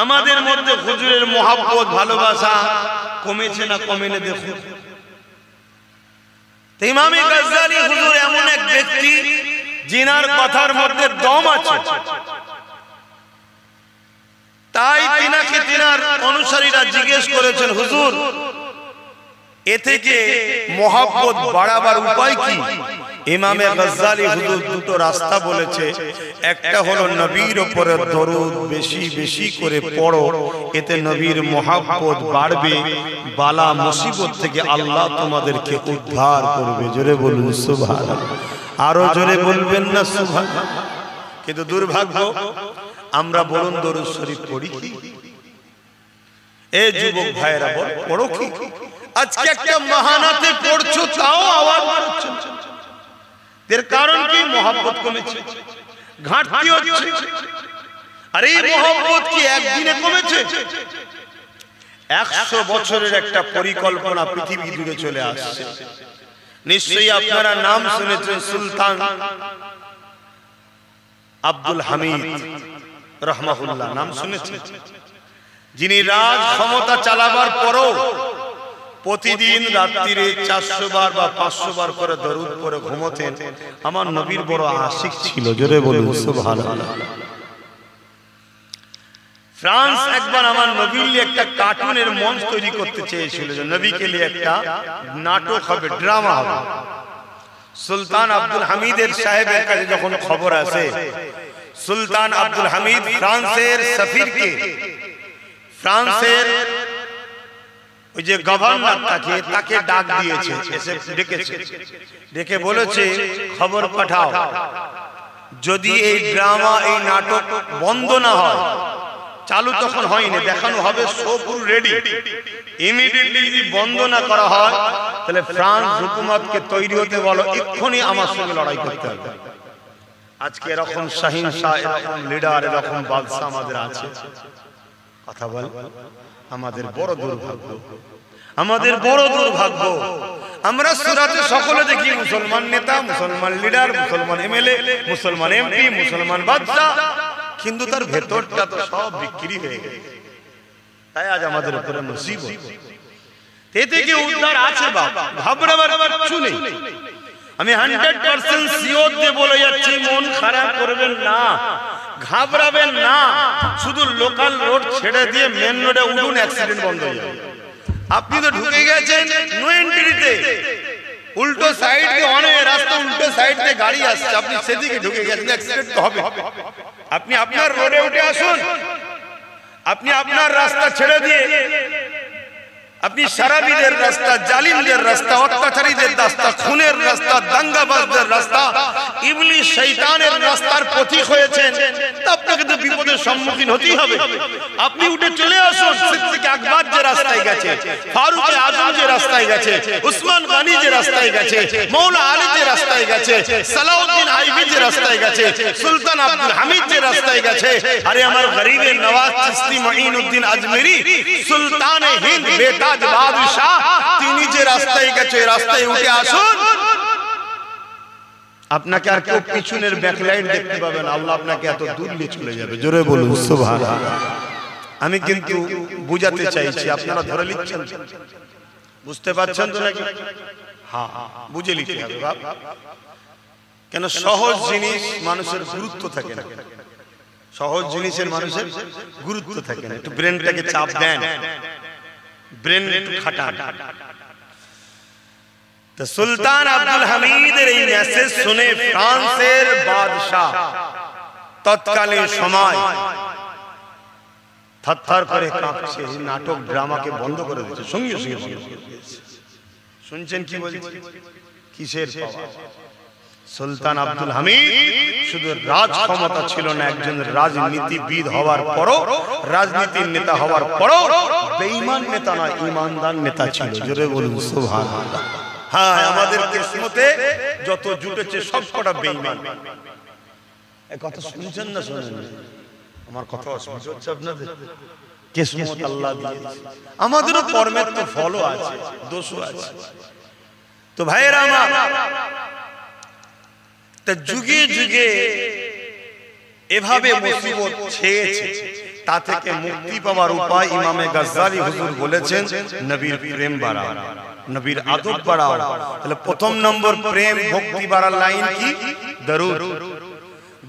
আমাদের মধ্যে হুজুরের মহব্বত, ভালোবাসা কমেছে না কমেনি দেখুন। ইমামে গজ্জালী হুজুর এমন এক ব্যক্তি যিনার কথার মধ্যে দম আছে, তাই তিনাকে তিনার অনুসারীরা জিজ্ঞেস করেছেন, হুজুর এ থেকে মহব্বত বাড়াবার উপায় কি? ইমামে গজ্জালী হুজুর দুটো রাস্তা বলেছে। একটা হলো নবীর উপরে দরুদ বেশি বেশি করে পড়ো, এতে নবীর মহব্বত বাড়বে, বালা মুসিবত থেকে আল্লাহ তোমাদেরকে উদ্ধার করবে। জোরে বলুন সুবহানাল্লাহ, আরো জোরে বলবেন না সুবহানাল্লাহ। কিন্তু দুর্ভাগ্য আমরা বলুন দরুদ শরীফ পড়ি কি? এ যুবক ভাইরা বল পড়ো কি? আজকে একটা মাহানাতে পড়ছো তাও আওয়াজ করছো, এর কারণ কি? মহব্বত কমেছে, ঘাটতি হচ্ছে। আর এই মহব্বত কি একদিনে কমেছে? 100 বছরের একটা পরিকল্পনা পৃথিবী জুড়ে চলে আসছে। নিশ্চয়ই আপনারা নাম শুনেছেন সুলতান আব্দুল হামিদ রাহমাহুল্লাহ, নাম শুনেছেন? যিনি রাজ ক্ষমতা চালাবার পরও প্রতিদিন রাত্রিরে 400 বার বা 500 বার করে দরুদ পড়ে ঘুমোতেন। আমার নবীর বড় আশিক ছিল। জোরে বলুন সুবহানাল্লাহ। ফ্রান্স একবার আমার নবীর নিয়ে একটা কার্টুনের মঞ্চ তৈরি করতে চেয়েছিল, যে নবীকে নিয়ে একটা নাটক হবে, ড্রামা হবে। সুলতান আব্দুল হামিদের সাহেবের কাছে যখন খবর আসে, সুলতান আব্দুল হামিদ ফ্রান্সের সফিরকে, ফ্রান্সের ওই যে গভর্নর তাকে ডাক দিয়েছে, এসে ডেকেছে, ডেকে বলেছে খবর পাঠাও, যদি এই ড্রামা, এই নাটক বন্ধ না হয়, চালু তখন হয়নি, দেখানো হবে, শো পুরো রেডি, ইমিডিয়েটলি যদি বন্ধ না করা হয় তাহলে ফ্রান্স হুকুমতকে তৈরি হতে বলো, এক্ষুনি আমার সঙ্গে লড়াই করতে হবে। আজকে এরকম শাহিনশাহ, এরকম লিডার, এরকম বাদশা আমাদের আছে। কথা বল, আমাদের বড় দুর্ভাগ্য, আমাদের বড় দুর্ভাগ্য। আমরা সুরাতে সকলে দেখি মুসলমান নেতা, মুসলমান লিডার, মুসলমান এমএলএ, মুসলমান এমপি, মুসলমান বাদশা, কিন্তু তার ভেতরটা তো সব বিক্রি হয়ে গেছে। তাই আজ আমাদের উপরে মুসিবত। এতে কি উদ্ধার আছে? বাবা ঘাবড়াবার কিছু নেই। আমি 100% সিওর দিয়ে বলে যাচ্ছি, মন খারাপ করবেন না। ঘাবড়াবেন না, শুধু লোকাল রোড ছেড়ে দিয়ে মেন রোডে উঠুন, অ্যাক্সিডেন্ট বন্ধ হয়ে যাবে। আপনি তো ঢুকে গেছেন নো এন্ট্রিতে, উল্টো সাইড দিয়ে অনেক রাস্তা, উল্টো সাইড দিয়ে গাড়ি আসছে, আপনি সেদিকে ঢুকে গেছেন, অ্যাক্সিডেন্ট তো হবে। আপনি আপনার রোডে উঠে আসুন, আপনি আপনার রাস্তা ছেড়ে দিয়ে আপনি শরাবীদের রাস্তা, জালিমদের রাস্তা, অত্যাচারীদের রাস্তা, খুনের রাস্তা, দাঙ্গাবাজদের রাস্তা, ইবলিস শয়তানের রাস্তার পথিক হয়েছেন, তা আপনাকে তো বিপদের সম্মুখীন হতেই হবে। আপনি উঠে চলে আসুন সিদ্দিক আকবর যে রাস্তায় গেছে, ফারুক আজম যে রাস্তায় গেছে, উসমান গনি যে রাস্তায় গেছে, মৌলা আলী যে রাস্তায় গেছে, সালাউদ্দিন আইবি যে রাস্তায় গেছে, সুলতান আব্দুল হামিদ যে রাস্তায় গেছে, আরে আমার গরিবে নওয়াজ চিশতি মুঈনুদ্দিন আজমেরি, সুলতান হিন্দ বেটা বাদশাহ, তিনি যে রাস্তায় গেছে, রাস্তায় উঠে আসুন। আপনাকে আর কেউ পিছনের ব্যাকলাইট দেখতে পাবেন, আল্লাহ আপনাকে এত দূর নিয়ে চলে যাবে। জোরে বলুন সুবহানাল্লাহ। আমি কিন্তু বুঝাতে চাইছি, আপনারা ধরে নিচ্ছেন, বুঝতে পারছেন তো নাকি? হ্যাঁ, বুঝে নিতে হবে বাপ। কেন সহজ জিনিস মানুষের গুরুত্ব থাকে না, সহজ জিনিসের মানুষের গুরুত্ব থাকে না। একটু ব্রেনটাকে চাপ দেন, ব্রেন খাটান। তো সুলতান আব্দুল হামিদের এই মেসেজ শুনে ফ্রান্সের বাদশাহ তৎকালীন সময় থরথর করে কাঁপছে, নাটক ড্রামাকে বন্ধ করে দিয়েছে, সঙ্গে সঙ্গে বন্ধ করে দিয়েছে। শুনছেন কি বলছে? কিসের পাওয়ার? সুলতান আব্দুল হামিদ শুধু রাজ ক্ষমতা ছিল না, একজন রাজনীতিবিদ হওয়ার পরও, রাজনীতির নেতা হওয়ার পরও বেঈমান নেতা না, ঈমানদার নেতা ছিল। জোরে বলুন সুবহানাল্লাহ। হ্যাঁ, আমাদের কিসমতে যত জুটেছে সবকটা বেঈমান। এই কথা শুনছেন না শুনেন? আমার কথা অসুবিধা হচ্ছে আপনাদের? কিসমত আল্লাহ দিয়েছে, আমাদেরও কর্মের তো ফলও আছে, দোষও আছে। তো ভাইয়েরা আমার, যুগে যুগে এভাবে মুসিবত ছেয়েছে, তা থেকে মুক্তি পাওয়ার উপায় ইমামে গাজ্জালি হুজুর বলেছেন, নবীর প্রেম বাড়াও, নবীর আদব বাড়াও। তাহলে প্রথম নম্বর প্রেম ভক্তি বাড়ার লাইন কি? দরুদ।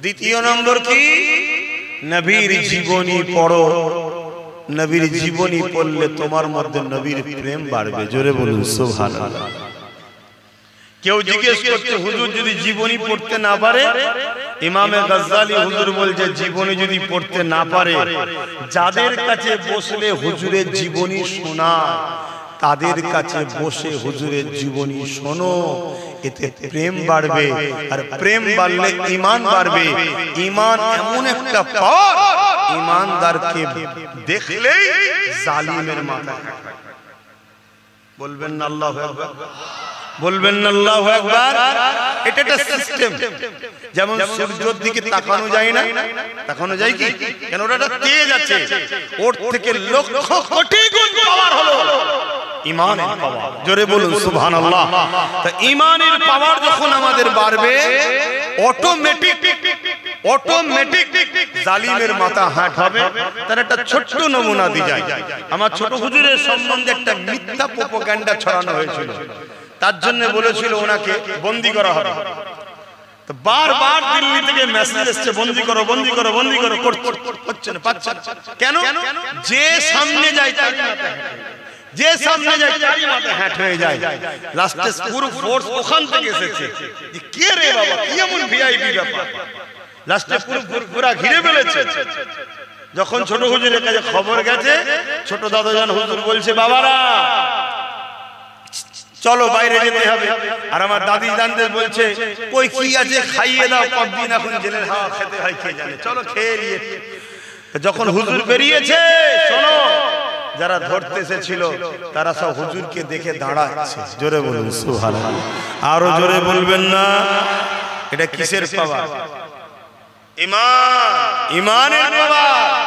দ্বিতীয় নম্বর কি? নবীর জীবনী পড়ো, নবীর জীবনী পড়লে তোমার মধ্যে নবীর প্রেম বাড়বে। জোরে বলুন সুবহানাল্লাহ। কেউ জিজ্ঞেস করছে, হুজুর যদি জীবনী পড়তে না পারে? ইমামে গাজ্জালি হুজুর বলছে, জীবনী যদি পড়তে না পারে, যাদের কাছে বসলে হুজুরের জীবনী শোনা, তাদের কাছে বসে হুজুরের জীবনী শোনো, এতে প্রেম বাড়বে। আর প্রেম বাড়লে ঈমান বাড়বে। ঈমান এমন একটা পাওয়ার, ঈমানদারকে দেখলেই জালিমের মাথা কাটা। বলবেন না আল্লাহু আকবার? বলবেন না আল্লাহু আকবার? এটা একটা সিস্টেম। যেমন সূর্যের দিকে তাকানো যায় না, তাকানো যায় কি? কেন? ওটা তেজ আছে, ওর থেকে লক্ষ কোটি গুণ পাওয়ার হলো ঈমানের পাওয়ার। জোরে বলুন সুবহানাল্লাহ। তা ঈমানের পাওয়ার যখন আমাদের বাড়বে, অটোমেটিক জালিমের মাথা হাট হবে। তার একটা ছোট্ট নমুনা দিয়ে যায়। আমার ছোট হুজুরের সম্বন্ধে একটা মিথ্যা প্রোপাগান্ডা ছড়ানো হয়েছিল, তার জন্য বলেছিল ওনাকে বন্দী করা হবে। তো বারবার দিল্লি থেকে মেসেজ এসছে, বন্দী করো, বন্দী করো, বন্দী করো, হচ্ছে না, পাচ্ছে না। কেন? যে সামনে যায় তার মাথা, যে সামনে যায় তারই মাথা হ্যাট হয়ে যায়। লাস্টে পুরো ফোর্স ওখান থেকে এসেছে, যে কে রে বাবা, কি এমন ভিআইপি ব্যাপার। লাস্টে পুরো ঘিরে ফেলেছে। যখন ছোট হুজুরের কাছে খবর গেছে, ছোট দাদাজান হুজুর বলছে, বাবারা চলো বাইরে যেতে হবে। আর আমার দাদি জানদের বলছে, কই কি আছে খাইয়ে দাও, কতদিন এখন জেলের হাওয়া খেতে হয় কে জানে, চলো খেয়ে নিয়ে। যখন হুজুর বেরিয়েছে, শোনো, যারা ধরতে এসেছিল তারা সব হুজুরকে দেখে দাঁড়াচ্ছে। জোরে বলুন সুবহানাল্লাহ। আরো জোরে বলবেন না? এটা কিসের পাওয়ার? ঈমান, ঈমানের পাওয়ার।